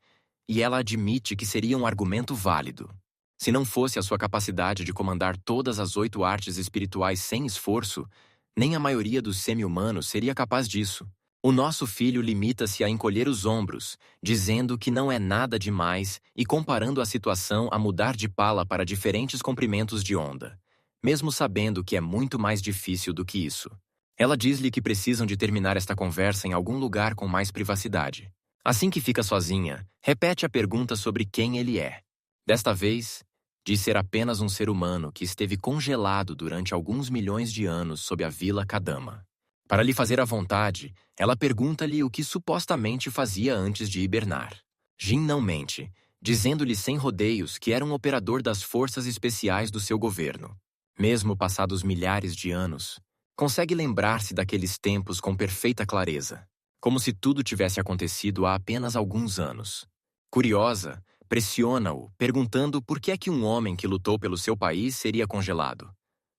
A: e ela admite que seria um argumento válido. Se não fosse a sua capacidade de comandar todas as 8 artes espirituais sem esforço, nem a maioria dos semi-humanos seria capaz disso. O nosso filho limita-se a encolher os ombros, dizendo que não é nada demais e comparando a situação a mudar de pala para diferentes comprimentos de onda, mesmo sabendo que é muito mais difícil do que isso. Ela diz-lhe que precisam de terminar esta conversa em algum lugar com mais privacidade. Assim que fica sozinha, repete a pergunta sobre quem ele é. Desta vez, diz ser apenas um ser humano que esteve congelado durante alguns milhões de anos sob a Vila Kadama. Para lhe fazer à vontade, ela pergunta-lhe o que supostamente fazia antes de hibernar. Jin não mente, dizendo-lhe sem rodeios que era um operador das forças especiais do seu governo. Mesmo passados milhares de anos, consegue lembrar-se daqueles tempos com perfeita clareza, como se tudo tivesse acontecido há apenas alguns anos. Curiosa, pressiona-o, perguntando por que é que um homem que lutou pelo seu país seria congelado.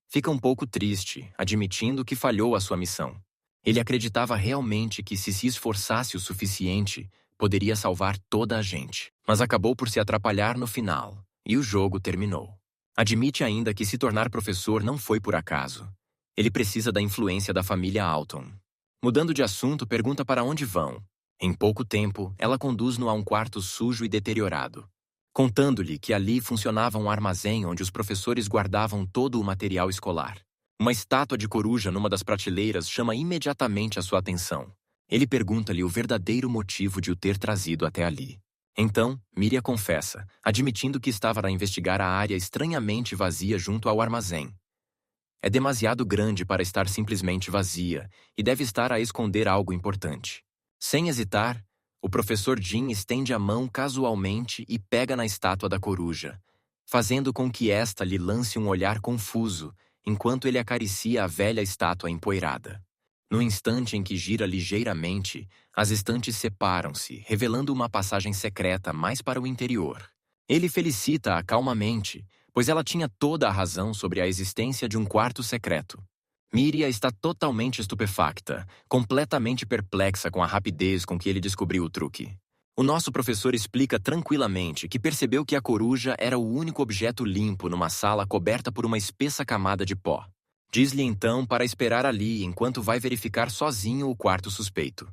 A: Fica um pouco triste, admitindo que falhou a sua missão. Ele acreditava realmente que, se esforçasse o suficiente, poderia salvar toda a gente. Mas acabou por se atrapalhar no final, e o jogo terminou. Admite ainda que se tornar professor não foi por acaso. Ele precisa da influência da família Alton. Mudando de assunto, pergunta para onde vão. Em pouco tempo, ela conduz-no a um quarto sujo e deteriorado, contando-lhe que ali funcionava um armazém onde os professores guardavam todo o material escolar. Uma estátua de coruja numa das prateleiras chama imediatamente a sua atenção. Ele pergunta-lhe o verdadeiro motivo de o ter trazido até ali. Então, Miria confessa, admitindo que estava a investigar a área estranhamente vazia junto ao armazém. É demasiado grande para estar simplesmente vazia e deve estar a esconder algo importante. Sem hesitar, o professor Jin estende a mão casualmente e pega na estátua da coruja, fazendo com que esta lhe lance um olhar confuso, enquanto ele acaricia a velha estátua empoeirada. No instante em que gira ligeiramente, as estantes separam-se, revelando uma passagem secreta mais para o interior. Ele felicita-a calmamente, pois ela tinha toda a razão sobre a existência de um quarto secreto. Miria está totalmente estupefacta, completamente perplexa com a rapidez com que ele descobriu o truque. O nosso professor explica tranquilamente que percebeu que a coruja era o único objeto limpo numa sala coberta por uma espessa camada de pó. Diz-lhe então para esperar ali enquanto vai verificar sozinho o quarto suspeito.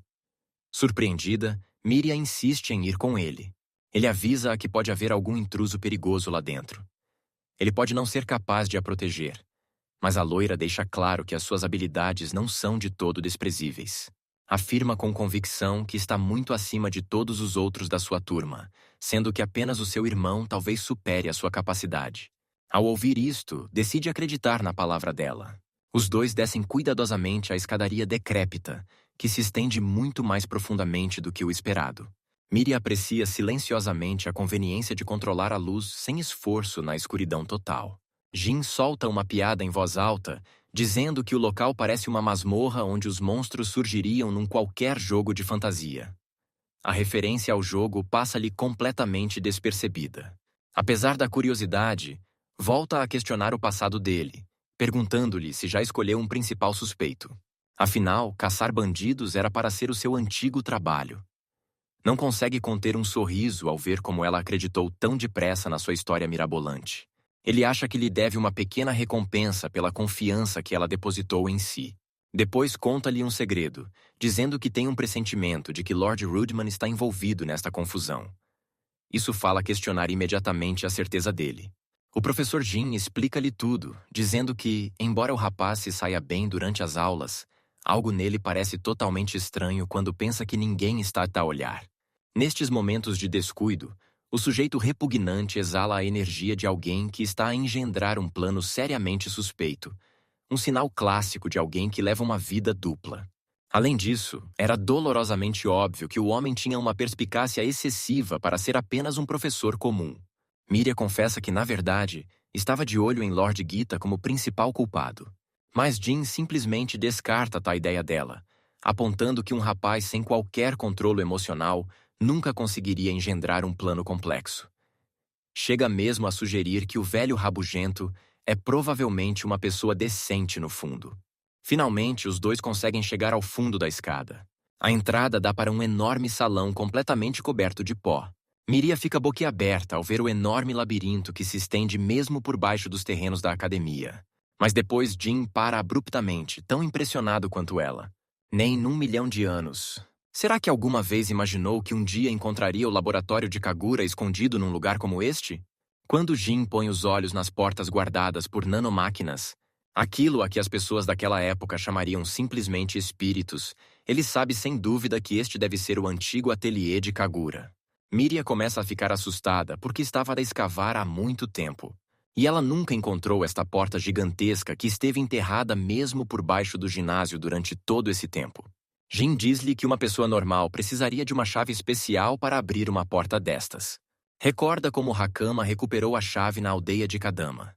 A: Surpreendida, Miria insiste em ir com ele. Ele avisa-a que pode haver algum intruso perigoso lá dentro. Ele pode não ser capaz de a proteger, mas a loira deixa claro que as suas habilidades não são de todo desprezíveis. Afirma com convicção que está muito acima de todos os outros da sua turma, sendo que apenas o seu irmão talvez supere a sua capacidade. Ao ouvir isto, decide acreditar na palavra dela. Os dois descem cuidadosamente a escadaria decrépita, que se estende muito mais profundamente do que o esperado. Miria aprecia silenciosamente a conveniência de controlar a luz sem esforço na escuridão total. Jin solta uma piada em voz alta, dizendo que o local parece uma masmorra onde os monstros surgiriam num qualquer jogo de fantasia. A referência ao jogo passa-lhe completamente despercebida. Apesar da curiosidade, volta a questionar o passado dele, perguntando-lhe se já escolheu um principal suspeito. Afinal, caçar bandidos era para ser o seu antigo trabalho. Não consegue conter um sorriso ao ver como ela acreditou tão depressa na sua história mirabolante. Ele acha que lhe deve uma pequena recompensa pela confiança que ela depositou em si. Depois conta-lhe um segredo, dizendo que tem um pressentimento de que Lord Rudman está envolvido nesta confusão. Isso fala questionar imediatamente a certeza dele. O professor Jin explica-lhe tudo, dizendo que, embora o rapaz se saia bem durante as aulas, algo nele parece totalmente estranho quando pensa que ninguém está a olhar. Nestes momentos de descuido, o sujeito repugnante exala a energia de alguém que está a engendrar um plano seriamente suspeito, um sinal clássico de alguém que leva uma vida dupla. Além disso, era dolorosamente óbvio que o homem tinha uma perspicácia excessiva para ser apenas um professor comum. Miria confessa que, na verdade, estava de olho em Lord Gita como principal culpado. Mas Jin simplesmente descarta tal ideia dela, apontando que um rapaz sem qualquer controle emocional nunca conseguiria engendrar um plano complexo. Chega mesmo a sugerir que o velho rabugento é provavelmente uma pessoa decente no fundo. Finalmente, os dois conseguem chegar ao fundo da escada. A entrada dá para um enorme salão completamente coberto de pó. Miria fica boquiaberta ao ver o enorme labirinto que se estende mesmo por baixo dos terrenos da academia. Mas depois Jin para abruptamente, tão impressionado quanto ela. Nem num milhão de anos. Será que alguma vez imaginou que um dia encontraria o laboratório de Kagura escondido num lugar como este? Quando Jin põe os olhos nas portas guardadas por nanomáquinas, aquilo a que as pessoas daquela época chamariam simplesmente espíritos, ele sabe sem dúvida que este deve ser o antigo ateliê de Kagura. Miria começa a ficar assustada porque estava a escavar há muito tempo. E ela nunca encontrou esta porta gigantesca que esteve enterrada mesmo por baixo do ginásio durante todo esse tempo. Jin diz-lhe que uma pessoa normal precisaria de uma chave especial para abrir uma porta destas. Recorda como Hakama recuperou a chave na aldeia de Kadama.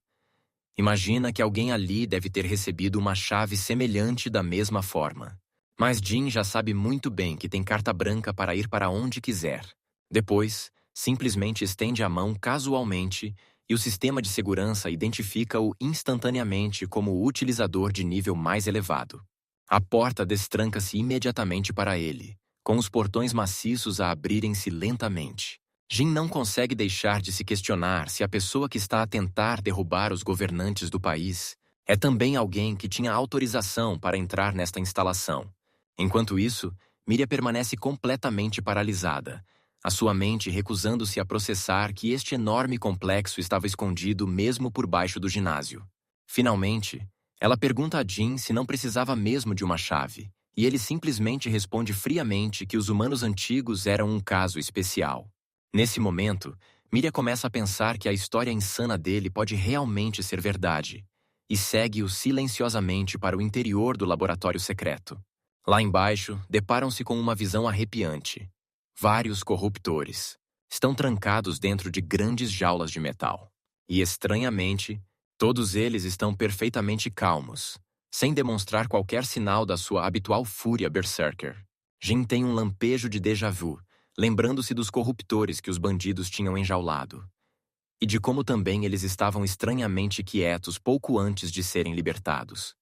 A: Imagina que alguém ali deve ter recebido uma chave semelhante da mesma forma. Mas Jin já sabe muito bem que tem carta branca para ir para onde quiser. Depois, simplesmente estende a mão casualmente e o sistema de segurança identifica-o instantaneamente como o utilizador de nível mais elevado. A porta destranca-se imediatamente para ele, com os portões maciços a abrirem-se lentamente. Jin não consegue deixar de se questionar se a pessoa que está a tentar derrubar os governantes do país é também alguém que tinha autorização para entrar nesta instalação. Enquanto isso, Miria permanece completamente paralisada, a sua mente recusando-se a processar que este enorme complexo estava escondido mesmo por baixo do ginásio. Finalmente, ela pergunta a Jin se não precisava mesmo de uma chave, e ele simplesmente responde friamente que os humanos antigos eram um caso especial. Nesse momento, Miria começa a pensar que a história insana dele pode realmente ser verdade, e segue-o silenciosamente para o interior do laboratório secreto. Lá embaixo, deparam-se com uma visão arrepiante. Vários corruptores estão trancados dentro de grandes jaulas de metal. E, estranhamente, todos eles estão perfeitamente calmos, sem demonstrar qualquer sinal da sua habitual fúria berserker. Jin tem um lampejo de déjà vu, lembrando-se dos corruptores que os bandidos tinham enjaulado. E de como também eles estavam estranhamente quietos pouco antes de serem libertados.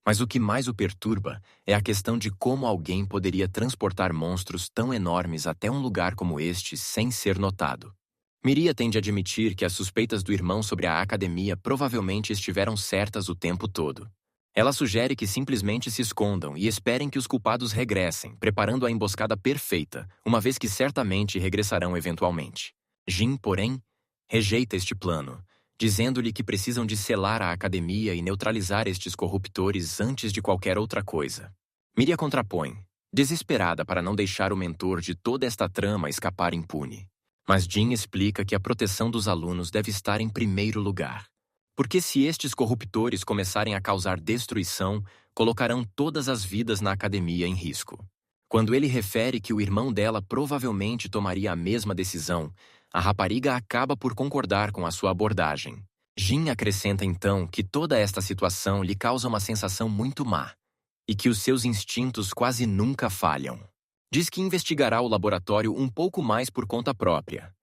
A: Mas o que mais o perturba é a questão de como alguém poderia transportar monstros tão enormes até um lugar como este sem ser notado. Miria tem de admitir que as suspeitas do irmão sobre a academia provavelmente estiveram certas o tempo todo. Ela sugere que simplesmente se escondam e esperem que os culpados regressem, preparando a emboscada perfeita, uma vez que certamente regressarão eventualmente. Jin, porém, rejeita este plano, dizendo-lhe que precisam de selar a academia e neutralizar estes corruptores antes de qualquer outra coisa. Miria contrapõe, desesperada para não deixar o mentor de toda esta trama escapar impune. Mas Jin explica que a proteção dos alunos deve estar em primeiro lugar. Porque se estes corruptores começarem a causar destruição, colocarão todas as vidas na academia em risco. Quando ele refere que o irmão dela provavelmente tomaria a mesma decisão, a rapariga acaba por concordar com a sua abordagem. Jin acrescenta então que toda esta situação lhe causa uma sensação muito má, e que os seus instintos quase nunca falham. Diz que investigará o laboratório um pouco mais por conta própria.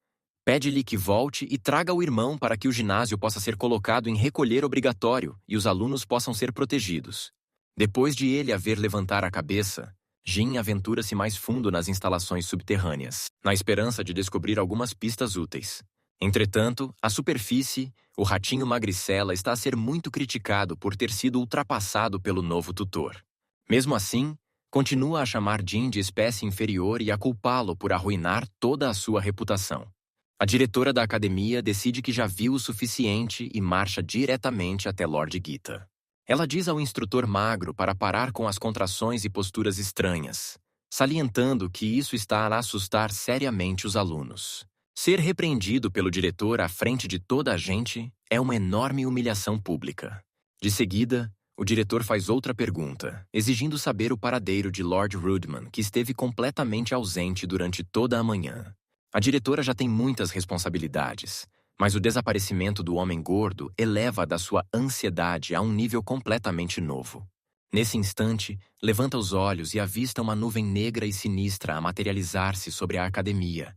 A: Pede-lhe que volte e traga o irmão para que o ginásio possa ser colocado em recolher obrigatório e os alunos possam ser protegidos. Depois de ele a ver levantar a cabeça, Jin aventura-se mais fundo nas instalações subterrâneas, na esperança de descobrir algumas pistas úteis. Entretanto, à superfície, o ratinho magricela está a ser muito criticado por ter sido ultrapassado pelo novo tutor. Mesmo assim, continua a chamar Jin de espécie inferior e a culpá-lo por arruinar toda a sua reputação. A diretora da academia decide que já viu o suficiente e marcha diretamente até Lord Gita. Ela diz ao instrutor magro para parar com as contrações e posturas estranhas, salientando que isso está a assustar seriamente os alunos. Ser repreendido pelo diretor à frente de toda a gente é uma enorme humilhação pública. De seguida, o diretor faz outra pergunta, exigindo saber o paradeiro de Lord Rudman, que esteve completamente ausente durante toda a manhã. A diretora já tem muitas responsabilidades, mas o desaparecimento do homem gordo eleva da sua ansiedade a um nível completamente novo. Nesse instante, levanta os olhos e avista uma nuvem negra e sinistra a materializar-se sobre a academia,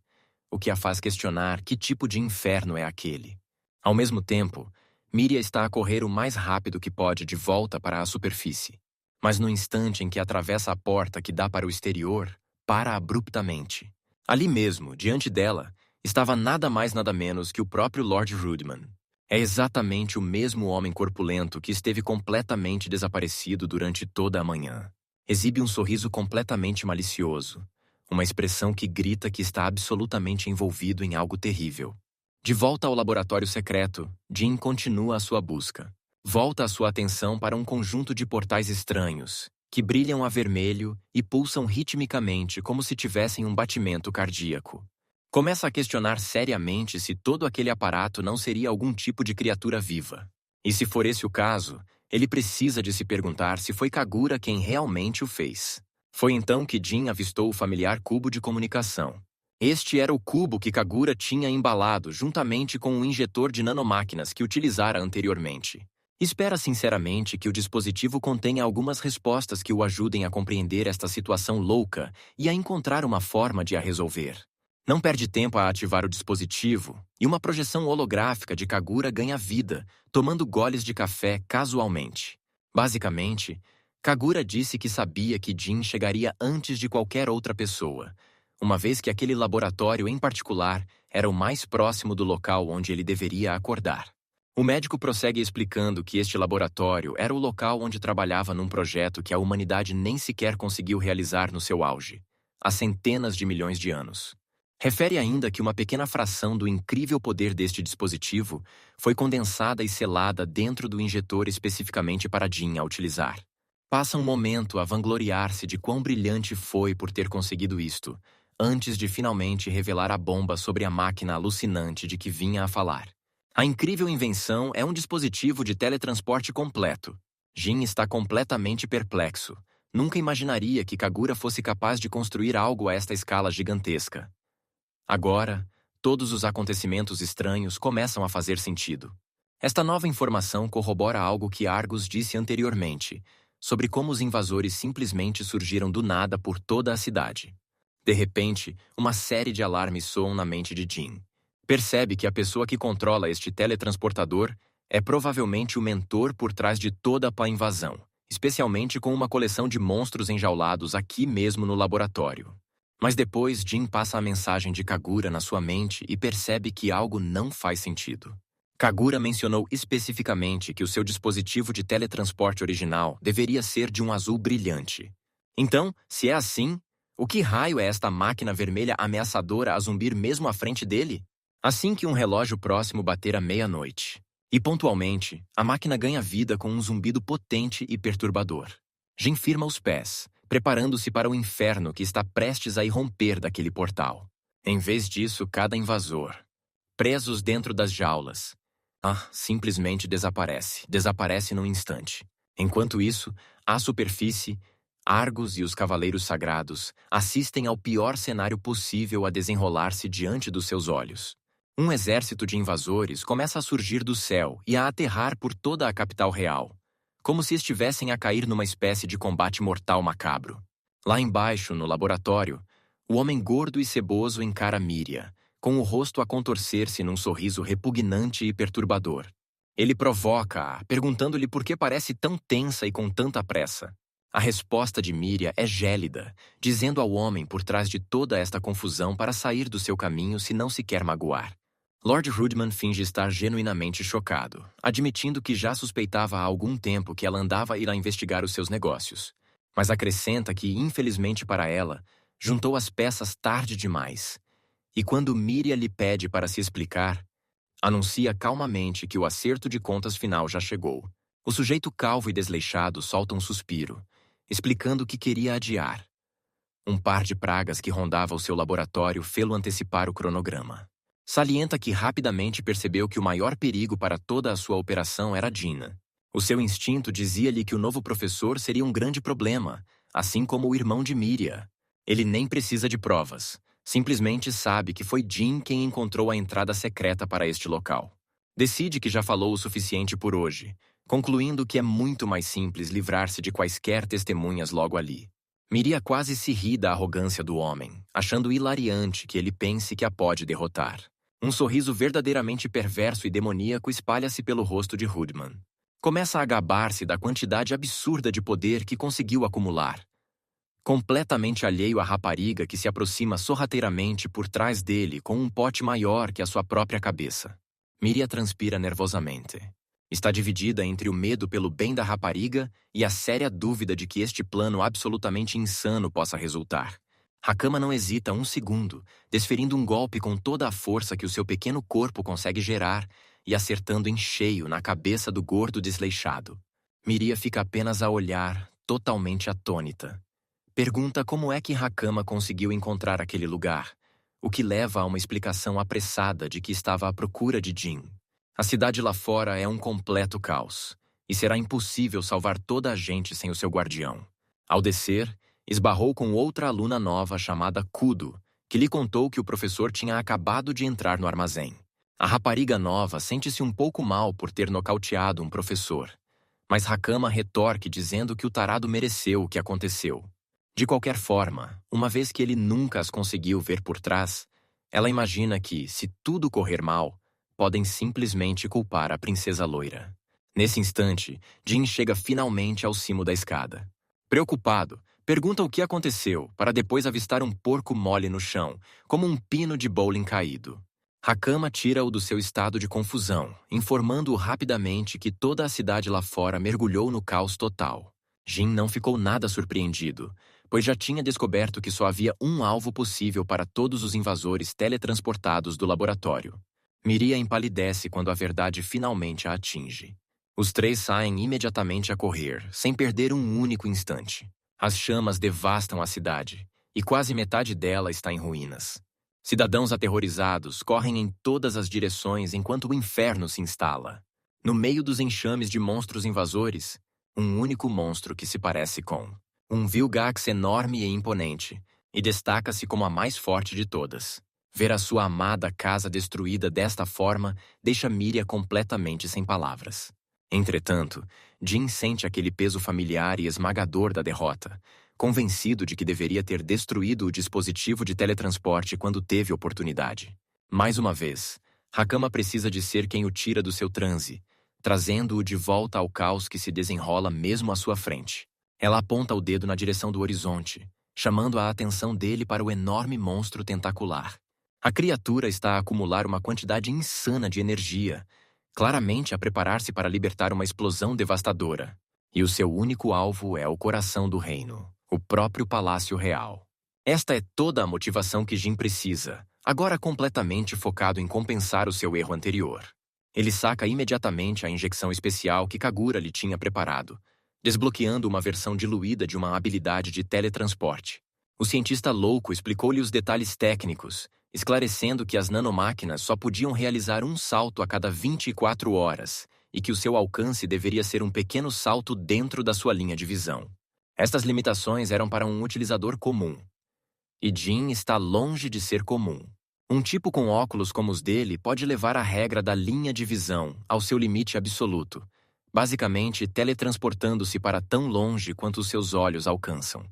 A: o que a faz questionar que tipo de inferno é aquele. Ao mesmo tempo, Miria está a correr o mais rápido que pode de volta para a superfície. Mas no instante em que atravessa a porta que dá para o exterior, para abruptamente. Ali mesmo, diante dela, estava nada mais nada menos que o próprio Lord Rudman. É exatamente o mesmo homem corpulento que esteve completamente desaparecido durante toda a manhã. Exibe um sorriso completamente malicioso, uma expressão que grita que está absolutamente envolvido em algo terrível. De volta ao laboratório secreto, Jim continua a sua busca. Volta a sua atenção para um conjunto de portais estranhos, que brilham a vermelho e pulsam ritmicamente como se tivessem um batimento cardíaco. Começa a questionar seriamente se todo aquele aparato não seria algum tipo de criatura viva. E se for esse o caso, ele precisa de se perguntar se foi Kagura quem realmente o fez. Foi então que Jin avistou o familiar cubo de comunicação. Este era o cubo que Kagura tinha embalado juntamente com o injetor de nanomáquinas que utilizara anteriormente. Espera sinceramente que o dispositivo contenha algumas respostas que o ajudem a compreender esta situação louca e a encontrar uma forma de a resolver. Não perde tempo a ativar o dispositivo, e uma projeção holográfica de Kagura ganha vida, tomando goles de café casualmente. Basicamente, Kagura disse que sabia que Jin chegaria antes de qualquer outra pessoa, uma vez que aquele laboratório em particular era o mais próximo do local onde ele deveria acordar. O médico prossegue explicando que este laboratório era o local onde trabalhava num projeto que a humanidade nem sequer conseguiu realizar no seu auge, há centenas de milhões de anos. Refere ainda que uma pequena fração do incrível poder deste dispositivo foi condensada e selada dentro do injetor especificamente para Jin a utilizar. Passa um momento a vangloriar-se de quão brilhante foi por ter conseguido isto, antes de finalmente revelar a bomba sobre a máquina alucinante de que vinha a falar. A incrível invenção é um dispositivo de teletransporte completo. Jin está completamente perplexo. Nunca imaginaria que Kagura fosse capaz de construir algo a esta escala gigantesca. Agora, todos os acontecimentos estranhos começam a fazer sentido. Esta nova informação corrobora algo que Argus disse anteriormente, sobre como os invasores simplesmente surgiram do nada por toda a cidade. De repente, uma série de alarmes soam na mente de Jin. Percebe que a pessoa que controla este teletransportador é provavelmente o mentor por trás de toda a invasão, especialmente com uma coleção de monstros enjaulados aqui mesmo no laboratório. Mas depois Jin passa a mensagem de Kagura na sua mente e percebe que algo não faz sentido. Kagura mencionou especificamente que o seu dispositivo de teletransporte original deveria ser de um azul brilhante. Então, se é assim, o que raio é esta máquina vermelha ameaçadora a zumbir mesmo à frente dele? Assim que um relógio próximo bater a meia-noite. E pontualmente, a máquina ganha vida com um zumbido potente e perturbador. Jin firma os pés, preparando-se para o inferno que está prestes a irromper daquele portal. Em vez disso, cada invasor, presos dentro das jaulas, simplesmente desaparece num instante. Enquanto isso, à superfície, Argus e os Cavaleiros Sagrados assistem ao pior cenário possível a desenrolar-se diante dos seus olhos. Um exército de invasores começa a surgir do céu e a aterrar por toda a capital real, como se estivessem a cair numa espécie de combate mortal macabro. Lá embaixo, no laboratório, o homem gordo e ceboso encara Miria, com o rosto a contorcer-se num sorriso repugnante e perturbador. Ele provoca-a, perguntando-lhe por que parece tão tensa e com tanta pressa. A resposta de Miria é gélida, dizendo ao homem por trás de toda esta confusão para sair do seu caminho se não se quer magoar. Lord Rudman finge estar genuinamente chocado, admitindo que já suspeitava há algum tempo que ela andava a ir a investigar os seus negócios. Mas acrescenta que, infelizmente para ela, juntou as peças tarde demais. E quando Miria lhe pede para se explicar, anuncia calmamente que o acerto de contas final já chegou. O sujeito calvo e desleixado solta um suspiro, explicando que queria adiar. Um par de pragas que rondava o seu laboratório fê-lo antecipar o cronograma. Salienta que rapidamente percebeu que o maior perigo para toda a sua operação era Dina. O seu instinto dizia-lhe que o novo professor seria um grande problema, assim como o irmão de Miria. Ele nem precisa de provas. Simplesmente sabe que foi Jin quem encontrou a entrada secreta para este local. Decide que já falou o suficiente por hoje, concluindo que é muito mais simples livrar-se de quaisquer testemunhas logo ali. Miria quase se ri da arrogância do homem, achando hilariante que ele pense que a pode derrotar. Um sorriso verdadeiramente perverso e demoníaco espalha-se pelo rosto de Rudman. Começa a gabar-se da quantidade absurda de poder que conseguiu acumular. completamente alheio à rapariga que se aproxima sorrateiramente por trás dele com um pote maior que a sua própria cabeça. Miria transpira nervosamente. Está dividida entre o medo pelo bem da rapariga e a séria dúvida de que este plano absolutamente insano possa resultar. Hakama não hesita um segundo, desferindo um golpe com toda a força que o seu pequeno corpo consegue gerar e acertando em cheio na cabeça do gordo desleixado. Miria fica apenas a olhar, totalmente atônita. Pergunta como é que Hakama conseguiu encontrar aquele lugar, o que leva a uma explicação apressada de que estava à procura de Jin. A cidade lá fora é um completo caos, e será impossível salvar toda a gente sem o seu guardião. Ao descer, esbarrou com outra aluna nova chamada Kudo, que lhe contou que o professor tinha acabado de entrar no armazém. A rapariga nova sente-se um pouco mal por ter nocauteado um professor, mas Hakama retorque dizendo que o tarado mereceu o que aconteceu. De qualquer forma, uma vez que ele nunca as conseguiu ver por trás, ela imagina que, se tudo correr mal, podem simplesmente culpar a princesa loira. Nesse instante, Jin chega finalmente ao cimo da escada. Preocupado, pergunta o que aconteceu, para depois avistar um porco mole no chão, como um pino de bowling caído. Hakama tira-o do seu estado de confusão, informando-o rapidamente que toda a cidade lá fora mergulhou no caos total. Jin não ficou nada surpreendido, pois já tinha descoberto que só havia um alvo possível para todos os invasores teletransportados do laboratório. Miria empalidece quando a verdade finalmente a atinge. Os três saem imediatamente a correr, sem perder um único instante. As chamas devastam a cidade, e quase metade dela está em ruínas. Cidadãos aterrorizados correm em todas as direções enquanto o inferno se instala. No meio dos enxames de monstros invasores, um único monstro que se parece com um Vilgax enorme e imponente, e destaca-se como a mais forte de todas. Ver a sua amada casa destruída desta forma deixa Miria completamente sem palavras. Entretanto, Jin sente aquele peso familiar e esmagador da derrota, convencido de que deveria ter destruído o dispositivo de teletransporte quando teve oportunidade. Mais uma vez, Hakama precisa de ser quem o tira do seu transe, trazendo-o de volta ao caos que se desenrola mesmo à sua frente. Ela aponta o dedo na direção do horizonte, chamando a atenção dele para o enorme monstro tentacular. A criatura está a acumular uma quantidade insana de energia, claramente a preparar-se para libertar uma explosão devastadora. E o seu único alvo é o coração do reino, o próprio Palácio Real. Esta é toda a motivação que Jin precisa, agora completamente focado em compensar o seu erro anterior. Ele saca imediatamente a injeção especial que Kagura lhe tinha preparado, desbloqueando uma versão diluída de uma habilidade de teletransporte. O cientista louco explicou-lhe os detalhes técnicos, esclarecendo que as nanomáquinas só podiam realizar um salto a cada 24 horas e que o seu alcance deveria ser um pequeno salto dentro da sua linha de visão. Estas limitações eram para um utilizador comum. E Jin está longe de ser comum. Um tipo com óculos como os dele pode levar a regra da linha de visão ao seu limite absoluto, basicamente teletransportando-se para tão longe quanto os seus olhos alcançam.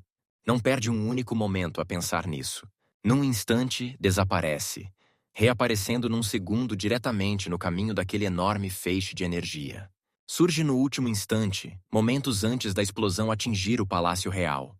A: Não perde um único momento a pensar nisso. Num instante, desaparece, reaparecendo num segundo diretamente no caminho daquele enorme feixe de energia. Surge no último instante, momentos antes da explosão atingir o Palácio Real.